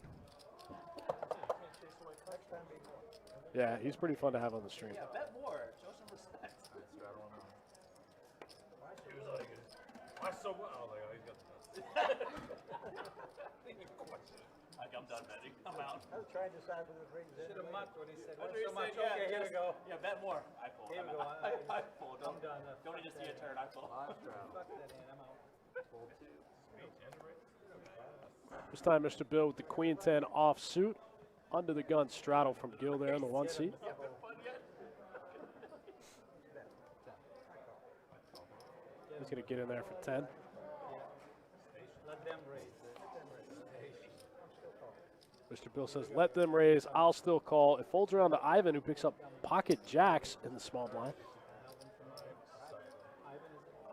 Yeah, he's pretty fun to have on the stream. Yeah, bet more. Show some respect. He was like, why so well? I was like, oh, he's got the nuts. Like, I'm done betting. I'm out. I was trying to decide whether to bring this Should have in. mucked when he said, After "What's he so much?" said, Okay, here we just- go. Yeah, bet more. I fold. Here we go. I fold. I'm done. Don't need to see a turn. I fold. Fuck that in. I'm out. This time, Mr. Bill with the Queen 10 offsuit. Under the gun straddle from Gil there in the 1 seat. He's going to get in there for 10. Let them raise. Mr. Bill says, let them raise. I'll still call. It folds around to Ivan, who picks up pocket jacks in the small blind.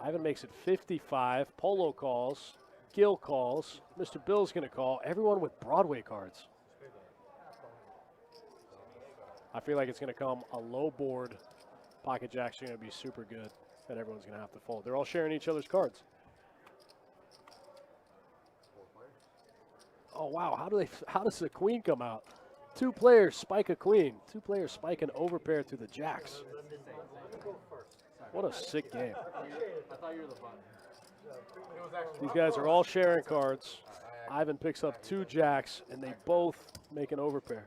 Ivan makes it 55. Polo calls. Gil calls. Mr. Bill's going to call. Everyone with Broadway cards. I feel like it's going to come a low board. Pocket jacks are going to be super good, and everyone's going to have to fold. They're all sharing each other's cards. Oh wow! How does the queen come out? 2 players spike a queen. 2 players spike an overpair to the jacks. What a sick game. I thought you were the button. These guys are all sharing cards. Ivan picks up 2 jacks, and they both make an overpair.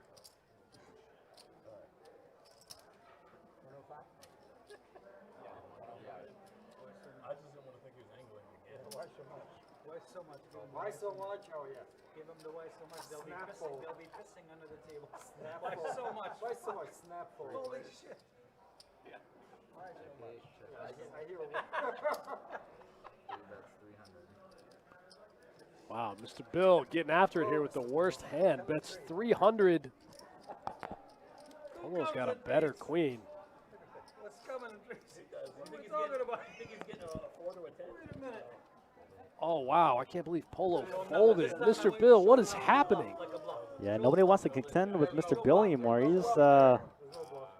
I just didn't want to think he was angling again. Why so much? Why so much? Why so much? Oh, yeah. Give them the why so much. They'll be Snap pissing. fold. They'll be pissing under the table. Snap Why fold. so much? Why so much? Snap fold. Holy shit. Why so much? I hear Wow, Mr. Bill getting after it here with the worst hand. Bets 300. Almost got a better queen. What's coming? You think What are we he's talking getting, about? you think he's getting a 4 to a 10? Wait a minute. Oh, wow. I can't believe Polo folded. Mr. Bill, what is happening? Yeah, nobody wants to contend with Mr. Bill anymore. He's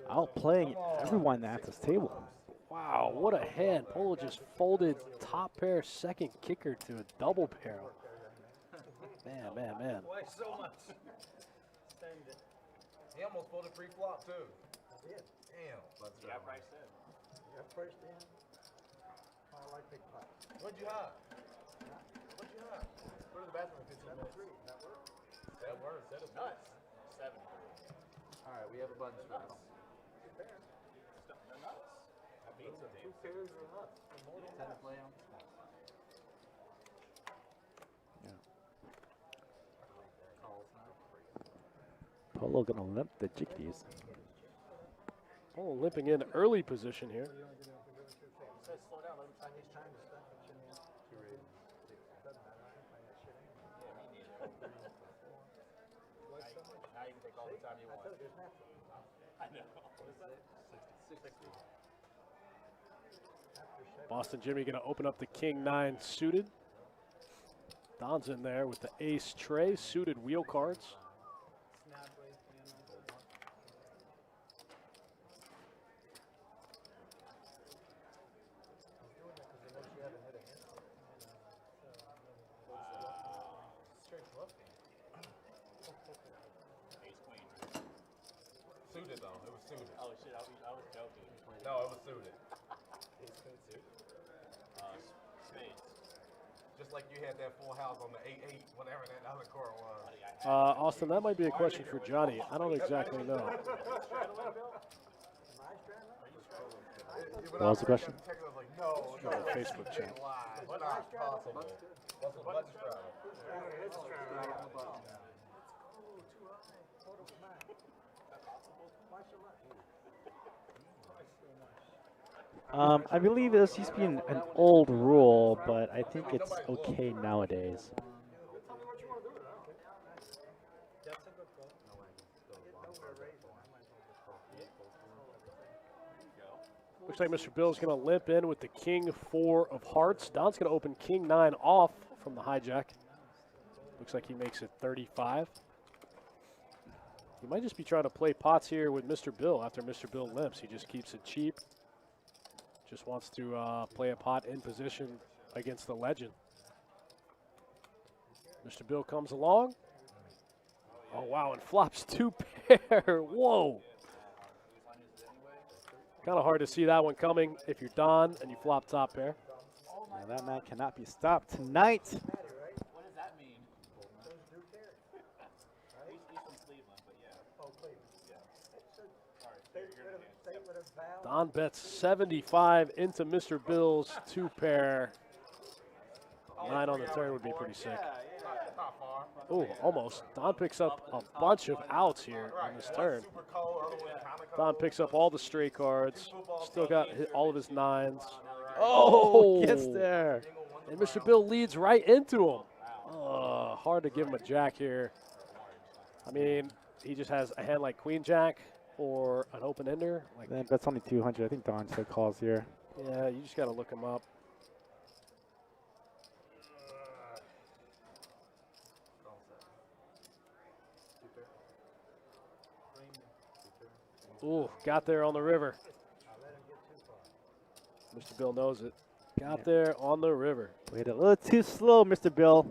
outplaying everyone at this table. Wow, what a hand. Polo just folded top pair, second kicker to a double pair. Man, man, man. Why so much? Send it. He almost folded pre-flop too. Yeah. Damn. Let's go. got priced in. You got first in. I like big pots. What'd you have? What'd you have? Go to the bathroom in 15 minutes. That works. That word. That is nuts. 7. All right, we have a button straddle. They're nuts. That beats them. Two pairs are nuts. Ten to play on. Polo gonna limp the jickeys. Polo limping in early position here. Says slow down. Let him find his time to stuff. Doesn't matter. I ain't playing that shit anymore. Now you can take all the time you I want. told you, it's natural. I know. What is that? 60. Boston Jimmy going to open up the King 9 suited. Don's in there with the ace tray, suited wheel cards. Suited though. It was suited. Oh shit, I was joking. No, it was suited. Spades. Just like you had that full house on the 8-8, whatever that other court was. Austin, that might be a question for Johnny. I don't exactly know. What was the question? I was like, no, No, Facebook chat. it's not possible. What's a button straddle? I believe this used to be an old rule, but I think it's okay nowadays. Looks like Mr. Bill's going to limp in with the King 4 of hearts. Don's going to open King 9 off from the hijack. Looks like he makes it 35. He might just be trying to play pots here with Mr. Bill after Mr. Bill limps. He just keeps it cheap. Just wants to play a pot in position against the legend. Mr. Bill comes along. Oh, wow, and flops 2 pair. Whoa. Kind of hard to see that one coming if you're Don and you flop top pair. Yeah, that man cannot be stopped tonight. What does that mean? He's from Cleveland, but yeah. Don bets 75 into Mr. Bill's 2 pair. 9 on the turn would be pretty sick. Oh, almost. Don picks up a bunch of outs here on this turn. Don picks up all the straight cards. Still got all of his 9s. Oh, gets there. And Mr. Bill leads right into him. Hard to give him a jack here. I mean, he just has a hand like Queen Jack or an open ender. Like, Then that's only 200. I think Don said calls here. yeah, you just got to look him up. Ooh, got there on the river. Mr. Bill knows it. Got there on the river. Played a little too slow, Mr. Bill.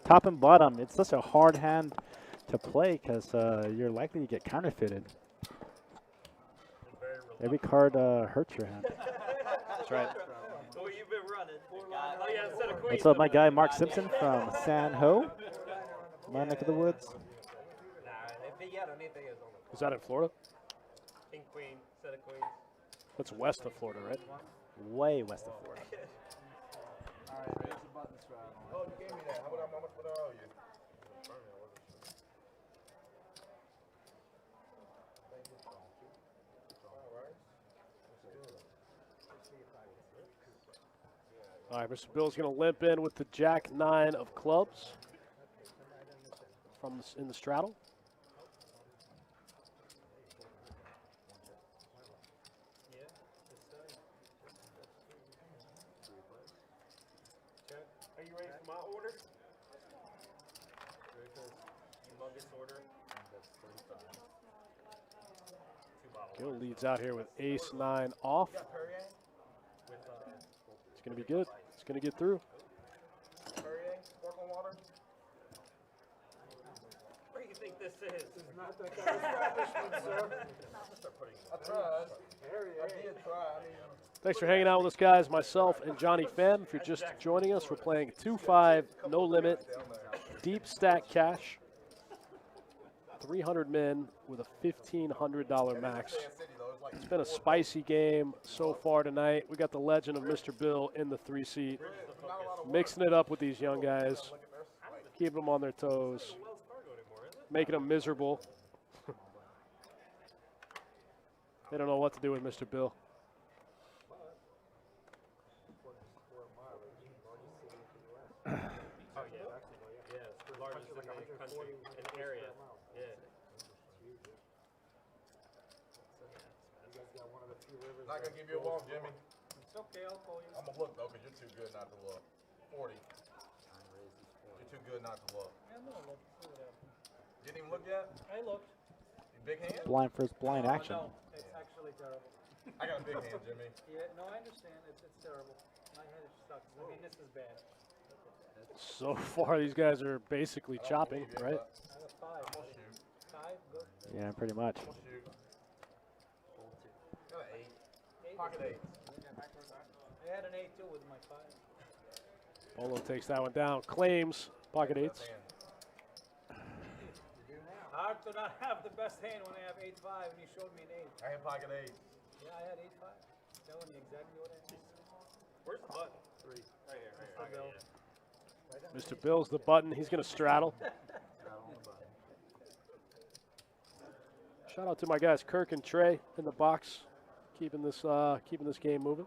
Top and bottom. It's such a hard hand to play because you're likely to get counterfeited. Every card hurts your hand. That's right. Where you been running? Oh yeah, instead of What's up, my guy Mark Simpson from San Ho, my neck of the woods. Is that in Florida? King, queen, set of queens. That's west of Florida, right? Way west of Florida. All right, raise the button straddle. Oh, you gave me that. How much would I owe you? All right, Mr. Bill's going to limp in with the Jack 9 of clubs from in the straddle. Are you ready Gill leads out here with ace-9 off. It's going to be good. It's going to get through. What do you think this is? This is not that kind of establishment, sir. I tried. I did try. I mean, Thanks for hanging out with us, guys. Myself and Johnny Fem. If you're just joining us, we're playing 2-5, no limit, deep stack cash. 300 min with a $1,500 max. It's been a spicy game so far tonight. We got the legend of Mr. Bill in the 3-seat, mixing it up with these young guys, keeping them on their toes, making them miserable. They don't know what to do with Mr. Bill. Not gonna give you a walk, Jimmy. It's okay, I'll call you. I'm gonna look though, because you're too good not to look. 40. You're too good not to look. Yeah, I'm gonna look. See what happens. Didn't even look yet? I looked. You big hand? Blind first, blind action. No, it's actually terrible. I got a big hand, Jimmy. Yeah, no, I understand. It's terrible. My head sucks. I mean, this is bad. So far, these guys are basically chopping, right? I have 5. I'm gonna shoot. 5, good. Yeah, pretty much. I'm gonna shoot. Got an 8. Pocket 8. I had an 8 too with my 5. Polo takes that one down, claims pocket 8s. Hard to not have the best hand when I have 8-5 and he showed me an 8. I had pocket 8. Yeah, I had 8-5. Telling you exactly what I had. Where's the button? 3. Right here, right here. Mr. Bill's the button. He's going to straddle. Shout out to my guys Kirk and Trey in the box, keeping this game moving.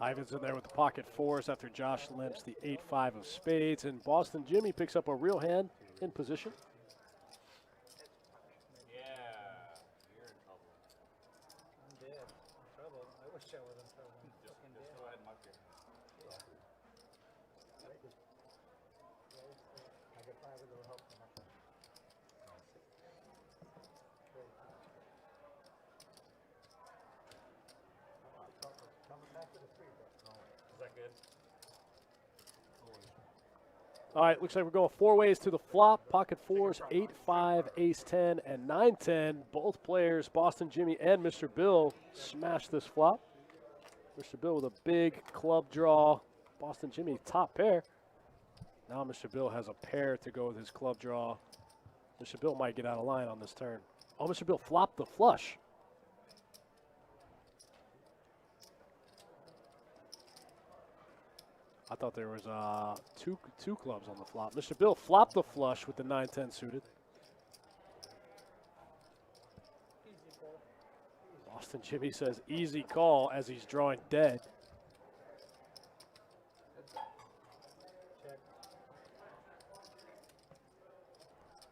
Ivan's in there with the pocket 4s after Josh limps the 8-5 of spades, and Boston Jimmy picks up a real hand in position. Yeah, you're in trouble. I'm dead. In trouble. I wish I was in trouble. I'm fucking Just dead. go ahead and muck your I get 5 of the help. Coming back to the 3, bro. Is that good? All right, looks like we're going 4 ways to the flop. Pocket 4s, 8-5, ace-10, and 9-10. Both players, Boston Jimmy and Mr. Bill, smash this flop. Mr. Bill with a big club draw. Boston Jimmy, top pair. Now Mr. Bill has a pair to go with his club draw. Mr. Bill might get out of line on this turn. Oh, Mr. Bill flopped the flush. I thought there was two clubs on the flop. Mr. Bill flopped the flush with the 9-10 suited. Easy call. Boston Jimmy says easy call as he's drawing dead. Check.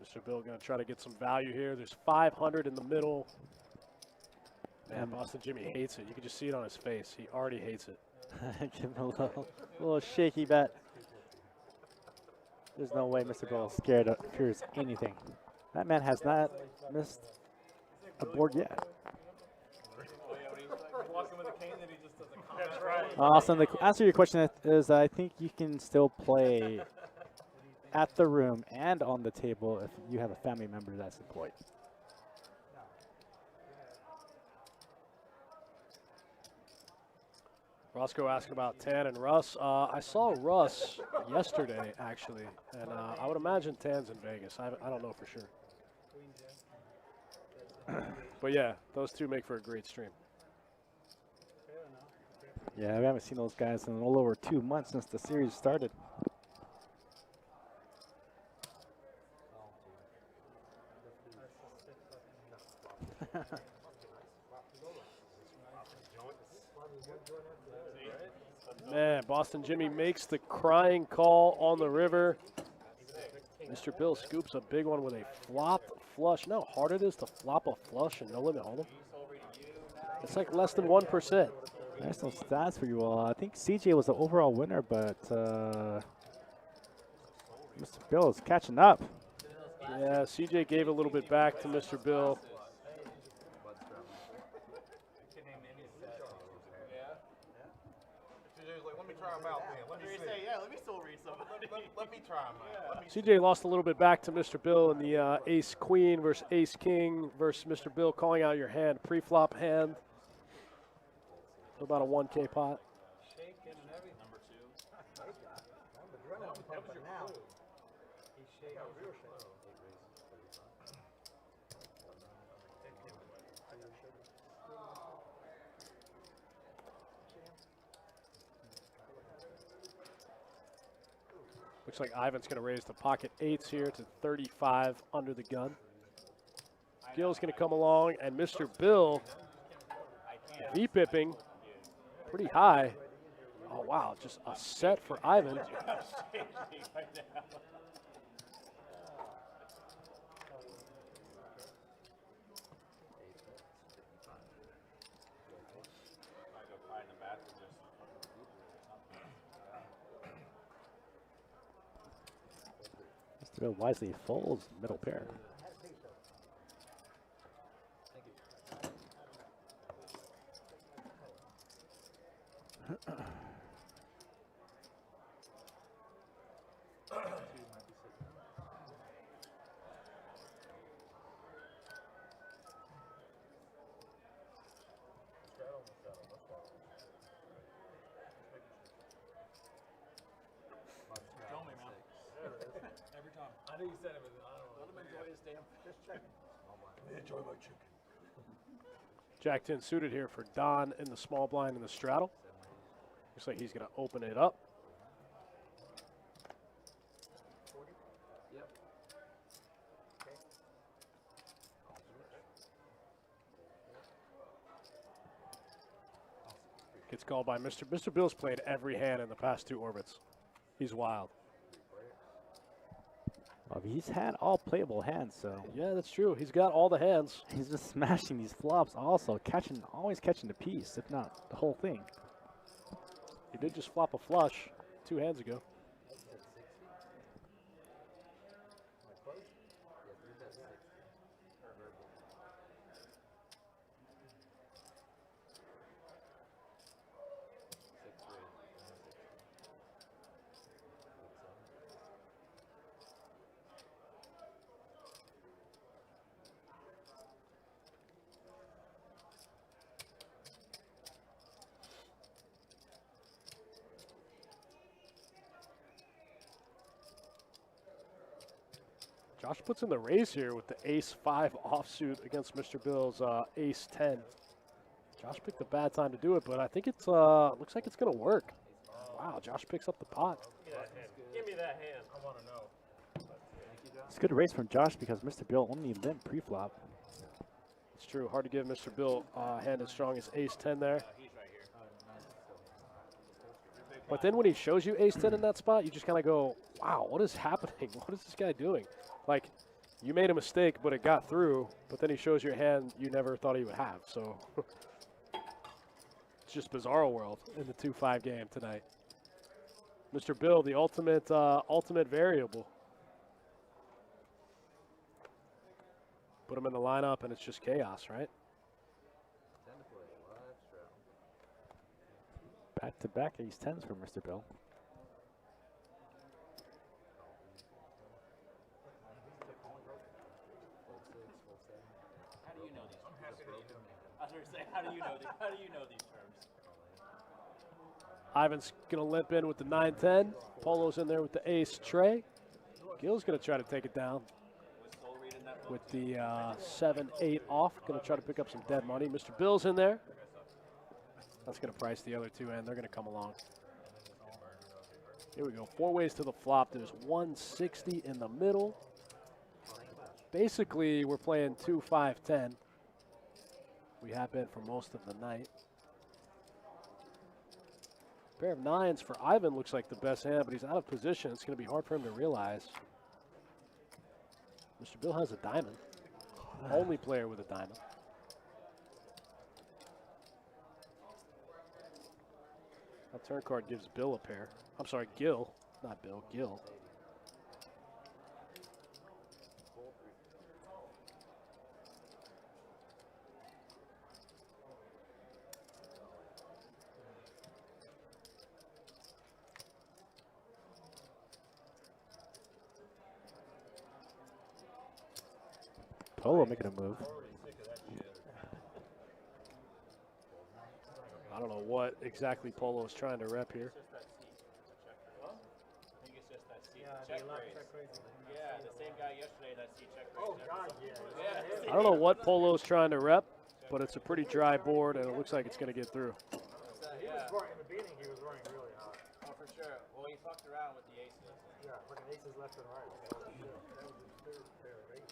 Mr. Bill going to try to get some value here. There's 500 in the middle. Man, Boston Jimmy hates it. You can just see it on his face. He already hates it. Give him a little shaky bet. There's no way Mr. Bill is scared of fears anything. That man has not missed a board yet. Walking with a cane that he just doesn't comment. That's right. Austin, the answer to your question is I think you can still play at the room and on the table if you have a family member that's employed. Roscoe asked about Tan and Russ. I saw Russ yesterday, actually, and I would imagine Tan's in Vegas. I don't know for sure. But yeah, those two make for a great stream. Yeah, we haven't seen those guys in a little over 2 months since the series started. Man, Boston Jimmy makes the crying call on the river. Mr. Bill scoops a big one with a flopped flush. You know how hard it is to flop a flush and no limit hold'em? It's like less than 1%. There's some stats for you all. I think CJ was the overall winner, but Mr. Bill is catching up. Yeah, CJ gave a little bit back to Mr. Bill. Let me try them out then. Let me see. Yeah, let me still read some. Let me try them out. CJ lost a little bit back to Mr. Bill in the ace queen versus ace king versus Mr. Bill calling out your hand, pre-flop hand. For about a 1K pot. Looks like Ivan's going to raise the pocket eights here to 35 under the gun. Gil's going to come along, and Mr. Bill V-pipping pretty high. Oh, wow, just a set for Ivan. Mr. Bill wisely folds middle pair. I know you said it, but I don't know. Let him enjoy his damn. Just checking. Enjoy my chicken. Jack 10 suited here for Don in the small blind in the straddle. Looks like he's going to open it up. Gets called by Mr. Mr. Bill's played every hand in the past two orbits. He's wild. Well, he's had all playable hands, so Yeah, that's true. He's got all the hands. he's just smashing these flops. Also always catching the piece, if not the whole thing. He did just flop a flush 2 hands ago. Josh puts in the raise here with the ace-5 offsuit against Mr. Bill's ace-10. Josh picked a bad time to do it, but I think it's looks like it's going to work. Wow, Josh picks up the pot. Give me that hand. I want to know. It's a good race from Josh because Mr. Bill only limp pre-flop. It's true. Hard to give Mr. Bill a hand as strong as ace-10 there. But then when he shows you ace-10 in that spot, you just kind of go, wow, what is happening? What is this guy doing? Like, you made a mistake, but it got through, but then he shows you a hand you never thought he would have. So it's just Bizarro World in the 2-5 game tonight. Mr. Bill, the ultimate variable. Put him in the lineup, and it's just chaos, right? Back-to-back ace-10s for Mr. Bill. How do you know these terms? I was going to say, how do you know these terms? Ivan's going to limp in with the 9-10. Polo's in there with the ace tray. Gil's going to try to take it down with the 7-8 off. Going to try to pick up some dead money. Mr. Bill's in there. That's going to price the other two, and they're going to come along. Here we go. 4 ways to the flop. There's 160 in the middle. Basically, we're playing 2-5-10. We have been for most of the night. Pair of 9s for Ivan looks like the best hand, but he's out of position. It's going to be hard for him to realize. Mr. Bill has a diamond. Only player with a diamond. That turn card gives Bill a pair. I'm sorry, Gil. Not Bill, Gil. Polo making a move. I don't know what exactly Polo is trying to rep here. I think it's just that seat. Yeah, Check they love raise. check raising. Yeah, the same guy yesterday that seat check raise. Oh, God, yeah. I don't know what Polo is trying to rep, but it's a pretty dry board, and it looks like it's going to get through. He was running, in the beginning, he was running really hard. Oh, for sure. Well, he fucked around with the aces. Yeah, fucking aces left and right. That was his third pair of aces.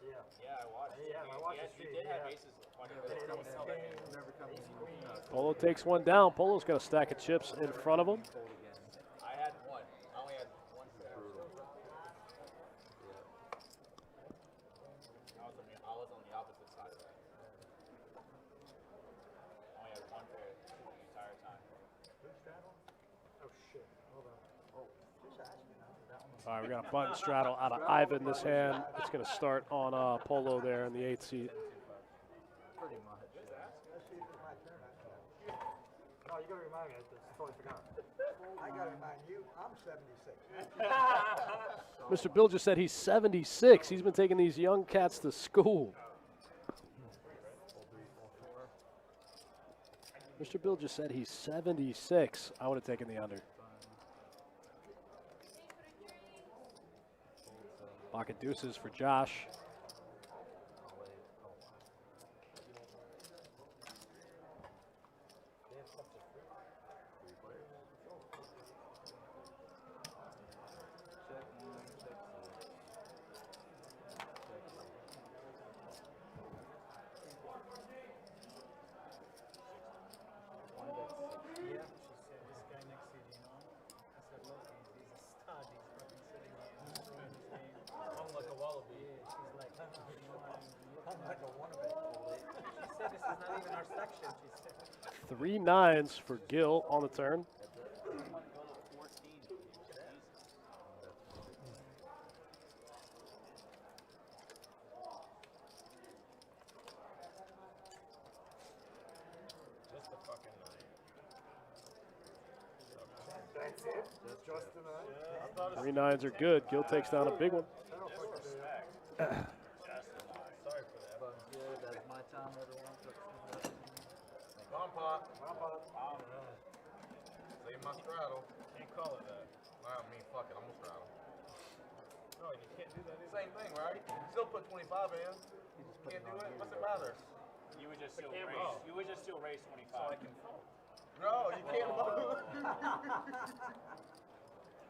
Yeah. Yeah, I watched. Yeah, I watched He it, did have yeah. aces quite a bit. Polo takes one down. Polo's got a stack of chips in front of him. I had one. I only had one pair. I was on the opposite side of that. I only had one pair the entire time. Oh, shit. Hold on. All right, we got a button straddle out of Ivan this hand. It's going to start on Polo there in the 8th seat. No, you gotta remind me, I just totally forgot. I gotta remind you, I'm 76. Mr. Bill just said he's 76. He's been taking these young cats to school. Mr. Bill just said he's 76. I would have taken the under. Pocket deuces for Josh. Three nines for Gil on the turn. That's it? Just tonight? Three nines are good. Gil takes down a big one. Save my straddle. Can't call it that. I mean, fuck it, I'm gonna straddle. No, you can't do that either. Same thing, right? Still put 25 in. Can't do it? What's it matter? You would just still raise. You would just still raise 25. No, you can't vote.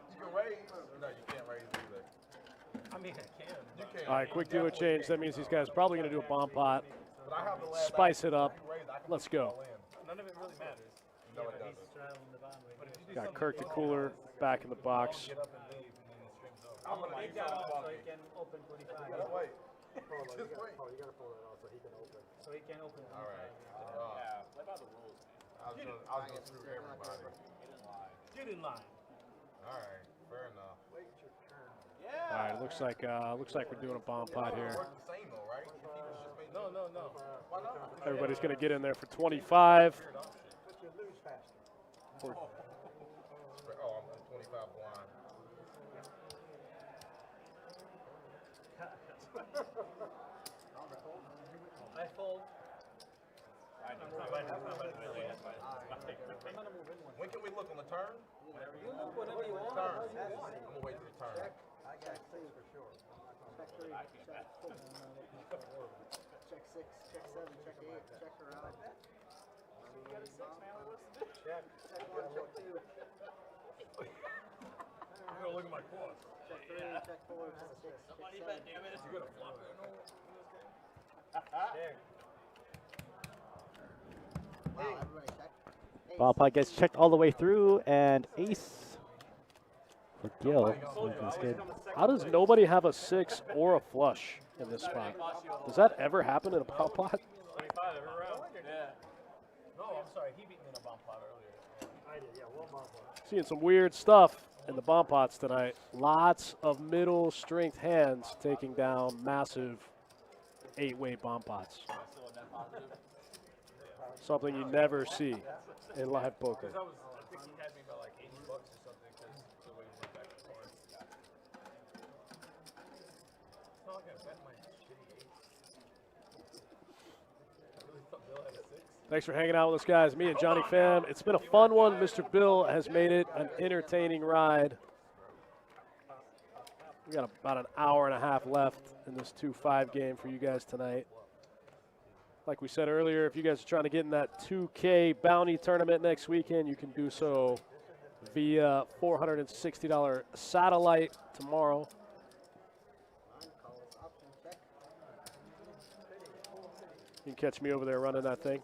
You can raise. No, you can't raise either. I mean, I can. You can. All right, quick do a change. That means these guys are probably going to do a bomb pot. But I have the last Spice it up. You raise, I can Let's put it go. all in. None of it really matters. No, it He's doesn't. straddling the bottom right here. Got Kirk the Cooler back in the box. Get up and leave, and then the string's over. I'm gonna leave that so he can open 25. Just wait. Polo, Just wait. you gotta pull it out so he can open. So he can open 25. All right. Yeah, play by the rules, man. I was gonna screw everybody. Get in line. Get in line. All right, fair enough. Wait your turn. All right, looks like we're doing a bomb pot here. Works the same though, right? If he was just making No. Why not? Everybody's going to get in there for 25. But you lose faster. For Oh, I'm 25 blind. I fold. When can we look on the turn? You look whatever you want. Turn. I'm gonna wait till the turn. I got clean for sure. Check 3, check 4. Check 6, check 7, check 8, check around. Check 1, check 2. I'm gonna look at my course. Check 3, check 4, check 6, check 7. Damn it. You gonna flop it? Wow, everybody check. Ball pot gets checked all the way through, and ace for Gil. That's good. How does nobody have a 6 or a flush in this spot? Does that ever happen in a pop pot? 25 every round. Yeah. No, I'm sorry. He beat me in a bomb pot earlier. I did, yeah, one bomb pot. Seeing some weird stuff in the bomb pots tonight. Lots of middle strength hands taking down massive 8-way bomb pots. Something you never see in live poker. I think he had me by like $80 or something because the way he went back and forth. It's not like I bet my shitty 8. I really thought Bill had a 6. Thanks for hanging out with us, guys. Me and Johnny Pham. It's been a fun one. Mr. Bill has made it an entertaining ride. We got about an hour and a half left in this 2-5 game for you guys tonight. Like we said earlier, if you guys are trying to get in that 2K bounty tournament next weekend, you can do so via $460 satellite tomorrow. You can catch me over there running that thing.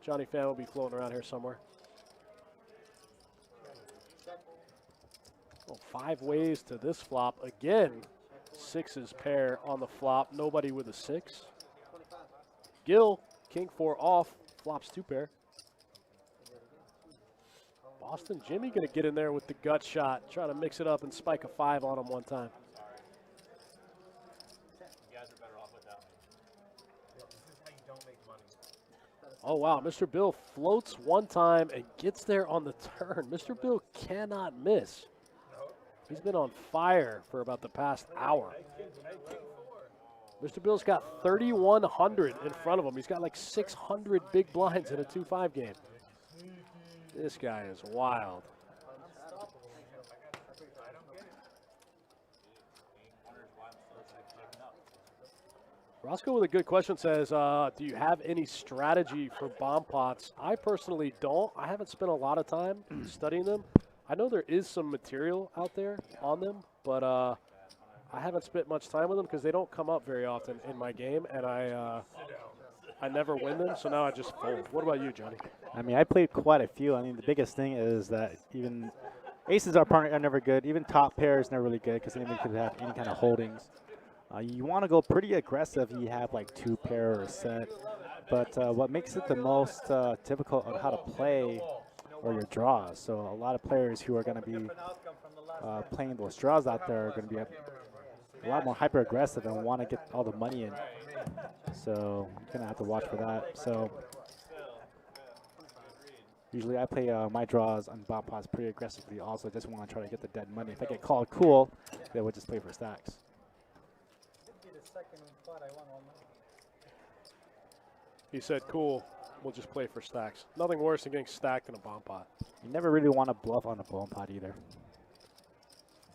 Johnny Pham will be floating around here somewhere. Oh, 5 ways to this flop. Again, 6s pair on the flop. Nobody with a 6. Gil, king 4 off, flops 2 pair. Boston Jimmy going to get in there with the gut shot, trying to mix it up and spike a 5 on him one time. You guys are better off without me. This is how you don't make money. Oh, wow. Mr. Bill floats one time and gets there on the turn. Mr. Bill cannot miss. He's been on fire for about the past hour. Mr. Bill's got 3,100 in front of him. He's got like 600 big blinds in a 2-5 game. This guy is wild. Roscoe with a good question says, do you have any strategy for bomb pots? I personally don't. I haven't spent a lot of time studying them. I know there is some material out there on them, but I haven't spent much time with them because they don't come up very often in my game, and I never win them, so now I just fold. What about you, Johnny? I mean, I played quite a few. I mean, the biggest thing is that even aces are never good. Even top pair is never really good because anyone could have any kind of holdings. You want to go pretty aggressive. You have like 2 pair or a set. But what makes it the most difficult on how to play are your draws. So a lot of players who are going to be playing those draws out there are going to be a lot more hyper aggressive and want to get all the money in. So you're going to have to watch for that. So usually I play my draws on bomb pots pretty aggressively also. Just want to try to get the dead money. If I get called cool, then we'll just play for stacks. He said, cool, we'll just play for stacks. Nothing worse than getting stacked in a bomb pot. You never really want to bluff on a bomb pot either.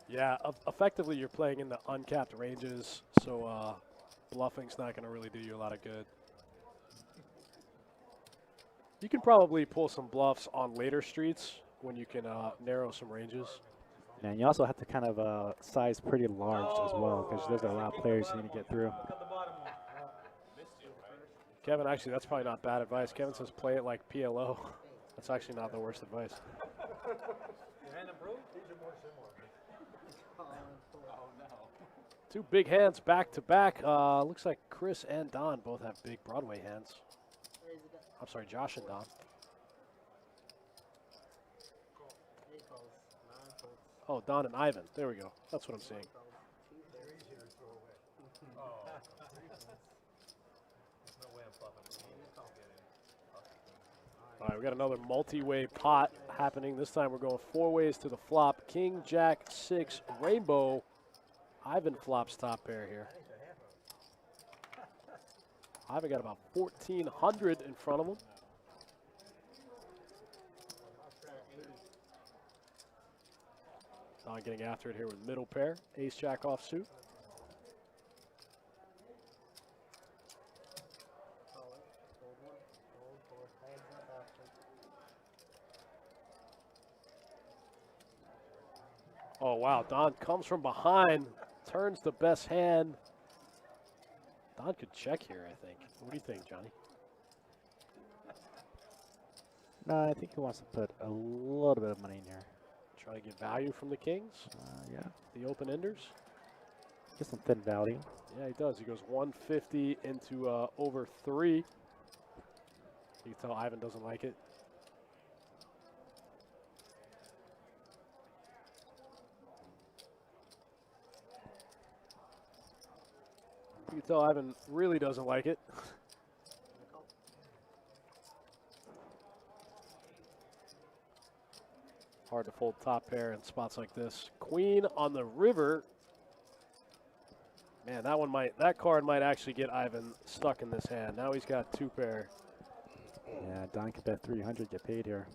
Yeah, effectively you're playing in the uncapped ranges, so bluffing's not going to really do you a lot of good. You can probably pull some bluffs on later streets when you can narrow some ranges. And you also have to kind of size pretty large as well because there's a lot of players you need to get through. Kevin, actually, that's probably not bad advice. Kevin says play it like PLO. That's actually not the worst advice. Two big hands back to back. Looks like Chris and Don both have big Broadway hands. I'm sorry, Josh and Don. Oh, Don and Ivan. There we go. That's what I'm seeing. All right, we got another multi-way pot happening. This time we're going 4 ways to the flop. King, Jack, 6, Rainbow. Ivan flops top pair here. Ivan got about 1,400 in front of him. Don getting after it here with middle pair. Ace, Jack offsuit. Oh, wow. Don comes from behind, turns the best hand. Don could check here, I think. What do you think, Johnny? No, I think he wants to put a little bit of money in here. Trying to get value from the kings, Yeah, the open enders. get some thin value. Yeah, he does. He goes 150 into over 3. You can tell Ivan doesn't like it. You can tell Ivan really doesn't like it. Hard to fold top pair in spots like this. Queen on the river. Man, that card might actually get Ivan stuck in this hand. Now he's got 2 pair. Yeah, Don could bet 300, get paid here.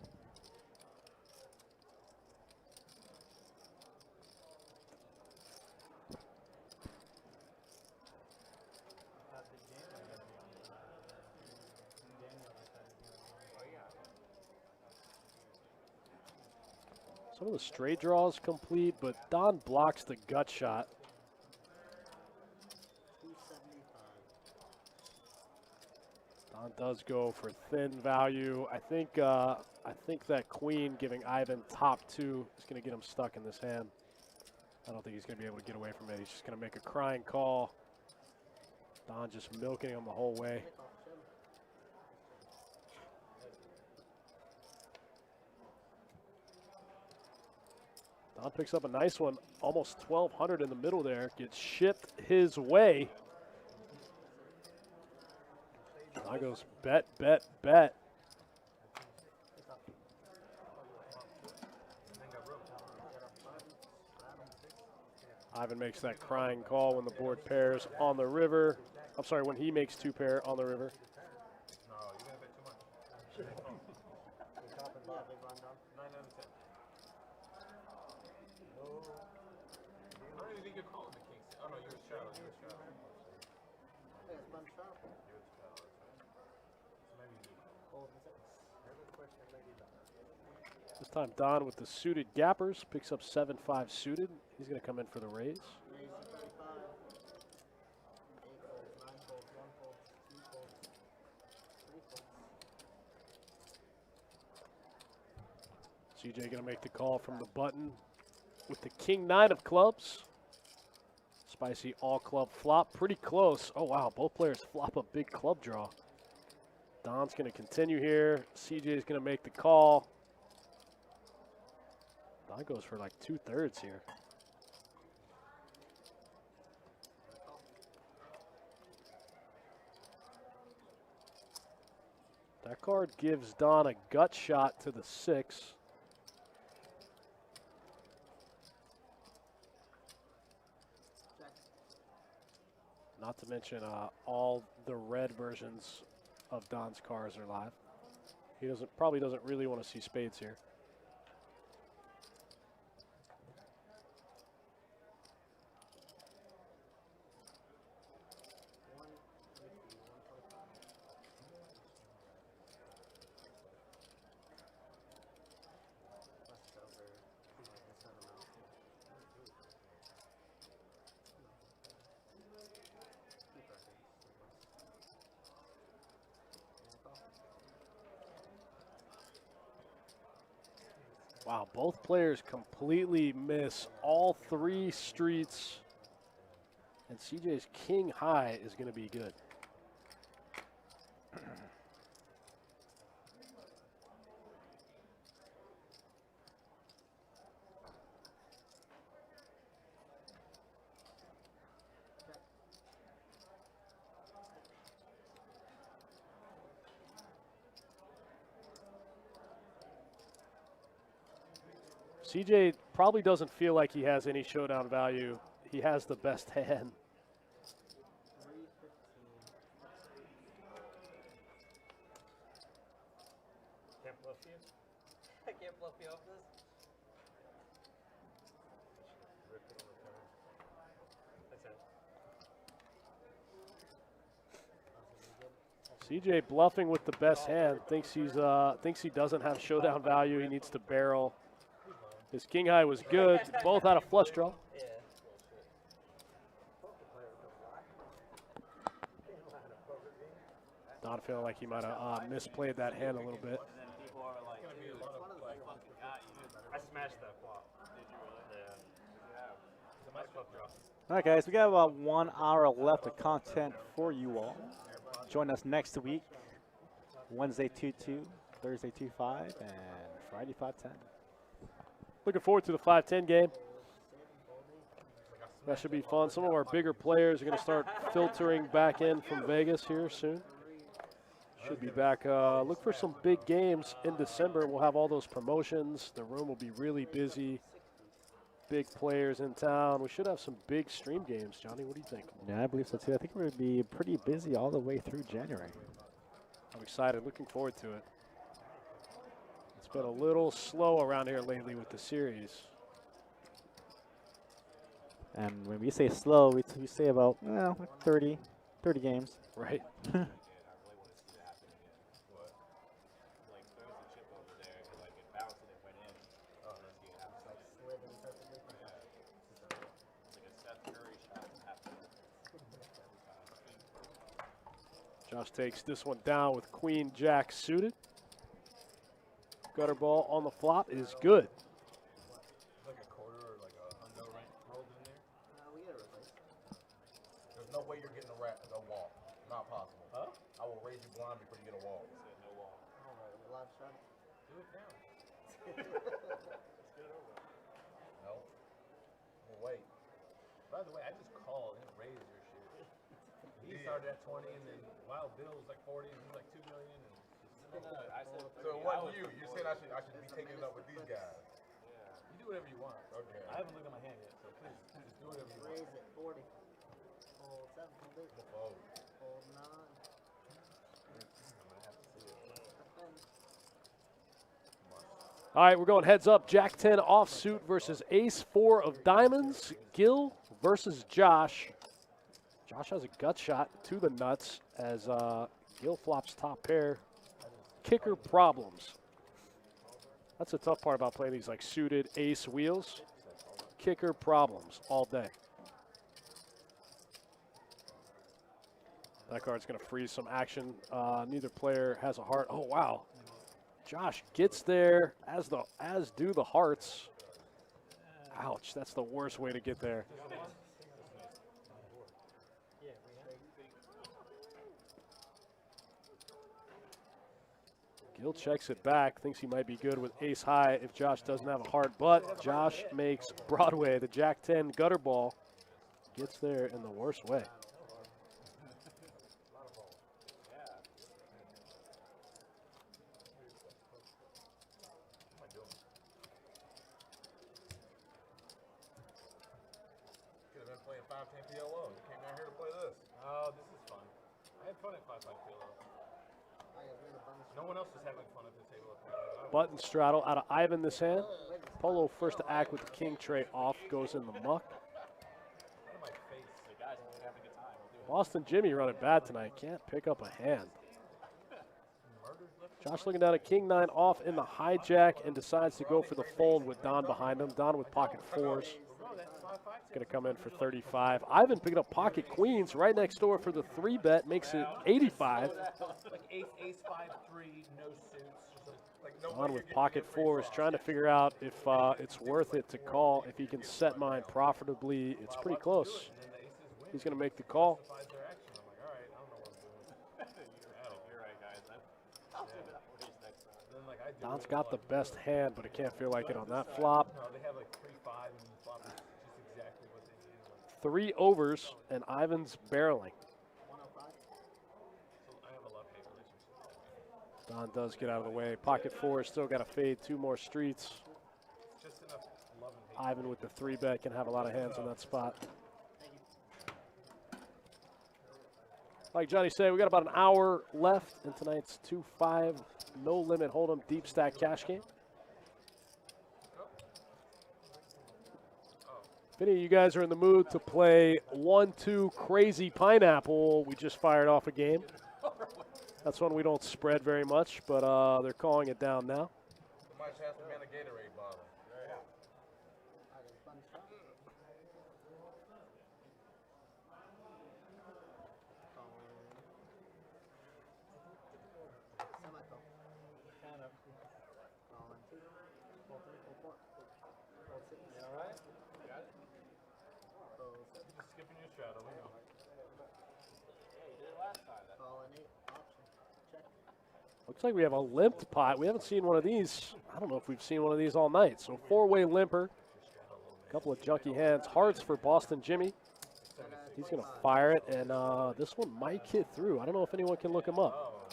Some of the straight draws complete, but Don blocks the gut shot. 275. Don does go for thin value. I think that queen giving Ivan top 2 is going to get him stuck in this hand. I don't think he's going to be able to get away from it. He's just going to make a crying call. Don just milking him the whole way. Don picks up a nice one, almost 1,200 in the middle there. Gets shipped his way. Don goes bet, bet, bet. Ivan makes that crying call when the board pairs on the river. I'm sorry, when he makes 2 pair on the river. No, you're gonna bet too much. Yeah, big rundown. 9 out of 10. I don't even think you're calling the kings. Oh no, you're a shallow. You're a shallow. Hey, it's bun shop. You're a shallow. That's right. So maybe you do. Fold the 6. Never question lady back. This time Don with the suited gappers picks up 7-5 suited. He's going to come in for the raise. Raise to 35. 8 folds, 9 folds, 1 fold, 2 folds, 3 folds. CJ going to make the call from the button with the king 9 of clubs. Spicy all club flop, pretty close. Oh wow, both players flop a big club draw. Don's going to continue here. CJ is going to make the call. Don goes for like 2/3 here. That card gives Don a gut shot to the 6. Not to mention all the red versions of Don's cars are live. He probably doesn't really want to see spades here. Wow, both players completely miss all 3 streets. And CJ's king high is going to be good. CJ probably doesn't feel like he has any showdown value. He has the best hand. 315. Can't bluff you? I can't bluff you off this. That's it. CJ bluffing with the best hand. Thinks he doesn't have showdown value. He needs to barrel. His king high was good. Both had a flush draw. Yeah. Don feeling like he might have misplayed that hand a little bit. I smashed that flop. All right, guys, we got about 1 hour left of content for you all. Join us next week, Wednesday 2-2, Thursday 2-5, and Friday 5-10. Looking forward to the 5-10 game. That should be fun. Some of our bigger players are going to start filtering back in from Vegas here soon. Should be back. Look for some big games in December. We'll have all those promotions. The room will be really busy. Big players in town. We should have some big stream games. Johnny, what do you think? Yeah, I believe so too. I think we're going to be pretty busy all the way through January. I'm excited. Looking forward to it. It's been a little slow around here lately with the series. And when we say slow, we say about like 30 games. Right. Josh takes this one down with Queen Jack suited. Gutter ball on the flop is good. Like a quarter or like a hundo rank rolled in there. We gotta replace. There's no way you're getting a wall. Not possible. Huh? I will raise you blind before you get a wall. No wall. All right, live shot. Do it now. No. Well, wait. By the way, I just called and raised your shit. He started at 20 and then Wild Bill was like 40 and he's like 2 million. I said, So it wasn't you. You're saying I should be taking it up with these guys. you do whatever you want. Okay. I haven't looked at my hand yet, so please, just do whatever you want. Raise it. 40. Hold 7. Hold 8. Oh. Hold 9. I'm gonna have to see it. All right, we're going heads up. Jack 10 offsuit versus Ace 4 of diamonds. Gil versus Josh. Josh has a gut shot to the nuts as Gil flops top pair. Kicker problems. That's the tough part about playing these like suited ace wheels. Kicker problems all day. That card's going to freeze some action. Neither player has a heart. Oh wow, Josh gets there as do the hearts. Ouch, that's the worst way to get there. Gil checks it back, thinks he might be good with ace high if Josh doesn't have a heart, but Josh makes Broadway. The Jack 10 gutter ball gets there in the worst way. Could have been playing 5-10 PLO. You came down here to play this. Oh, this is fun. I had fun at 5-5 PLO. No one else is having fun at the table. Button straddle out of Ivan this hand. Polo first to act with the king tray off, goes in the muck. Boston Jimmy running bad tonight. Can't pick up a hand. Josh looking down at king 9 off in the hijack and decides to go for the fold with Don behind him. Don with pocket fours. He's going to come in for 35. Ivan picking up pocket queens right next door for the 3-bet. Makes it 85. Like ace 5-3, no suits. Don with pocket fours, trying to figure out if it's worth it to call. If he can set mine profitably, it's pretty close. He's going to make the call. Don's got the best hand, but it can't feel like it on that flop. No, they have like 3-5 and the flop is just exactly what they need. 3 overs, and Ivan's barreling. Don does get out of the way. Pocket four, still got to fade 2 more streets. Ivan with the 3-bet can have a lot of hands on that spot. Like Johnny said, we got about an hour left in tonight's 2-5 no limit hold'em deep stack cash game. If any of you guys are in the mood to play 1-2 crazy pineapple, we just fired off a game. That's one we don't spread very much, but they're calling it down now. Might have to be in a Gatorade bottle. Looks like we have a limped pot. We haven't seen one of these. I don't know if we've seen one of these all night. So 4-way limper. A couple of junky hands. Hearts for Boston Jimmy. He's going to fire it, and this one might hit through. I don't know if anyone can look him up.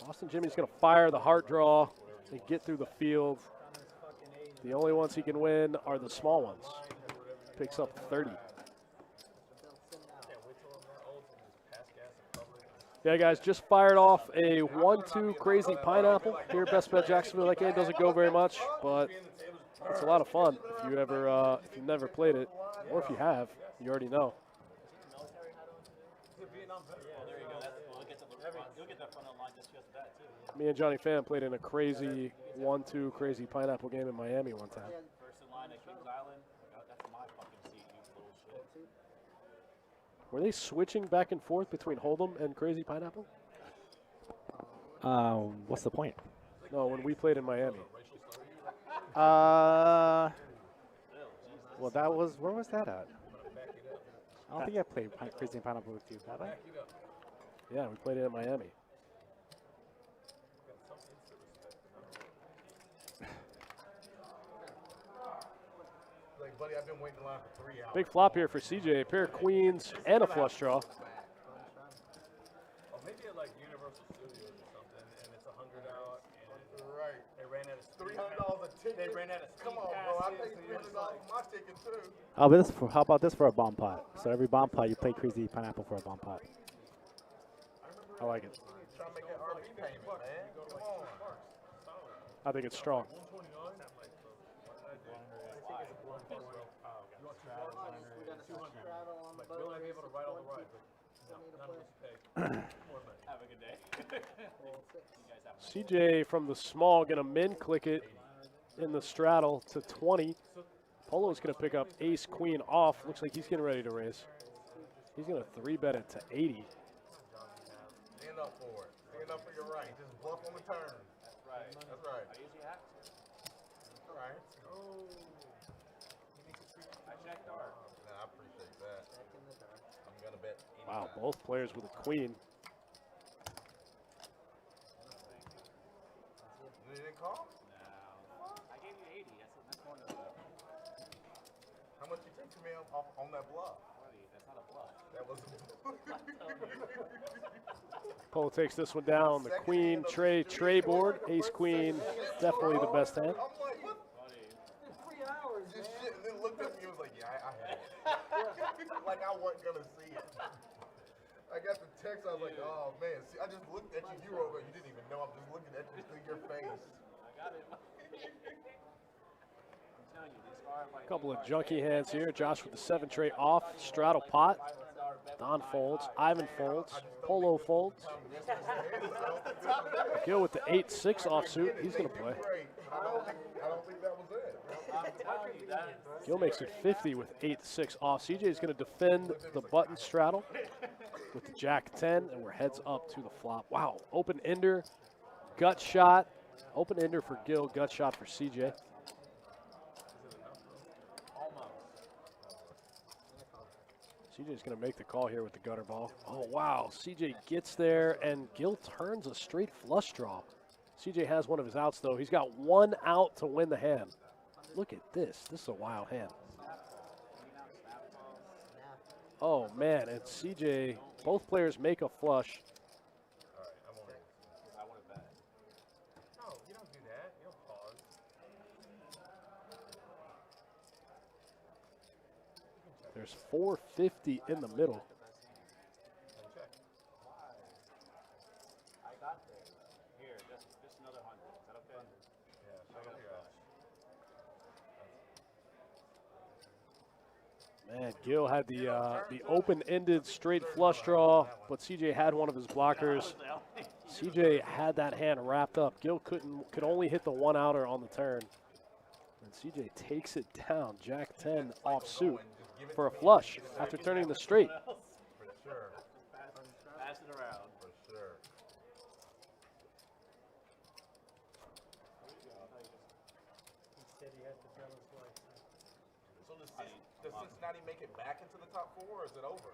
Boston Jimmy's going to fire the heart draw and get through the field. The only ones he can win are the small ones. Picks up 30. Yeah, guys, just fired off a 1-2 crazy pineapple here at Best Bet Jacksonville. That game doesn't go very much, but it's a lot of fun. If you ever, if you've never played it, or if you have, you already know. Me and Johnny Pham played in a crazy 1-2 crazy pineapple game in Miami one time. First in line at Kings Island. That's my fucking seat, you little shit. Were they switching back and forth between Hold'em and crazy pineapple? What's the point? No, when we played in Miami. Well, that was, where was that at? I don't think I played Crazy Pineapple with you, have I? Yeah, we played it at Miami. Like, buddy, I've been waiting in line for 3 hours. Big flop here for CJ. A pair of queens and a flush draw. Or maybe at like Universal Studios or something, and it's $100 out, and right. They ran out of $300 a ticket. They ran out of Come on, bro. I paid $300 for my ticket too. How about this for a bomb pot? So every bomb pot, you play Crazy Pineapple for a bomb pot. I like it. Trying to make that RV payment, man. Come on. I think it's strong. Will I be able to ride all the rides? Have a good day. CJ from the small going to min click it in the straddle to 20. Polo's going to pick up ace queen off. Looks like he's getting ready to raise. He's going to 3-bet it to 80. Stand up for it. Stand up for your right. Just bluff on the turn. That's right. That's right. I usually have to. All right. I checked dark. Nah, I appreciate that. I'm going to bet 80. Wow, both players with a queen. You didn't call? No. I gave you 80. That's one of them. How much you take from me on that bluff? Buddy, that's not a bluff. That was Polo takes this one down. The queen, tray board, ace queen. Definitely the best hand. I'm like, what? Buddy. 3 hours, Just man. shit, and then looked at me and was like, yeah, I had it. Like I wasn't going to see it. I got the text, I was like, oh man, see, I just looked at you, you were over, you didn't even know, I'm just looking at you through your face. I got it. I'm telling you, these are my Couple of junky hands here. Josh with the 7 tray off. Straddle pot. Don folds. Ivan folds. Polo folds. Gil with the 8-6 offsuit. He's going to play. I don't think that was it. I'm telling you that. Gil makes it 50 with 8-6 off. CJ is going to defend the button straddle with the jack 10, and we're heads up to the flop. Wow, open ender, gut shot. Open ender for Gil, gut shot for CJ. CJ's going to make the call here with the gutter ball. Oh, wow. CJ gets there, and Gil turns a straight flush draw. CJ has one of his outs, though. He's got one out to win the hand. Look at this. This is a wild hand. Oh, man. And CJ, both players make a flush. No, you don't do that. You don't pause. There's 450 in the middle. I got there. Here, just another 100. Is that okay? Yeah, I got that. Man, Gil had the open-ended straight flush draw, but CJ had one of his blockers. CJ had that hand wrapped up. Gil could only hit the one outer on the turn. And CJ takes it down, jack 10 off suit for a flush after turning the straight. For sure. Pass it around. For sure. Instead, he has to tell his wife. So does Cincinnati make it back into the top 4, or is it over?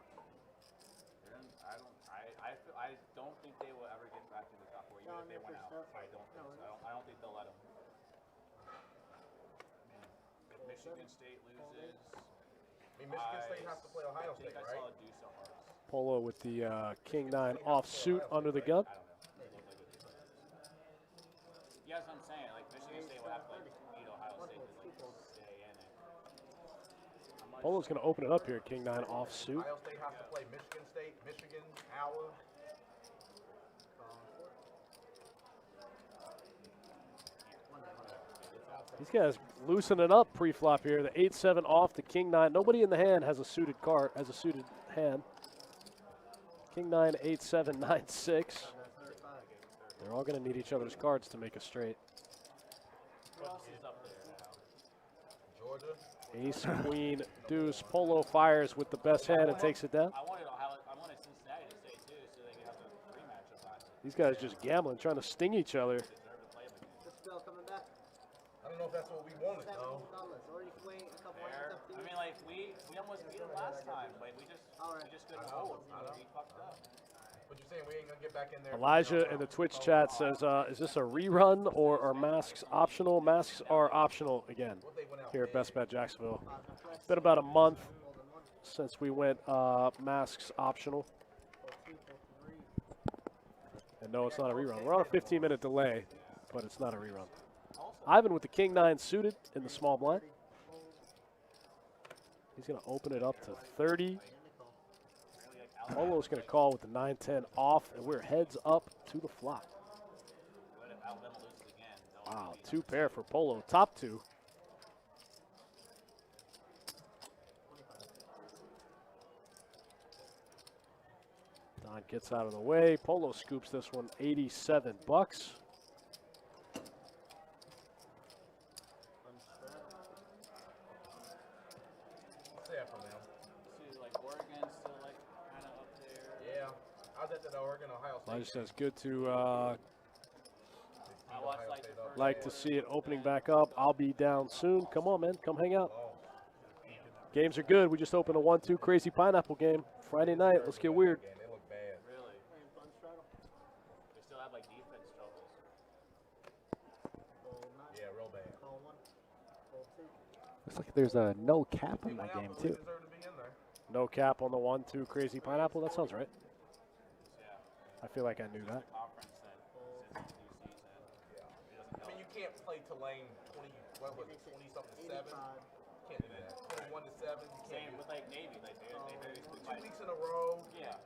I I don't think they will ever get back to the top 4, even if they went out. I don't think so. I don't think they'll let them. If Michigan State loses, I mean, Michigan State has to play Ohio State, I right? saw do so hard. Polo with the King 9 offsuit under the gun. Yeah, that's what I'm saying. Like Michigan State will have to beat Ohio State to stay in it. Polo's going to open it up here. King 9 offsuit. Ohio State has to play Michigan State, Michigan, Howard. These guys loosening up pre-flop here. The 8-7 off the King 9. Nobody in the hand has a suited card, has a suited hand. King 9, 8-7, 9-6. They're all going to need each other's cards to make a straight. Georgia. Ace, Queen, Deuce. Polo fires with the best hand and takes it down. I wanted Cincinnati to stay too, so they could have the rematch of last year. These guys just gambling, trying to sting each other. This bill coming back. I don't know if that's what we wanted, though. $17. Or you can wait a couple Fair. hours. I mean, like we almost beat them last time, but we just couldn't hold. We fucked up. But you're saying we ain't gonna get back in there. Elijah in the Twitch chat says, is this a rerun or are masks optional? Masks are optional again here at Best Bet Jacksonville. It's been about a month since we went masks optional. And no, it's not a rerun. We're on a 15-minute delay, but it's not a rerun. Ivan with the King 9 suited in the small blind. He's going to open it up to 30. Polo's going to call with the 9-10 off, and we're heads up to the flop. Wow, 2 pair for Polo, top 2. Don gets out of the way. Polo scoops this one, $87. What's that from them? See, like Oregon's still like kind of up there. Yeah. I was at that Oregon, Ohio State. Elijah says good to I watched like the first like to see it opening back up. I'll be down soon. Come on, man. Come hang out. Games are good. We just opened a 1-2 crazy pineapple game Friday night. Let's get weird. They look bad. Really? They still have like defense troubles. Yeah, real bad. Looks like there's a no cap on that game, too. Deserve to be in there. No cap on the 1-2 crazy pineapple. That sounds right. Yeah. I feel like I knew that. Conference that since the new season. I mean, you can't play Tulane 20, what was it, 20-something, 7? Can't do that. 21 to 7. You can't Same do with like Navy, like they 2 weeks in a row. Yeah.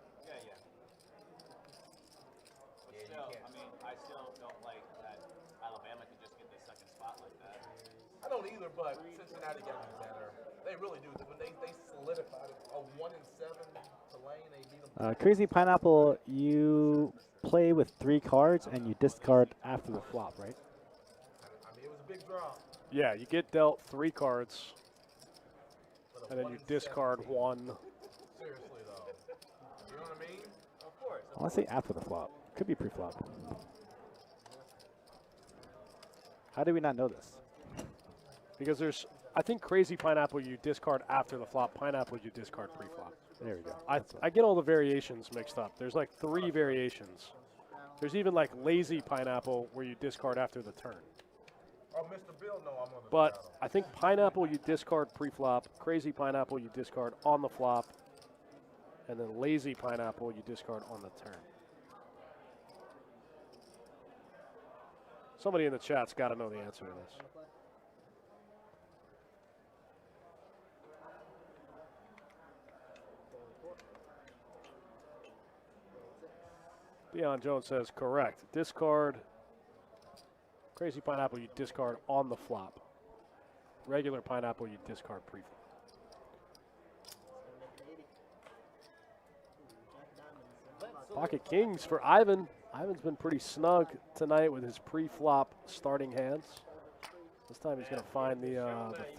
But Yeah, you still, can't. I mean, I still don't like that Alabama can just get the second spot like that. I don't either, but Cincinnati got me better. They really do. When they solidified it, a 1-7 Tulane, they beat them. Crazy Pineapple, you play with 3 cards and you discard after the flop, right? I mean, it was a big draw. Yeah, you get dealt 3 cards, But a and then you 1-7 discard team. 1. Seriously, though. You know what I mean? Of course. I want to say after the flop. Could be pre-flop. How did we not know this? Because there's, I think crazy pineapple you discard after the flop. Pineapple you discard pre-flop. There we go. I get all the variations mixed up. There's like 3 variations. There's even like lazy pineapple where you discard after the turn. Oh, Mr. Bill, no, I'm on the But battle. I think pineapple you discard pre-flop, crazy pineapple you discard on the flop, and then lazy pineapple you discard on the turn. Somebody in the chat's got to know the answer to this. Leon Jones says correct. Discard. Crazy pineapple you discard on the flop. Regular pineapple you discard pre-flop. Pocket kings for Ivan. Ivan's been pretty snug tonight with his pre-flop starting hands. This time he's going to find the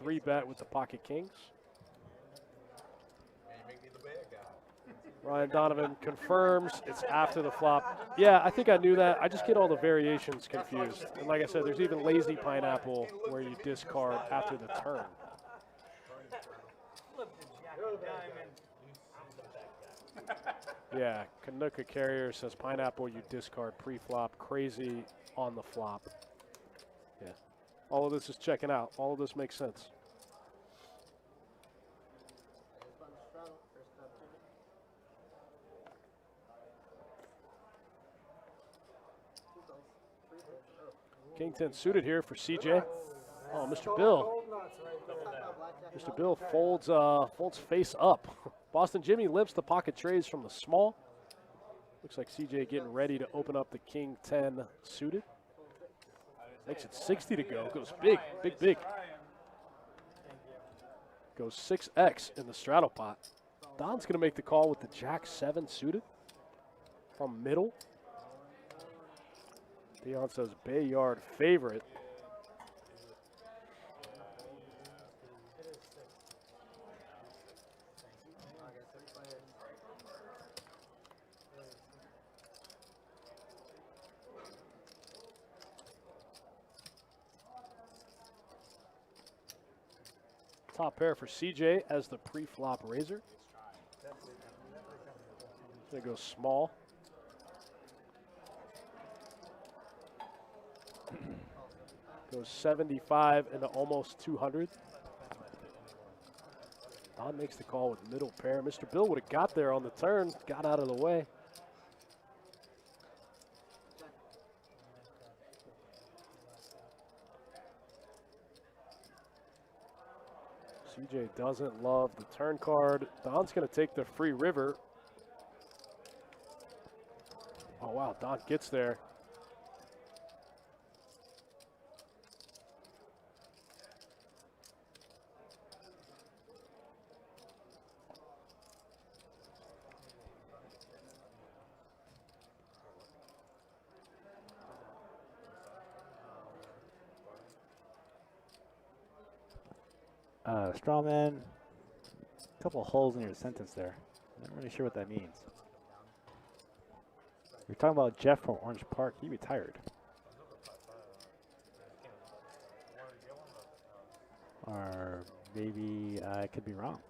3-bet with the pocket kings. Man, you make me the bad guy. Ryan Donovan confirms it's after the flop. Yeah, I think I knew that. I just get all the variations confused. And like I said, there's even lazy pineapple where you discard after the turn. Flip the jack of diamond. Yeah, Canucka Carrier says pineapple you discard pre-flop, crazy on the flop. Yeah, all of this is checking out. All of this makes sense. King 10 suited here for CJ. Oh, Mr. Bill. Mr. Bill folds face up. Boston Jimmy limps the pocket trays from the small. Looks like CJ getting ready to open up the King 10 suited. Makes it 60 to go. Goes big, big, big. Goes 6X in the straddle pot. Don's going to make the call with the Jack 7 suited from middle. Dion says Bayard favorite. Top pair for CJ as the pre-flop raiser. Gonna go small. Goes 75 into almost 200. Don makes the call with middle pair. Mr. Bill would have got there on the turn, got out of the way. CJ doesn't love the turn card. Don's going to take the free river. Oh, wow, Don gets there. Strawman, a couple of holes in your sentence there. I'm not really sure what that means. You're talking about Jeff from Orange Park. He retired. Or maybe I could be wrong.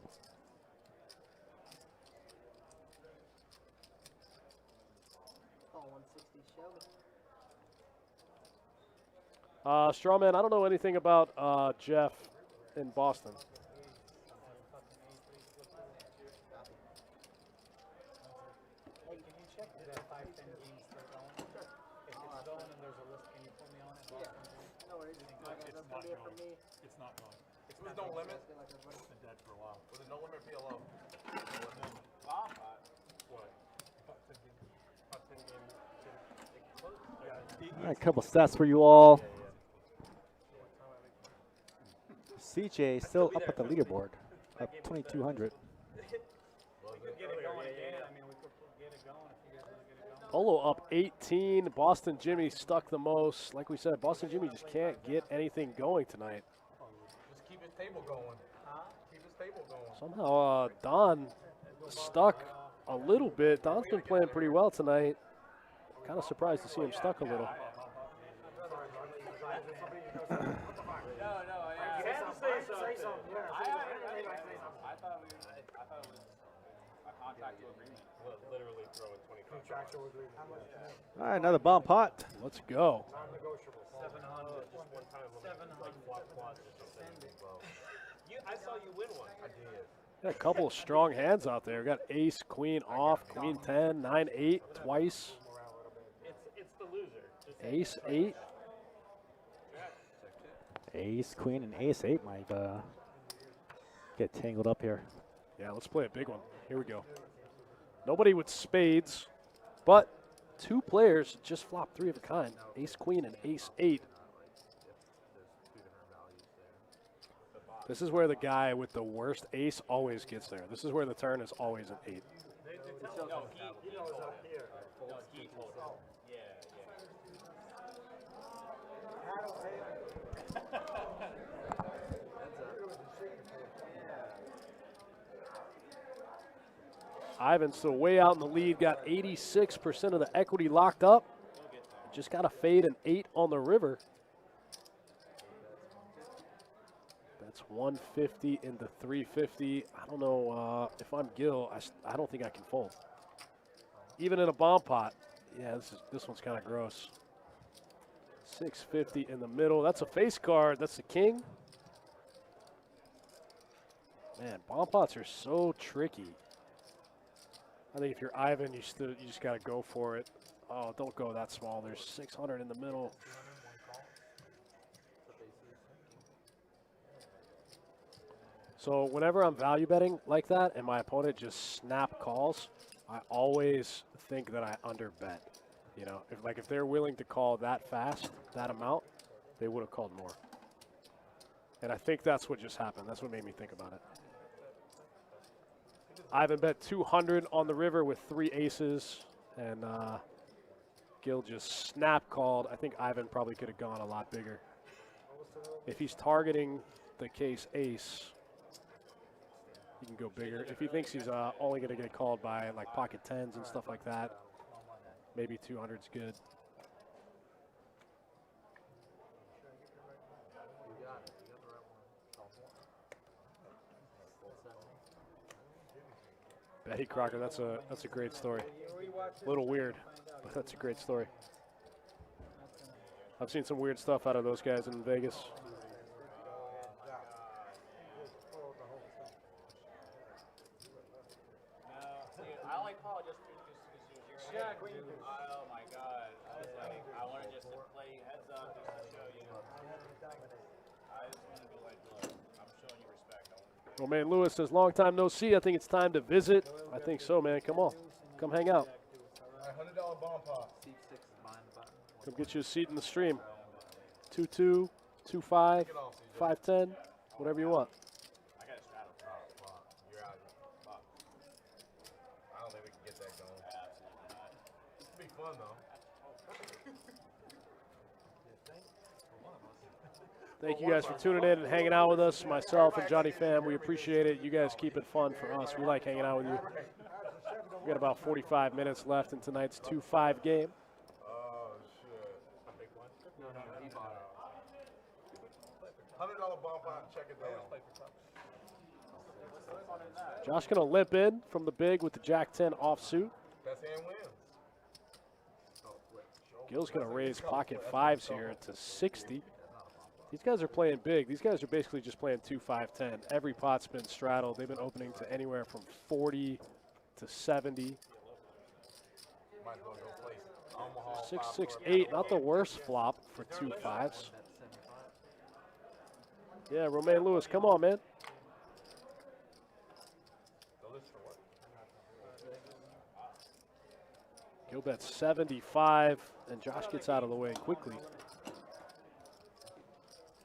Strawman, I don't know anything about Jeff in Boston. Hey, can you check that 5-10 games still going? Sure. If it's going and there's a list, can you pull me on it? Yeah. No worries. It's not going. It's not going. There's no limit. It's been dead for a while. With a no limit PLO. What? About 10 games. All right, a couple stats for you all. CJ still up at the leaderboard, up 2,200. Polo up 18. Boston Jimmy stuck the most. Like we said, Boston Jimmy just can't get anything going tonight. Just keep his table going. Keep his table going. Somehow Don stuck a little bit. Don's been playing pretty well tonight. Kind of surprised to see him stuck a little. Literally throw in 25. All right, another bomb pot. Let's go. I saw you win one. I did. Got a couple of strong hands out there. Got ace, queen off, queen 10, 9, 8 twice. It's the loser. Ace 8. Ace, queen, and ace 8 might get tangled up here. Yeah, let's play a big one. Here we go. Nobody with spades, but two players just flopped 3 of a kind. Ace, queen, and ace 8. This is where the guy with the worst ace always gets there. This is where the turn is always an 8. Ivan still way out in the lead, got 86% of the equity locked up. Just got to fade an 8 on the river. That's 150 into 350. I don't know if I'm Gil. I don't think I can fold. Even in a bomb pot. Yeah, this one's kind of gross. 650 in the middle. That's a face card. That's the king. Man, bomb pots are so tricky. I think if you're Ivan, you just got to go for it. Oh, don't go that small. There's 600 in the middle. So whenever I'm value betting like that and my opponent just snap calls, I always think that I underbet. You know, if they're willing to call that fast, that amount, they would have called more. And I think that's what just happened. That's what made me think about it. Ivan bet 200 on the river with 3 aces, and Gil just snap called. I think Ivan probably could have gone a lot bigger. If he's targeting the case ace, he can go bigger. If he thinks he's only going to get called by like pocket tens and stuff like that, maybe 200's good. Betty Crocker, that's a great story. A little weird, but that's a great story. I've seen some weird stuff out of those guys in Vegas. I only call just because you're oh my god. I was like, I wanted just to play heads up just to show you. I just want to be like, look, I'm showing you respect. Romain Lewis says, long time no see. I think it's time to visit. I think so, man. Come on. Come hang out. $100 bomb pot. Come get you a seat in the stream. 2-2, 2-5, 5-10, whatever you want. I got a straddle. You're out. Fuck. I don't think we can get that going. Absolutely not. It'll be fun though. Thank you guys for tuning in and hanging out with us. Myself and Johnny Pham, we appreciate it. You guys keep it fun for us. We like hanging out with you. We got about 45 minutes left in tonight's 2-5 game. Oh shit. He bought it. $100 bomb pot and check it down. Josh gonna limp in from the big with the Jack-10 offsuit. Best hand wins. Gil's gonna raise pocket fives here to 60. These guys are playing big. These guys are basically just playing 2-5-10. Every pot's been straddled. They've been opening to anywhere from 40 to 70. Might as well go place Omaha 6-6-8, not the worst flop for 2 5s. Yeah, Romain Lewis, come on, man. The list for what? Gil bets 75, and Josh gets out of the way quickly.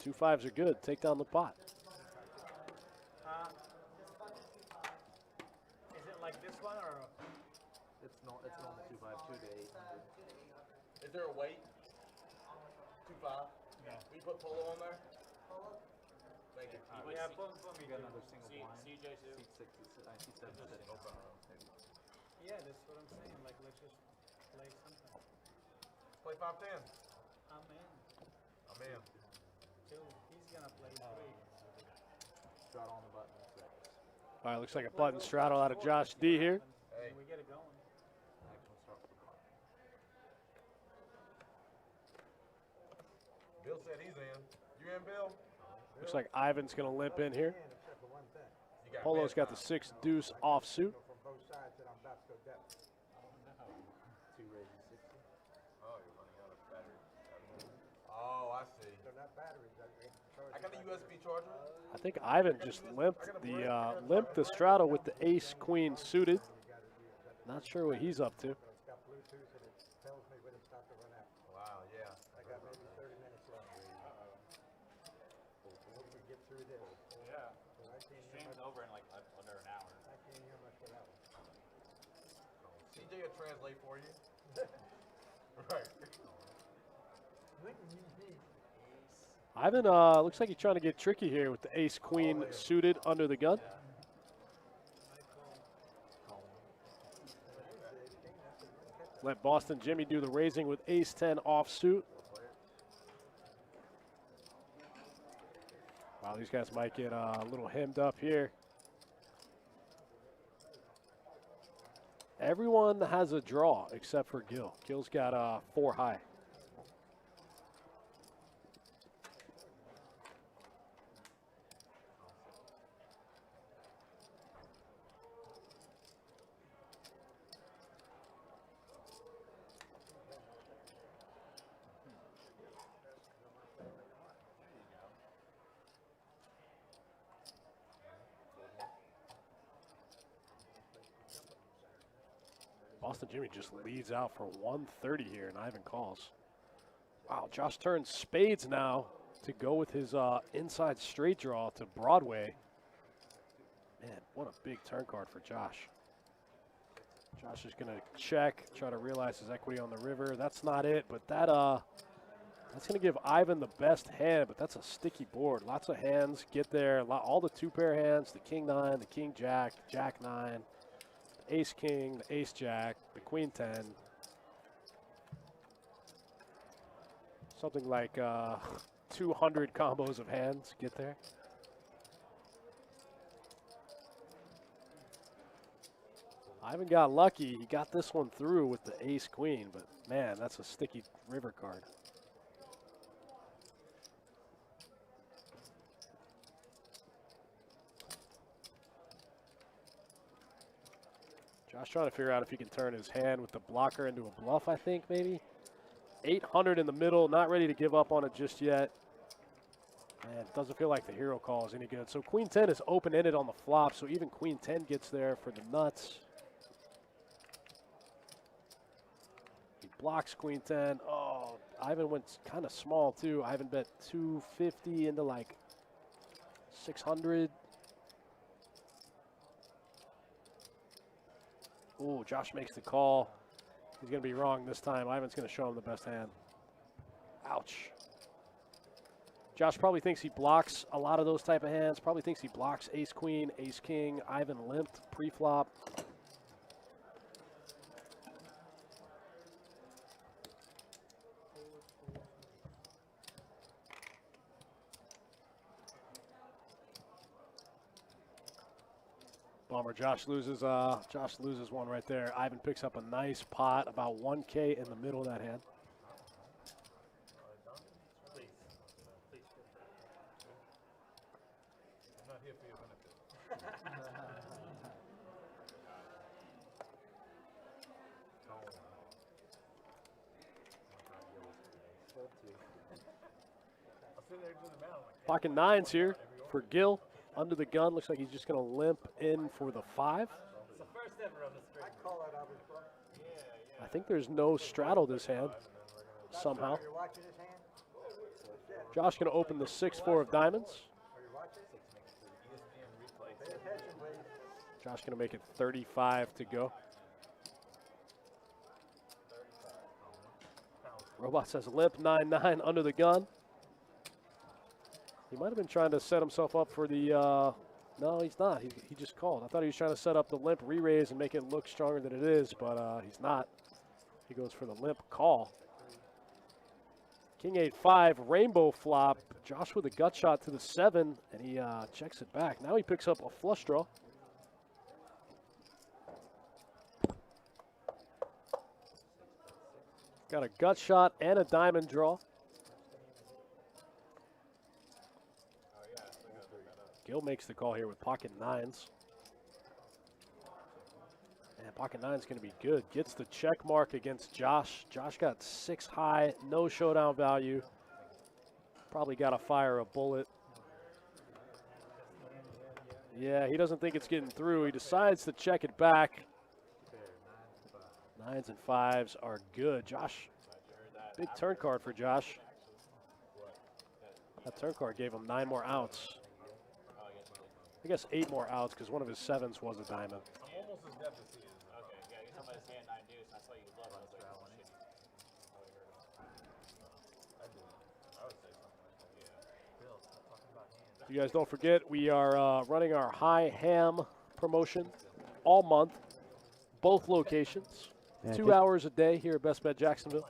2 5s are good. Take down the pot. Is it like this one or? It's normal 252 to 800. Is there a weight? 2-5? Yeah. Will you put polo on there? Thank you. Yeah, put me. You got another single blind. CJ too. Seat 60, I see 7 sitting on maybe. Yeah, that's what I'm saying. Like, let's just play something. Play 5-10. I'm in. I'm in. He's gonna play 3. Straddle on the button. 6. All right, looks like a button straddle out of Josh D here. Hey. We get it going. Next one starts with the button. Bill said he's in. You in, Bill? Looks like Ivan's going to limp in here. You got Polo's got the 6 deuce offsuit. From both sides that I'm about to go down. 2 raises 60. Oh, you're running out of battery. Oh, I see. They're not batteries. I got the USB charger. I think Ivan just limped the straddle with the ace queen suited. Not sure what he's up to. It's got Bluetooth and it tells me when it's about to run out. Wow, yeah. I got maybe 30 minutes left. Once we get through this. Yeah. So I can't hear Stream's much, over in like under an hour. I can't hear much without it. CJ will translate for you. Right. Ivan looks like he's trying to get tricky here with the ace queen suited under the gun. Let Boston Jimmy do the raising with ace 10 offsuit. Wow, Oh, these guys might get a little hemmed up here. Everyone has a draw except for Gil. Gil's got 4 high. Boston Jimmy just leads out for 130 here, and Ivan calls. Wow, Josh turns spades now to go with his inside straight draw to Broadway. Man, what a big turn card for Josh. Josh is going to check, try to realize his equity on the river. That's not it, but that's going to give Ivan the best hand, but that's a sticky board. Lots of hands get there, all the 2-pair hands, the king-9, the king-jack, jack-9, ace-king, the ace-jack, the queen-10. Something like 200 combos of hands get there. Ivan got lucky. He got this one through with the ace-queen, but man, that's a sticky river card. Josh trying to figure out if he can turn his hand with the blocker into a bluff, I think, maybe. 800 in the middle, not ready to give up on it just yet. Man, it doesn't feel like the hero call is any good. So queen 10 is open-ended on the flop, so even queen 10 gets there for the nuts. He blocks queen 10. Oh, Ivan went kind of small, too. Ivan bet 250 into like 600. Ooh, Josh makes the call. He's going to be wrong this time. Ivan's going to show him the best hand. Ouch. Josh probably thinks he blocks a lot of those type of hands. Probably thinks he blocks ace-queen, ace-king. Ivan limped pre-flop. Bummer. Josh loses one right there. Ivan picks up a nice pot, about 1K in the middle of that hand. I'm not here for your benefit. I'll sit there and do the math. Pocket 9s here for Gil. Under the gun, looks like he's just going to limp in for the 5. It's the first ever on the screen. I call that always bluff. I think there's no straddle this hand somehow. You're watching his hand? Josh going to open the 6-4 of diamonds. Are you watching? Pay attention, please. Josh going to make it 35 to go. Robot says limp 9-9 under the gun. He might have been trying to set himself up for the, no, he's not. He just called. I thought he was trying to set up the limp re-raise and make it look stronger than it is, but he's not. He goes for the limp call. King 8-5, rainbow flop. Josh with a gut shot to the 7, and he checks it back. Now he picks up a flush draw. Got a gut shot and a diamond draw. Gil makes the call here with pocket 9s. And pocket 9 is going to be good. Gets the check mark against Josh. Josh got 6 high, no showdown value. Probably got to fire a bullet. Yeah, he doesn't think it's getting through. He decides to check it back. 9s and 5s are good. Josh, big turn card for Josh. That turn card gave him 9 more outs. I guess 8 more outs because one of his 7s was a diamond. I'm almost as deaf as he is. Okay, yeah, you're talking about his hand 9 deuce. That's why you love it. I would say something like that. Bill, stop talking about hands. You guys don't forget, we are running our high ham promotion all month, both locations. Yeah, 2 hours a day here at Best Bet Jacksonville.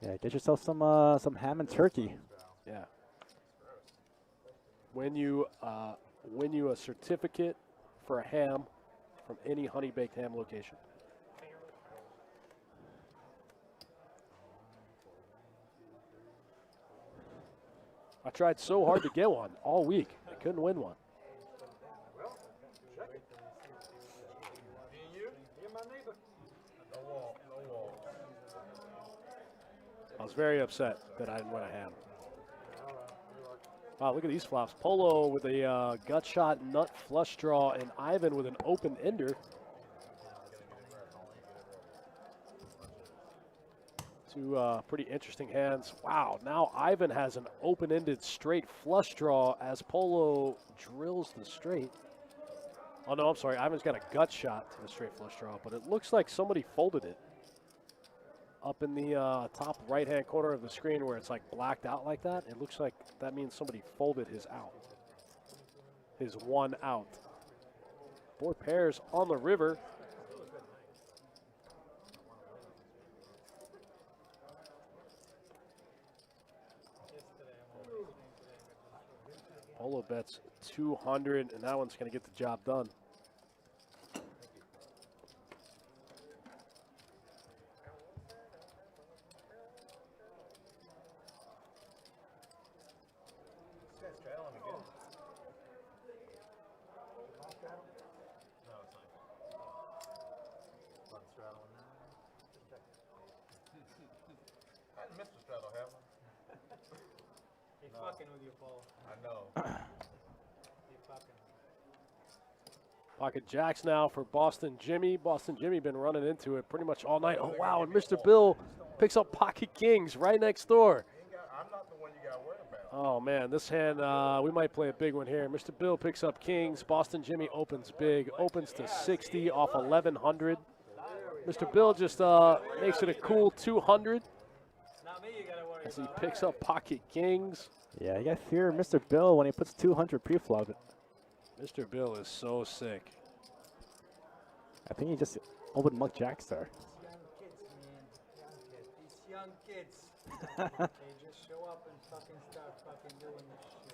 Yeah, get yourself some ham and turkey. Yeah. win you a certificate for a ham from any Honey Baked Ham location. I tried so hard to get one all week. I couldn't win one. I was very upset that I didn't win a ham. Wow, look at these flops. Polo with a gut shot, nut flush draw, and Ivan with an open ender. Two pretty interesting hands. Wow, now Ivan has an open-ended straight flush draw as Polo drills the straight. Oh, no, I'm sorry. Ivan's got a gut shot to the straight flush draw, but it looks like somebody folded it. Up in the top right-hand corner of the screen where it's like blacked out like that, it looks like that means somebody folded his out. His one out. Board pairs on the river. Polo bets 200, and that one's going to get the job done. He's fucking with you, Paul. I know. He's fucking. Pocket jacks now for Boston Jimmy. Boston Jimmy been running into it pretty much all night. Oh, wow, and Mr. Bill picks up pocket kings right next door. I'm not the one you got worried about. Oh, man, this hand, we might play a big one here. Mr. Bill picks up kings. Boston Jimmy opens big, opens to 60 off 1,100. Mr. Bill just makes it a cool 200 Not me, you gotta worry as he about. picks up pocket kings. Yeah, you got to fear Mr. Bill when he puts 200 pre-flop. Mr. Bill is so sick. I think he just opened muck jacks there. Young kids, man. These young kids. They just show up and fucking start fucking doing this shit.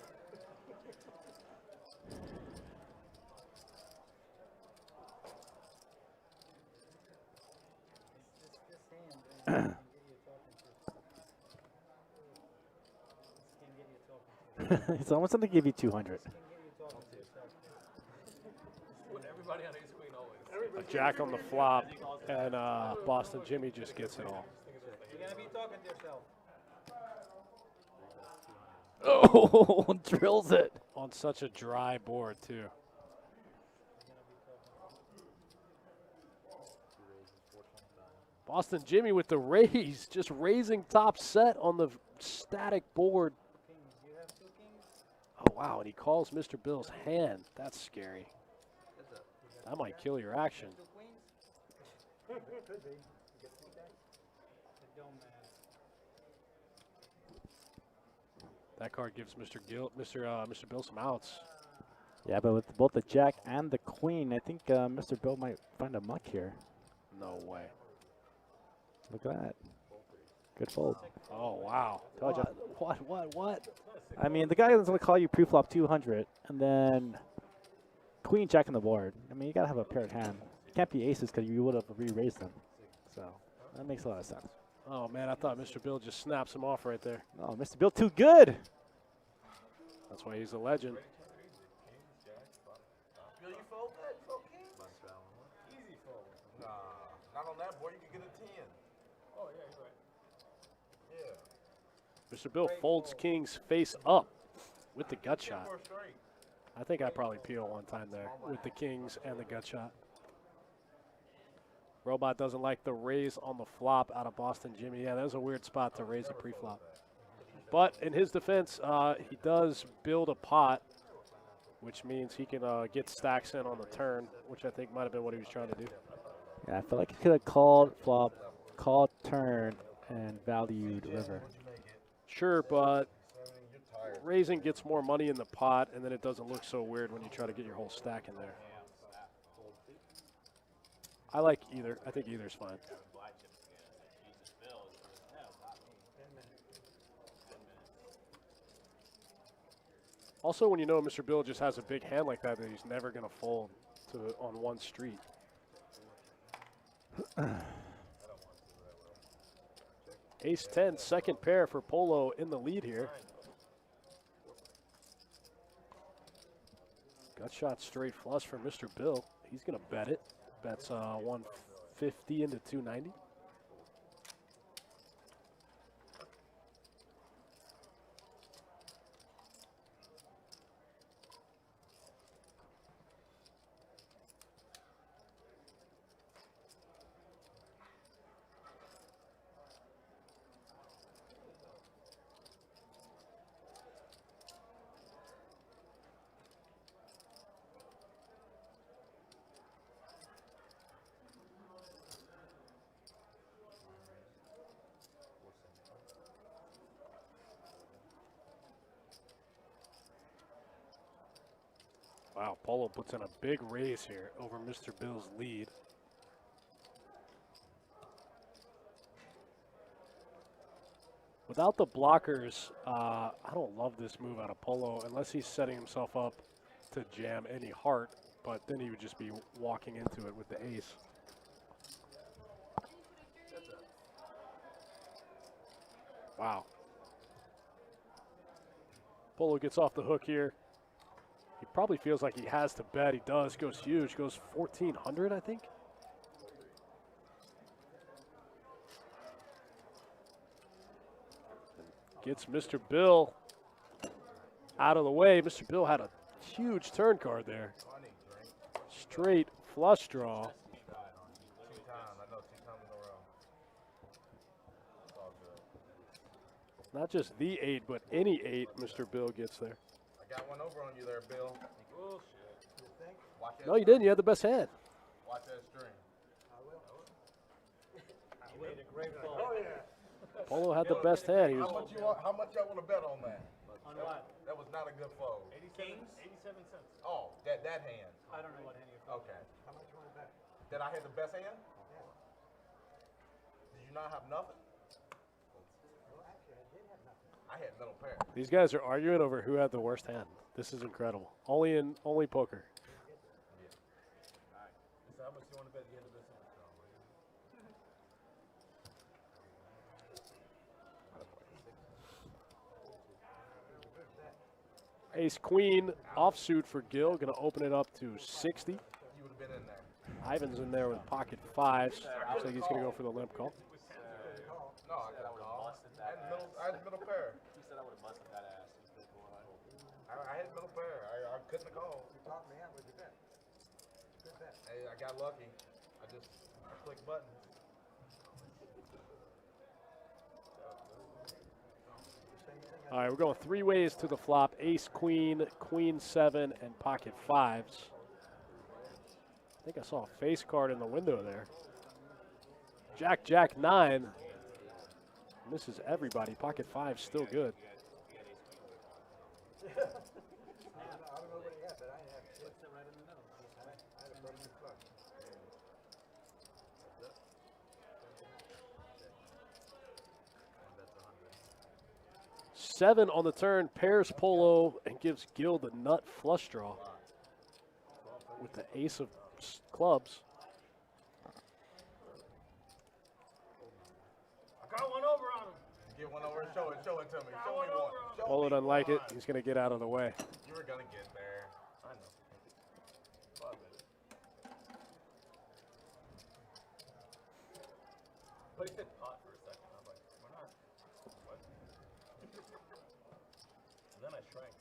This hand, man, can get you talking to. This can get you talking to. It's almost something to give you 200. This can get you talking to yourself. Everybody on ace queen always. A jack on the flop, and Boston Jimmy just gets it all. You're gonna be talking to yourself. Oh, drills it. On such a dry board, too. Boston Jimmy with the raise, just raising top set on the static board. Kings, you have two kings? Oh, wow, and he calls Mr. Bill's hand. That's scary. That might kill your action. Two queens? Could be. It don't matter. That card gives Mr. Bill some outs. Yeah, but with both the jack and the queen, I think Mr. Bill might find a muck here. No way. Look at that. Good fold. Oh, wow. Told ya. What? I mean, the guy is going to call you pre-flop 200, and then queen jack on the board. I mean, you got to have a paired hand. It can't be aces because you would have re-raised them. So that makes a lot of sense. Oh, man, I thought Mr. Bill just snaps him off right there. Oh, Mr. Bill too good. That's why he's a legend. Bill, you fold that? You fold kings? Easy fold. Nah, not on that board. You can get a 10. Oh, yeah, you're right. Yeah. Mr. Bill folds kings face up with the gut shot. For a straight. I think I probably peel one time there with the kings and the gut shot. Robot doesn't like the raise on the flop out of Boston Jimmy. Yeah, that was a weird spot to raise a pre-flop. But in his defense, he does build a pot, which means he can get stacks in on the turn, which I think might have been what he was trying to do. Yeah, I feel like he could have called flop, called turn, and valued river. Sure, but raising gets more money in the pot, and then it doesn't look so weird when you try to get your whole stack in there. I like either. I think either's fine. Also, when you know Mr. Bill just has a big hand like that he's never going to fold on one street. Ace 10, second pair for Polo in the lead here. Gut shot straight flush for Mr. Bill. He's going to bet it. Bets 150 into 290. Wow, Polo puts in a big raise here over Mr. Bill's lead. Without the blockers, I don't love this move out of Polo unless he's setting himself up to jam any heart, but then he would just be walking into it with the ace. Wow. Polo gets off the hook here. He probably feels like he has to bet. He does. Goes huge. Goes 1,400, I think. Gets Mr. Bill out of the way. Mr. Bill had a huge turn card there. Straight flush draw. Not just the 8, but any 8 Mr. Bill gets there. I got one over on you there, Bill. Bullshit. You think? No, you didn't. You had the best hand. Watch that string. I will. You made a great ball. Oh, yeah. Polo had the best hand. He was How much y'all want to bet on that? On what? That was not a good fold. 87 cents. Oh, that hand. I don't know what hand you fold. Okay. How much you want to bet? That I had the best hand? Yeah. Did you not have nothing? Well, actually, I did have nothing. I had middle pair. These guys are arguing over who had the worst hand. This is incredible. Only poker. So how much do you want to bet you had the best hand? Ace Queen offsuit for Gil. Going to open it up to 60. You would have been in there. Ivan's in there with pocket 5s. Looks like he's going to go for the limp call. No, I had middle pair. He said I would have busted that ass. I had middle pair. I couldn't have called. You talked me out with your bet. Good bet. Hey, I got lucky. I clicked buttons. All right, we're going 3 ways to the flop. Ace, Queen, Queen 7, and pocket 5s. I think I saw a face card in the window there. Jack, Jack 9. Misses everybody. Pocket 5 still good. I don't know what he had, but I had it right in the nose. I had a button flush. 7 on the turn, pairs Polo, and gives Gil the nut flush draw with the ace of clubs. I got one over on him. Get one over and show it to me. Show me one. Show Polo me doesn't like it. one. He's going to get out of the way. You were going to get there. I know. But he said pot for a second. I was like, we're not. What? Then I shrank.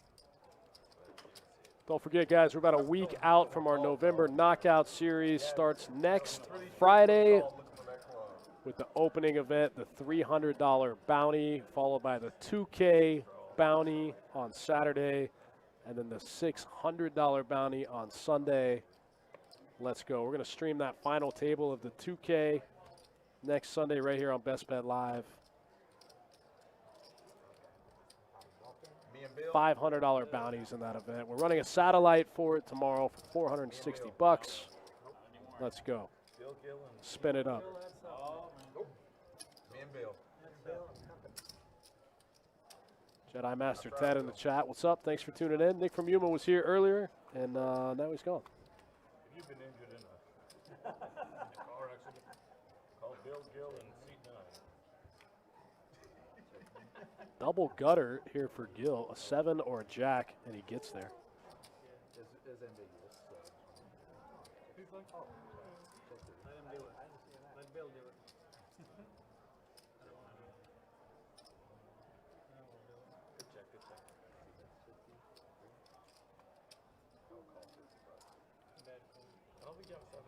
Don't forget, guys, we're about a week out from our November knockout series. Starts next Friday with the opening event, the $300 bounty, followed by the $2K bounty on Saturday, and then the $600 bounty on Sunday. Let's go. We're going to stream that final table of the 2K next Sunday right here on Best Bet Live. $500 bounties in that event. We're running a satellite for it tomorrow for $460. Let's go. Spin it up. Me and Bill. Jedi Master Ted in the chat. What's up? Thanks for tuning in. Nick from Yuma was here earlier, and now he's gone. If you've been injured in a car accident, call Bill Gill and seat 9. Double gutter here for Gill. A 7 or a jack, and he gets there. Is ambiguous. So. He's like, oh. Let him do it. Let Bill do it. Good check, good check. I don't think you have a 7.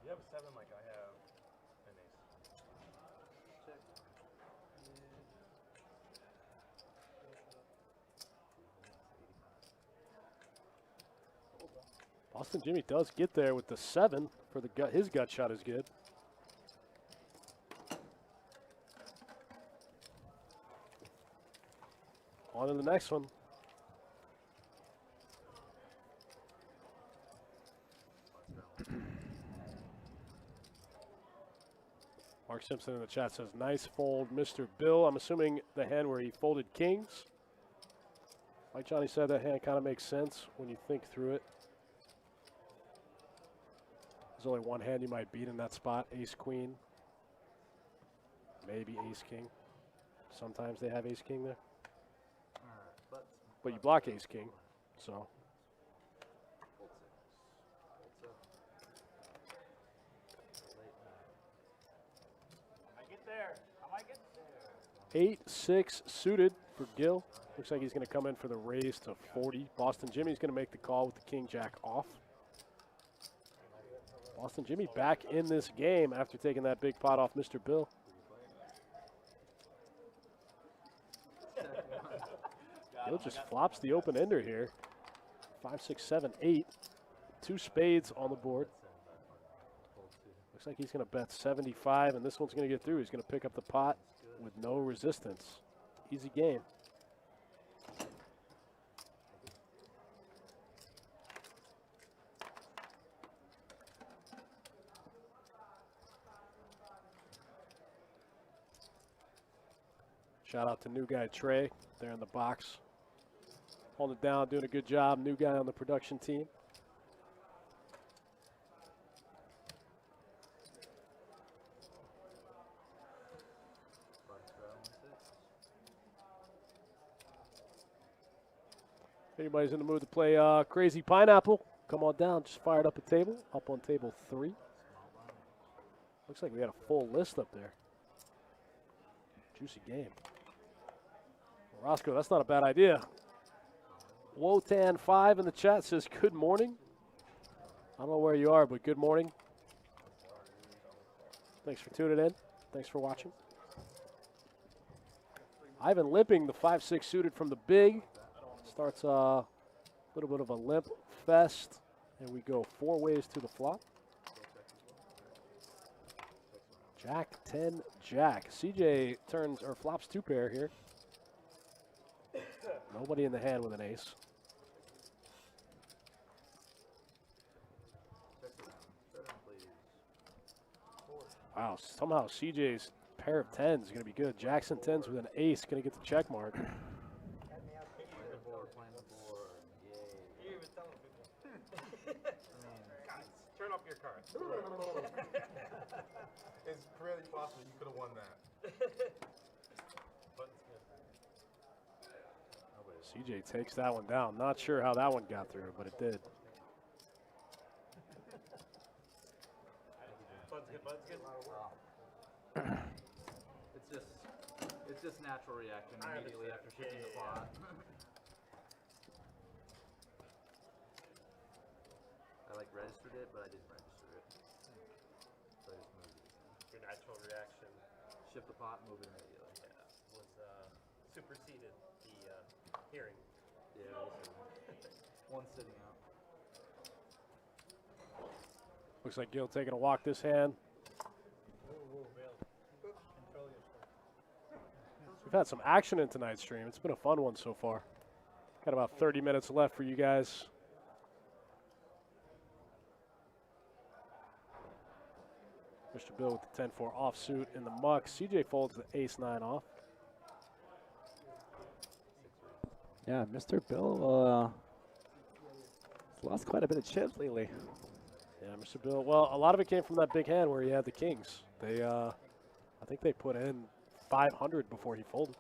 You have a 7 like I have an ace. Check. Boston Jimmy does get there with the 7 for the gut. His gut shot is good. On to the next one. Mark Simpson in the chat says, nice fold, Mr. Bill. I'm assuming the hand where he folded kings. Like Johnny said, that hand kind of makes sense when you think through it. There's only one hand you might beat in that spot, ace-queen. Maybe ace-king. Sometimes they have ace-king there. But you block ace-king, so. I might get there. 8-6 suited for Gill. Looks like he's going to come in for the raise to 40. Boston Jimmy's going to make the call with the king-jack off. Boston Jimmy back in this game after taking that big pot off Mr. Bill. Bill just flops the open ender here. 5, 6, 7, 8. 2 spades on the board. Looks like he's going to bet 75, and this one's going to get through. He's going to pick up the pot with no resistance. Easy game. Shout out to new guy Trey there in the box. Holding it down, doing a good job. New guy on the production team. Anybody's in the mood to play Crazy Pineapple, come on down. Just fired up a table, up on table 3. Looks like we got a full list up there. Juicy game. Roscoe, that's not a bad idea. Wotan5 in the chat says, good morning. I don't know where you are, but good morning. Thanks for tuning in. Thanks for watching. Ivan limping the 5-6 suited from the big. Starts a little bit of a limp fest, and we go 4 ways to the flop. Jack 10 Jack. CJ turns or flops 2 pair here. Nobody in the hand with an ace. Wow, somehow CJ's pair of 10s is going to be good. Jackson 10s with an ace going to get the check mark. Turn up your cards. It's really possible you could have won that. But it's good. CJ takes that one down. Not sure how that one got through, but it did. It's just natural reaction immediately after shifting the pot. I like registered it, but I didn't register it. So I just moved it. Your natural reaction Shift the pot, move it immediately. was superseded the hearing. Yeah, one sitting out. Looks like Gil taking a walk this hand. We've had some action in tonight's stream. It's been a fun one so far. Got about 30 minutes left for you guys. Mr. Bill with the 10-4 offsuit in the muck. CJ folds the ace-9 off. Yeah, Mr. Bill has lost quite a bit of chips lately. Yeah, Mr. Bill. Well, a lot of it came from that big hand where he had the kings. They, I think they put in 500 before he folded.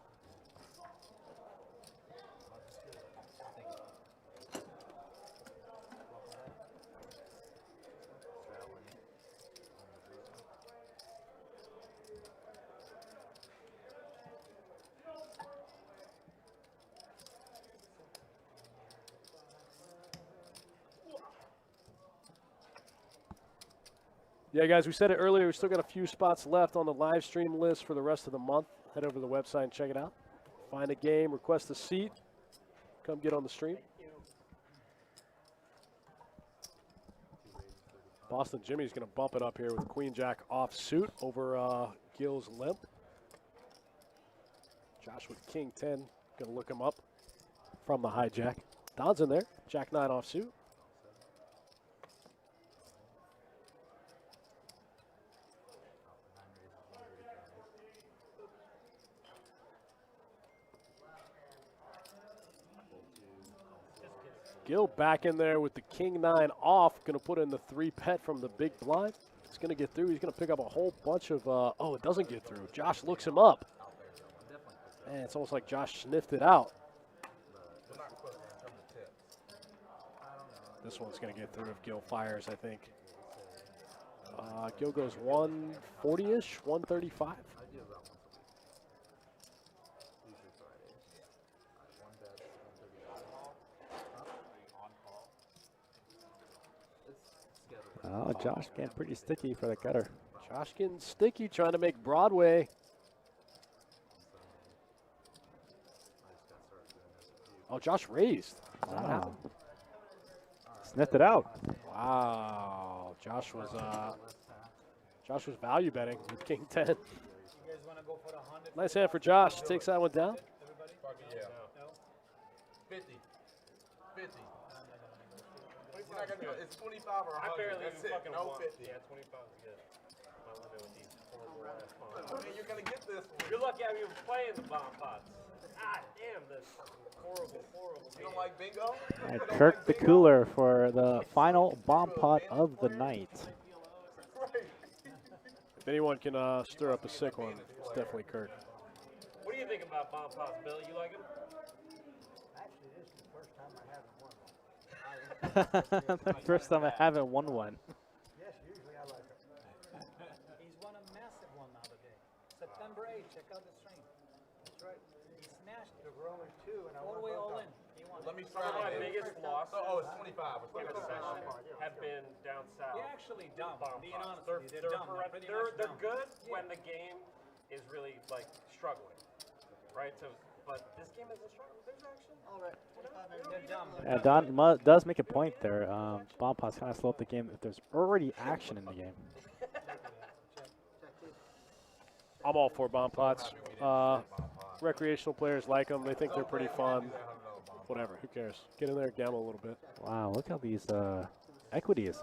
Yeah, guys, we said it earlier. We still got a few spots left on the live stream list for the rest of the month. Head over to the website and check it out. Find a game, request a seat, come get on the stream. Boston Jimmy's going to bump it up here with Queen Jack off suit over Gill's limp. Josh with King 10, going to look him up from the hijack. Don's in there, Jack 9 off suit. Gill back in there with the King 9 off, going to put in the 3-bet from the big blind. It's going to get through. He's going to pick up a whole bunch of, oh, it doesn't get through. Josh looks him up. Man, it's almost like Josh sniffed it out. This one's going to get through if Gill fires, I think. Gill goes 140-ish, 135. Oh, Josh getting pretty sticky for the gutter. Josh getting sticky, trying to make Broadway. Oh, Josh raised. Wow. Sniffed it out. Wow. Josh was value betting with King 10. You guys want to go for the 100? Nice hand for Josh. Takes that one down. Everybody? Yeah. No? 50. 50. You're not gonna do it. It's 25 or 100. I barely That's even it. fucking No want. 50. Yeah, 25 is good. My limit with these horrible ass I bombs. mean, you're gonna get this one. You're lucky I'm even playing the bomb pots. God damn, this horrible, horrible. You don't like bingo? And Kirk the Cooler for the final bomb pot of the night. If anyone can stir up a sick one, it's definitely Kirk. What do you think about bomb pots, Billy? You like them? Actually, this is the first time I haven't won one. The first time I haven't won one. Yes, usually I like it. He's won a massive one the other day. September 8th, check out the stream. That's right. He smashed it. There were only two, and I All the won way both all of in. them. He won Let it. me Some try of my it. biggest losses Oh, it's 25. It's in a 25. session have been down south. They're actually dumb. Bomb Being pots. honest with you, they're dumb. They're pretty much They're dumb. good when the game is really like struggling, right? So, but this game isn't struggling. There's action. All right. They're dumb. Yeah, Don does make a point there. Bomb pots kind of slow up the game if there's already action in the game. I'm all for bomb pots. Recreational players like them. They think they're pretty fun. Whatever, who cares? Get in there, gamble a little bit. Wow, look how these equities.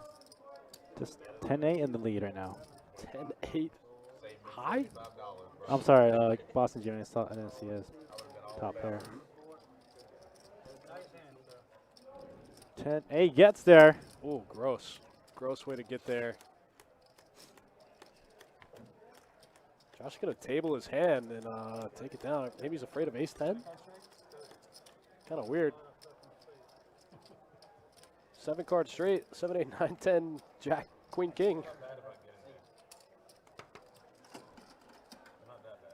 Just 10-8 in the lead right now. 10-8 high? I'm sorry, Boston Jimmy. I didn't see his top pair. 10-8 gets there. Ooh, gross. Gross way to get there. Josh gonna table his hand and take it down. Maybe he's afraid of ace-10. Kind of weird. 7 card straight. 7, 8, 9, 10. Jack, Queen, King.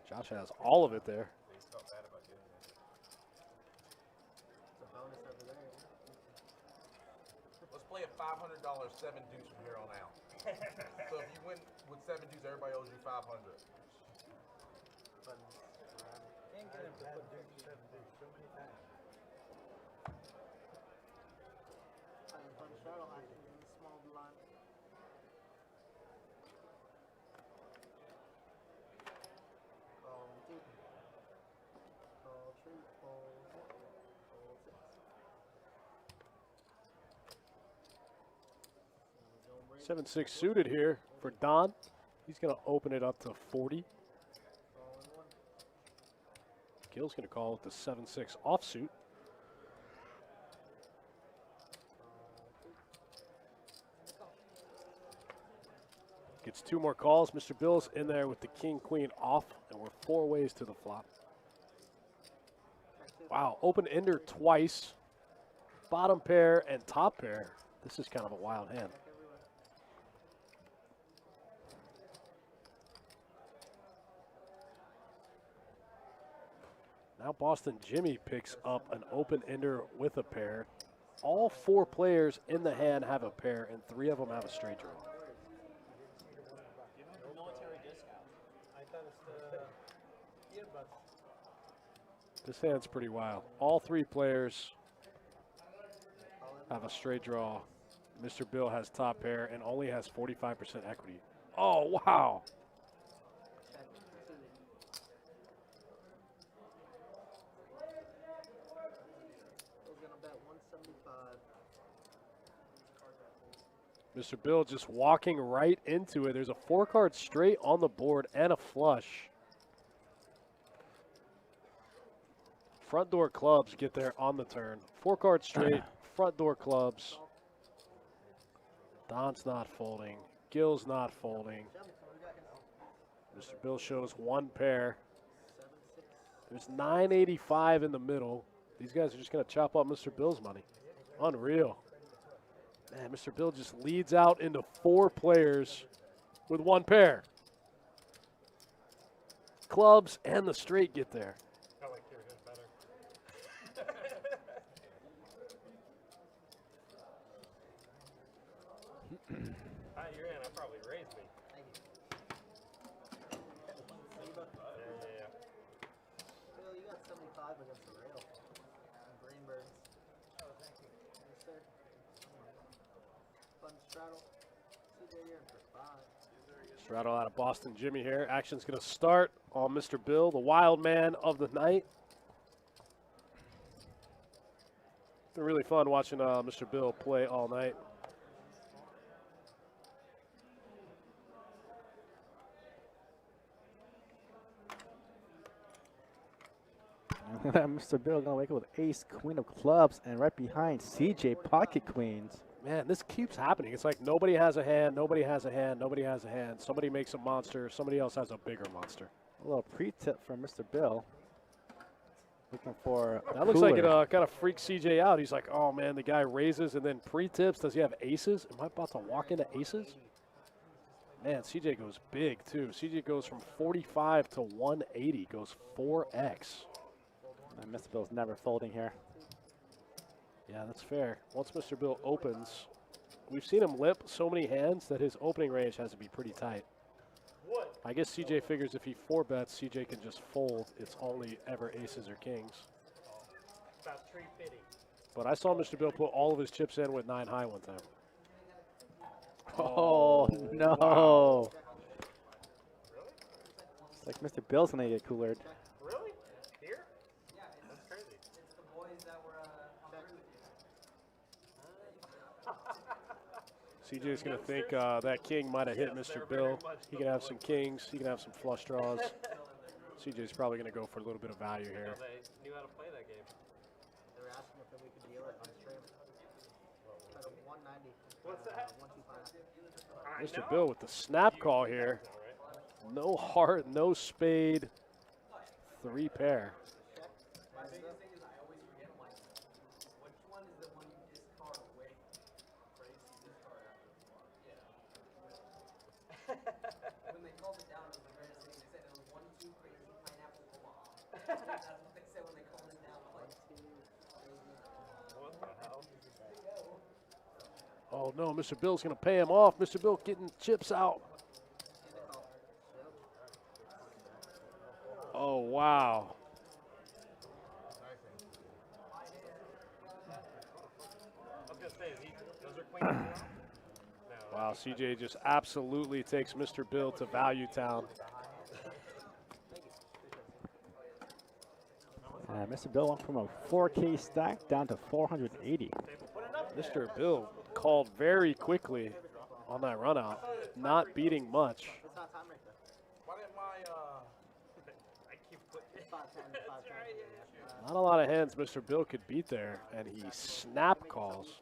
Josh has all of it there. Let's play a $500 7 deuce from here on out. So if you win with 7 deuce, everybody owes you 500. Small blind. Call 2, call 4, call 6. 7-6 suited here for Don. He's going to open it up to 40. Gill's going to call it the 7-6 offsuit. Gets 2 more calls. Mr. Bill's in there with the king, queen off, and we're 4 ways to the flop. Wow, open ender twice. Bottom pair and top pair. This is kind of a wild hand. Now Boston Jimmy picks up an open ender with a pair. All 4 players in the hand have a pair, and 3 of them have a straight draw. Give him a military discount. I thought it's the earbuds. This hand's pretty wild. All 3 players have a straight draw. Mr. Bill has top pair and only has 45% equity. Oh, wow. Mr. Bill just walking right into it. There's a 4-card straight on the board and a flush. Front door clubs get there on the turn. 4-card straight, front door clubs. Don's not folding. Gill's not folding. Mr. Bill shows 1 pair. There's 985 in the middle. These guys are just going to chop up Mr. Bill's money. Unreal. Man, Mr. Bill just leads out into 4 players with 1 pair. Clubs and the straight get there. I like your hand better. Your hand, I probably raised me. Yeah. Bill, you got 75 against the rail. Greenbergs. Oh, thank you. Yes, sir. Fun straddle. CJ, you're in for 5. Straddle out of Boston Jimmy here. Action's going to start on Mr. Bill, the wild man of the night. Been really fun watching Mr. Bill play all night. Mr. Bill gonna wake up with ace, queen of clubs, and right behind CJ pocket queens. Man, this keeps happening. It's like nobody has a hand, nobody has a hand, nobody has a hand. Somebody makes a monster, somebody else has a bigger monster. A little pre-tip from Mr. Bill. Looking for a That looks like it cooler. kind of freaks CJ out. He's like, oh man, the guy raises and then pre-tips. Does he have aces? Am I about to walk into aces? Man, CJ goes big too. CJ goes from 45 to 180, goes 4x. And Mr. Bill's never folding here. Yeah, that's fair. Once Mr. Bill opens, we've seen him lip so many hands that his opening range has to be pretty tight. What? I guess CJ figures if he 4-bets, CJ can just fold. It's only ever aces or kings. About 350. But I saw Mr. Bill put all of his chips in with 9 high one time. Oh, no. Wow. It's like Mr. Bill's gonna get coolered. Really? Here? Yeah, that's crazy. It's the boys that were CJ's going to think that king might have hit Mr. Bill. He can have some kings. He can have some flush draws. CJ's probably going to go for a little bit of value here. They knew how to play that game. They were asking if we could deal it on stream. At a 190. What's that? 125. Mr. Bill with the snap call here. No heart, no spade, 3 pair. When they called it down, it was the greatest thing. They said it was 1, 2 crazy pineapple Omaha. That's what they said when they called it down. Like, What the hell? Oh no, Mr. Bill's going to pay him off. Mr. Bill getting chips out. Oh, wow. I was gonna say, those are queens. No. Wow, CJ just absolutely takes Mr. Bill to Value Town. Mr. Bill went from a 4K stack down to 480. Mr. Bill called very quickly on that run out, not beating much. it's not time right there. Why didn't my, I keep putting 510, 510. Not a lot of hands Mr. Bill could beat there, and he snap calls.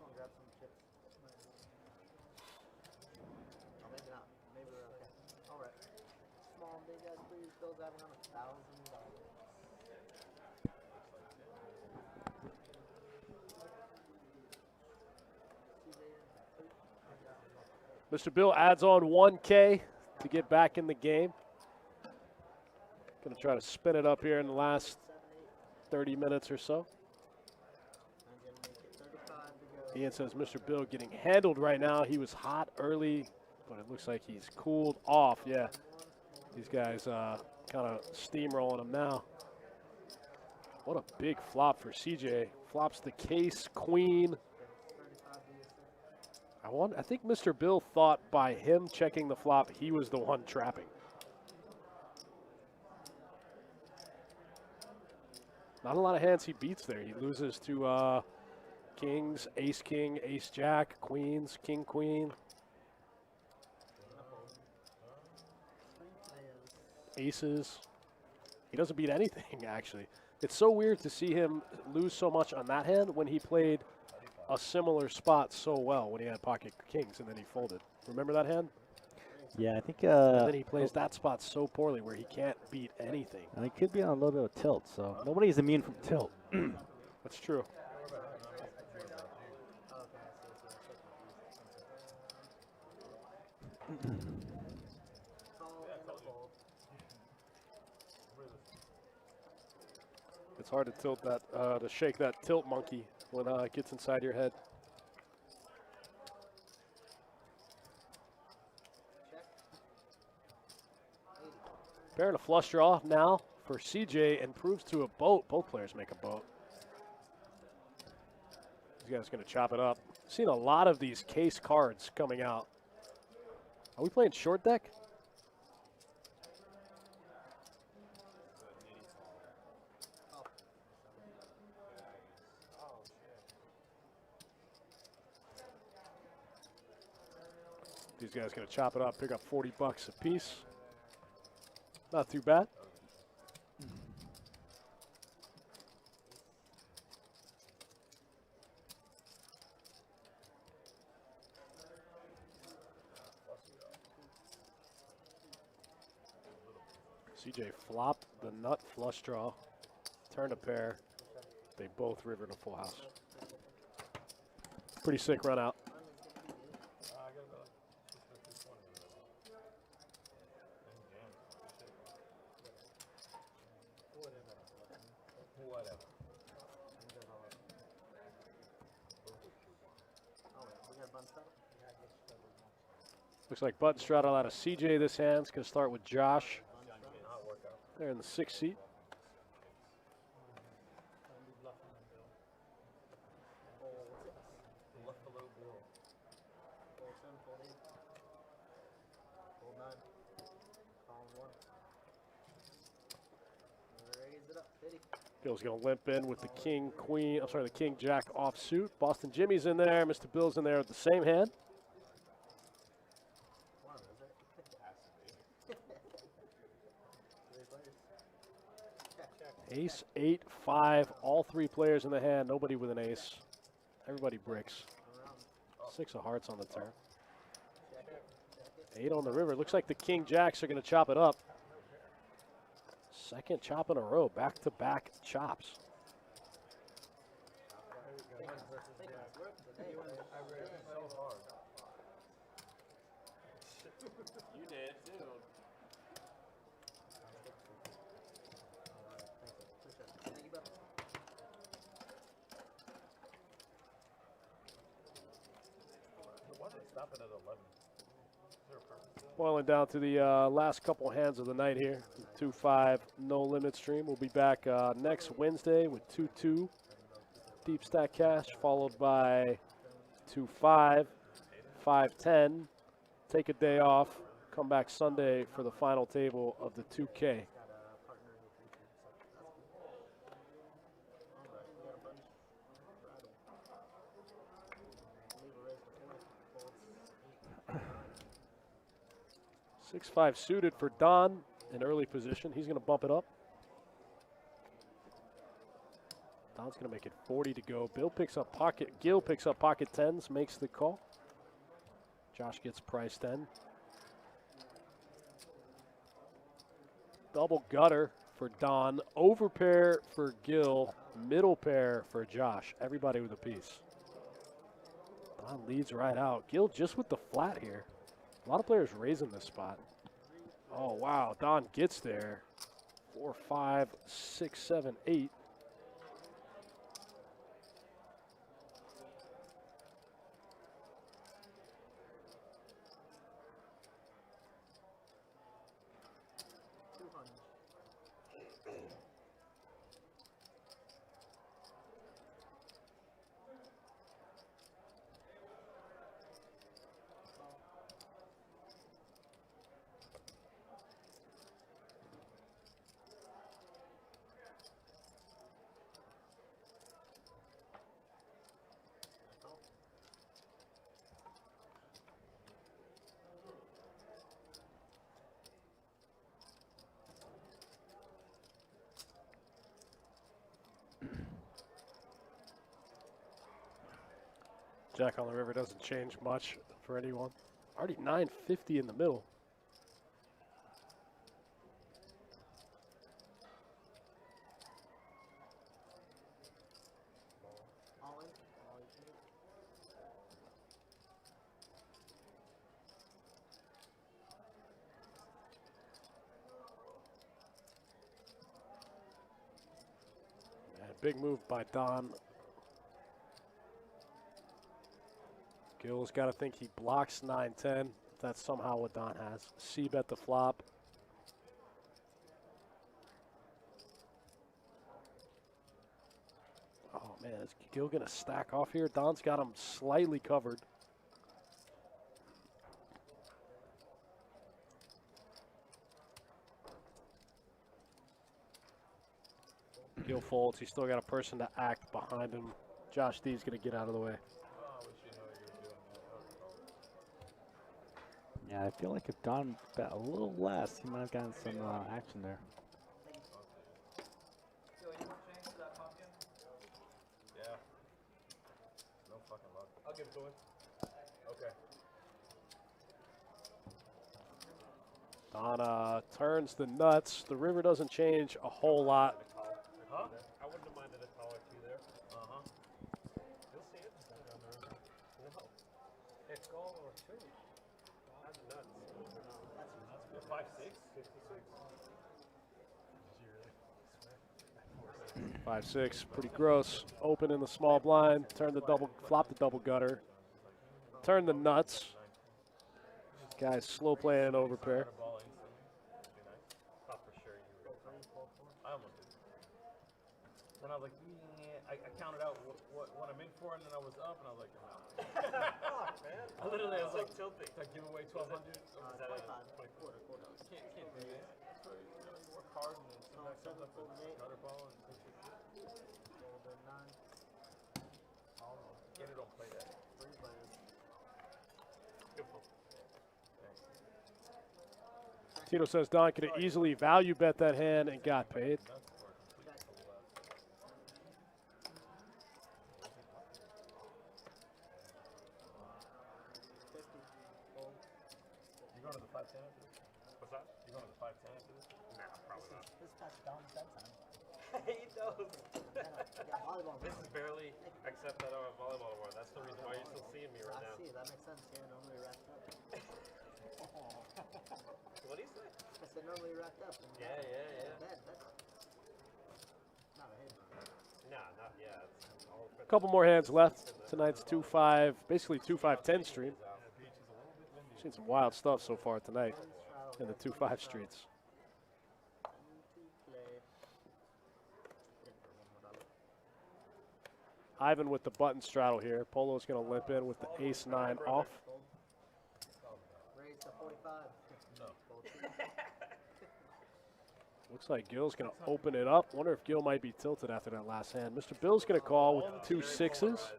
Oh, maybe not. Maybe we're okay. big guys, please. Bill's having on $1,000. Mr. Bill adds on 1K to get back in the game. Going to try to spin it up here in the last 30 minutes or so. Ian says Mr. Bill getting handled right now. He was hot early, but it looks like he's cooled off. Yeah, these guys kind of steamrolling him now. What a big flop for CJ. Flops the case, queen. I think Mr. Bill thought by him checking the flop, he was the one trapping. Not a lot of hands he beats there. He loses to kings, ace king, ace jack, queens, king queen. Aces. He doesn't beat anything, actually. It's so weird to see him lose so much on that hand when he played a similar spot so well when he had pocket kings and then he folded. Remember that hand? Yeah, I think. And then he plays that spot so poorly where he can't beat anything. And he could be on a little bit of tilt, so nobody's immune from tilt. That's true. It's hard to tilt that, to shake that tilt monkey when it gets inside your head. Pair and a flush draw now for CJ and proves to a boat. Both players make a boat. This guy's going to chop it up. Seen a lot of these case cards coming out. Are we playing short deck? These guys going to chop it up, pick up 40 bucks a piece. Not too bad. CJ flopped the nut flush draw, turned a pair. They both rivered a full house. Pretty sick run out. Looks like button straddle out of CJ this hand. It's going to start with Josh. They're in the 6th seat. Bill's going to limp in with the king, queen, I'm sorry, the king, jack offsuit. Boston Jimmy's in there. Mr. Bill's in there with the same hand. Ace, 8, 5, all 3 players in the hand. Nobody with an ace. Everybody bricks. 6 of hearts on the turn. 8 on the river. Looks like the king jacks are going to chop it up. Second chop in a row. Back-to-back chops. You did too. Boiling down to the last couple hands of the night here. 2-5 no limit stream. We'll be back next Wednesday with 2-2 deep stack cash, followed by 2-5, 5-10. Take a day off. Come back Sunday for the final table of the 2K. Six-five suited for Don in early position. He's going to bump it up. Don's going to make it 40 to go. Gil picks up pocket tens, makes the call. Josh gets price 10. Double gutter for Don. Over pair for Gil. Middle pair for Josh. Everybody with a piece. Don leads right out. Gil just with the flat here. A lot of players raising this spot. Oh, wow. Don gets there. 4, 5, 6, 7, 8. Jack on the river doesn't change much for anyone. Already 950 in the middle. All in. All you can. And big move by Don. Gil's got to think he blocks 9-10. That's somehow what Don has. C-bet the flop. Oh, man, is Gil going to stack off here? Don's got him slightly covered. Gil folds. He's still got a person to act behind him. Josh D's going to get out of the way. Yeah, I feel like if Don bet a little less, he might have gotten some action there. Yeah. No fucking luck. I'll give it to him. Okay. Don turns the nuts. The river doesn't change a whole lot. Huh? I wouldn't have minded a call or two there. Uh-huh. You'll see it. No. It's goal or two. That's nuts. That's 5-6? 56. 5-6, pretty gross. Open in the small blind. Turn the double, flop the double gutter. Turn the nuts. Guys slow playing over pair. Thought for sure you were gonna call. I almost did. Then I was like, yeah, I counted out what I'm in for, and then I was up, and I was like, I'm out. Fuck, man. I literally was like tilting. I give away 1,200. Can't do that. So, you work hard, and then somebody comes up with a gutter ball and takes your shit. Get it, don't play that. Beautiful. Tito says Don could have easily value bet that hand and got paid. You going to the 5-10 after this? What's that? You going to the 5-10 after this? Nah, probably not. This touch down bedtime. Hate those. Yeah, volleyball. This is barely, except that volleyball award. That's the reason why you're still seeing me right I now. see, that makes sense. Yeah, normally wrapped up. What do you say? I said normally wrapped up. And Yeah. bed, that's not a hit. Nah, not yet. A couple more hands left. Tonight's 2-5, basically 2-5-10 stream. Seen some wild stuff so far tonight in the 2-5 streets. Ivan with the button straddle here. Polo's going to limp in with the ace-9 off. Raise to 45. Looks like Gil's going to open it up. Wonder if Gil might be tilted after that last hand. Mr. Bill's going to call with 2 6s.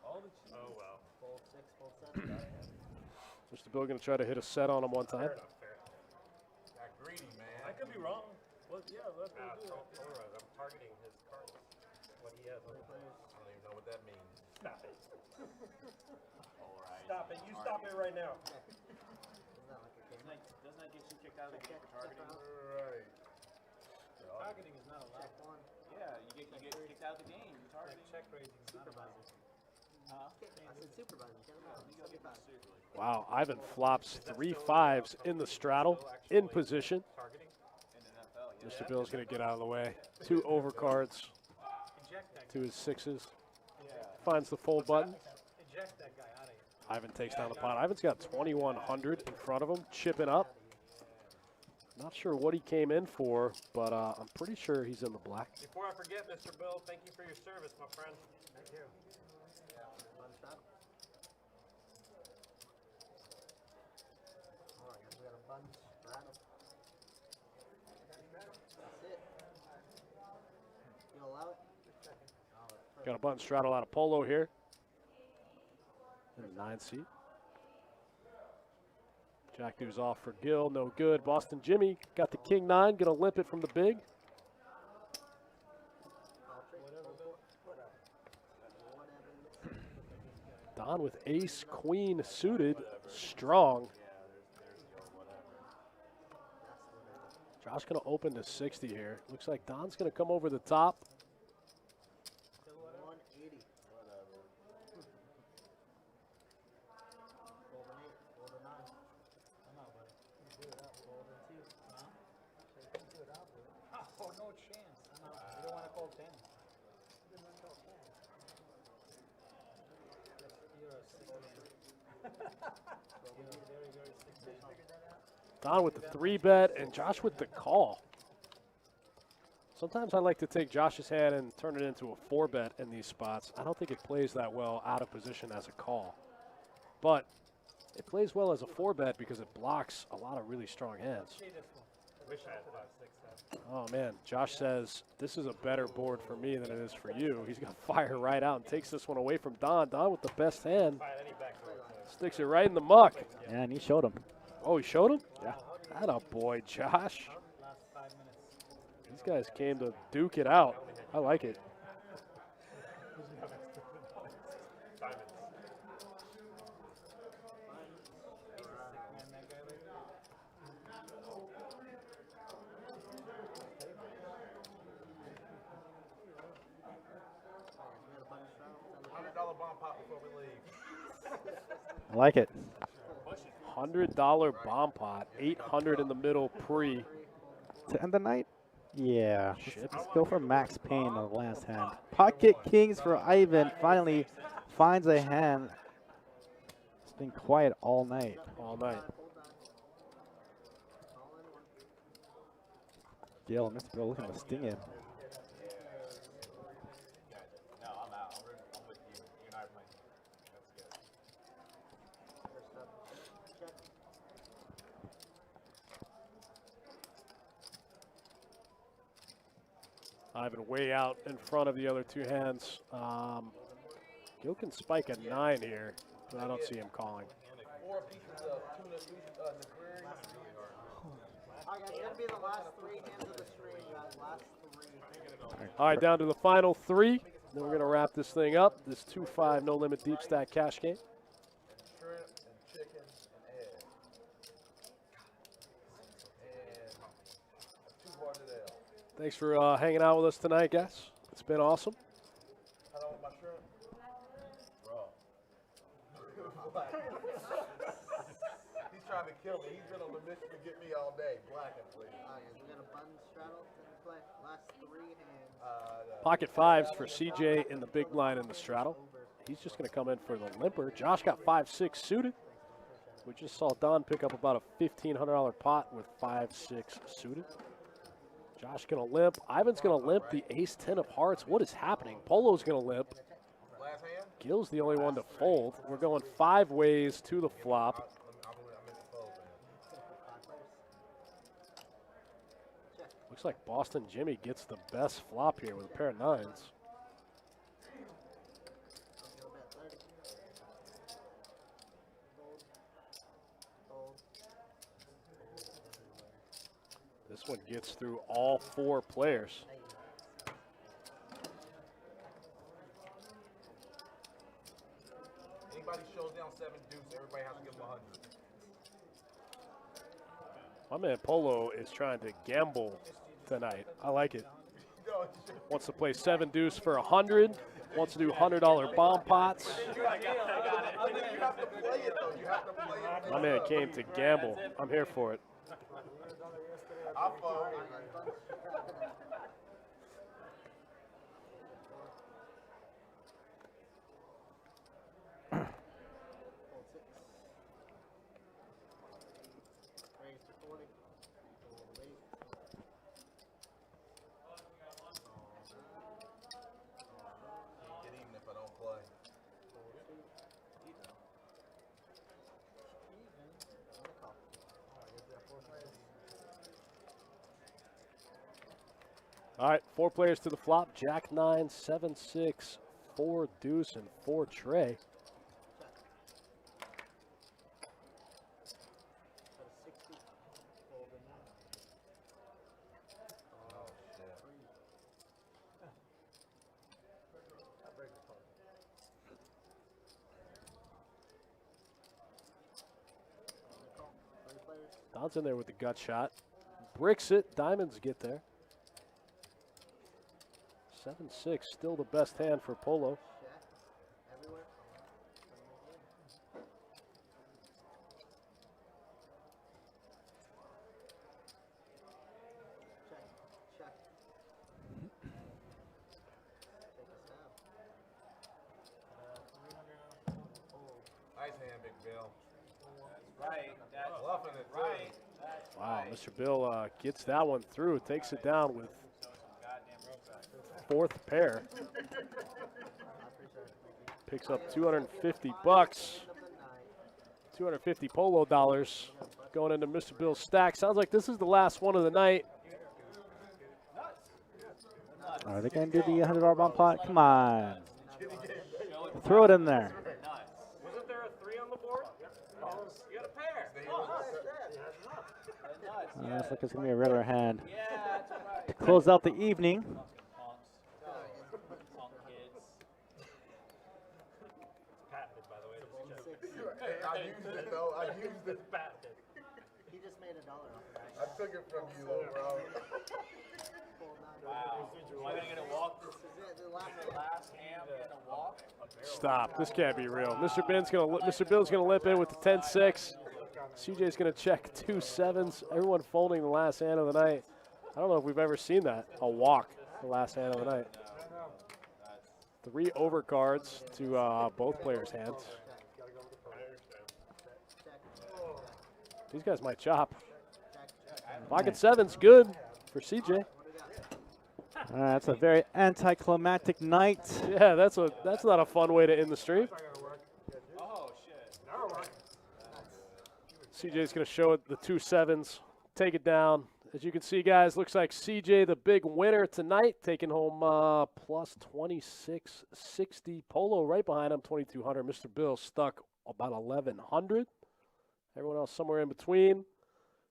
Oh, well. Fold 6, fold 7. Mr. Bill going to try to hit a set on him one time. Got greedy, man. I could be wrong. Well, yeah, that's what we do. I'm targeting his cards. What he has on the players. I don't even know what that means. Stop it. Stop it. You stop it right now. Isn't that like a game? Doesn't that get you kicked out of the game for targeting? Right. get kicked out of the game. It's hard. Check raising. Supervisor. I said supervisor. 75. Wow, Ivan flops 3 5s in the straddle, in position. Targeting. Mr. Bill's going to get out of the way. 2 overcards Eject that to his 6s. Finds the fold button. Eject that guy out of here. Ivan takes down the pot. Ivan's got 2,100 in front of him, chipping up. Not sure what he came in for, but I'm pretty sure he's in the black. Before I forget, Mr. Bill, thank you for your service, my friend. Thank you. Bun straddle. Oh, I guess we got a bun straddle. That's it. You allow it? Got a button straddle out of Polo here. In the 9 seat. Jack deuce off for Gill, no good. Boston Jimmy got the king 9, gonna limp it from the big. Don with ace queen suited, strong. Josh gonna open to 60 here. Looks like Don's gonna come over the top. 180. Fold an 8, fold a 9. Come on, buddy. You do it up. Fold a 2. No? So you can do it out, dude. Oh, no chance. I'm out. You don't want to fold 10. You don't want to fold 10. You're a sick man. You're a very, very sick man. Don with the 3-bet and Josh with the call. Sometimes I like to take Josh's hand and turn it into a 4-bet in these spots. I don't think it plays that well out of position as a call. But it plays well as a 4-bet because it blocks a lot of really strong hands. See this one. Wish I had 5, 6, 7. Oh, man. Josh says, this is a better board for me than it is for you. He's going to fire right out and takes this one away from Don. Don with the best hand. Fine, any backdoor. Sticks it right in the muck. Yeah, and he showed him. Oh, he showed him? Yeah. Atta boy, Josh. Last 5 minutes. These guys came to duke it out. I like it. Man, that guy right there. $100 bomb pop before we leave. I like it. $100 bomb pot, 800 in the middle pre. To end the night? Yeah. Shit. Let's go for Max Payne on the last hand. Pocket Kings for Ivan finally finds a hand. It's been quiet all night. All night. Gil, Mr. Bill looking to sting him. No, I'm out. I'm with you. You and I are playing. That's good. Ivan way out in front of the other 2 hands. Gil can spike a 9 here, but I don't see him calling. 4 pieces of tuna nigiri. Alright, guys, it's gonna be the last 3 hands of the stream, guys. Last 3. All right, down to the final 3. Then we're going to wrap this thing up. This 2-5 no limit deep stack cash game. Shrimp and chicken and eggs. And 2 hearted ale. Thanks for hanging out with us tonight, guys. It's been awesome. I don't want my shrimp. Bro. He's trying to kill me. He's been on the mission to get me all day. Black and please. Alright, guys, we got a bun straddle to play. Last 3 hands. Pocket 5s for CJ in the big blind in the straddle. He's just going to come in for the limper. Josh got 5-6 suited. We just saw Don pick up about a $1,500 pot with 5-6 suited. Josh going to limp. Ivan's going to limp the ace-10 of hearts. What is happening? Polo's going to limp. Last hand? Gil's the only one to fold. We're going 5 ways to the flop. I'm in the fold, man. Looks like Boston Jimmy gets the best flop here with a pair of 9s. This one gets through all 4 players. Anybody shows down 7 deuce, everybody has to give him 100. My man Polo is trying to gamble tonight. I like it. Wants to play 7 deuce for 100. Wants to do $100 bomb pots. My man came to gamble. I'm here for it. Raise to 40. Fold 8. Get even if I don't play. Fold 2. Even. On the call. All right, 4 players to the flop. Jack 9, 7, 6, 4 deuce, and 4 tray. Got a 60. Fold a 9. Oh, shit. On the call. 3 players. Don's in there with the gut shot. Bricks it. Diamonds get there. 7-6, still the best hand for Polo. Check. Everywhere. Check. Check. Take a stab. 300 on a fold. Nice hand, Big Bill. Right. That's Bluffing it, too. right. That's Wow, right. Mr. Bill gets that one through, takes it down with So some goddamn respect. 4th pair. I appreciate it. Thank you. Picks up 250 bucks. End of the night. 250 Polo dollars going into Mr. Bill's stack. Sounds like this is the last one of the night. Are they going to do the $100 bomb pot? Come on. Throw it in there. Wasn't there a 3 on the board? You got a pair. Looks like it's going to be a regular hand. Yeah, that's right. To close out the evening. Punks. Punk kids. Patented, by the way. Hey, I used it, though. I used it. Patented. He just made $1 off of I that. took it from you, though, bro. Fold 9. Wow. Am I gonna get a walk? This is it. The last one. Last hand getting a walk? Stop. This can't be real. Mr. Bill's gonna limp in with the 10-6. CJ's gonna check 2 7s. Everyone folding the last hand of the night. I don't know if we've ever seen that. A walk the last hand of the night. 3 overcards to both players' hands. These guys might chop. Pocket 7's good for CJ. That's a very anticlimactic night. Yeah, that's not a fun way to end the stream. Oh, shit. CJ's going to show it the 2 7s, take it down. As you can see, guys, looks like CJ the big winner tonight, taking home plus 2660. Polo right behind him, 2200. Mr. Bill stuck about 1100. Everyone else somewhere in between.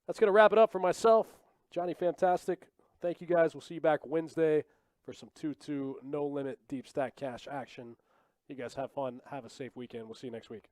That's going to wrap it up for myself. Johnny Fantastic. Thank you, guys. We'll see you back Wednesday for some 2-2 no limit deep stack cash action. You guys have fun. Have a safe weekend. We'll see you next week.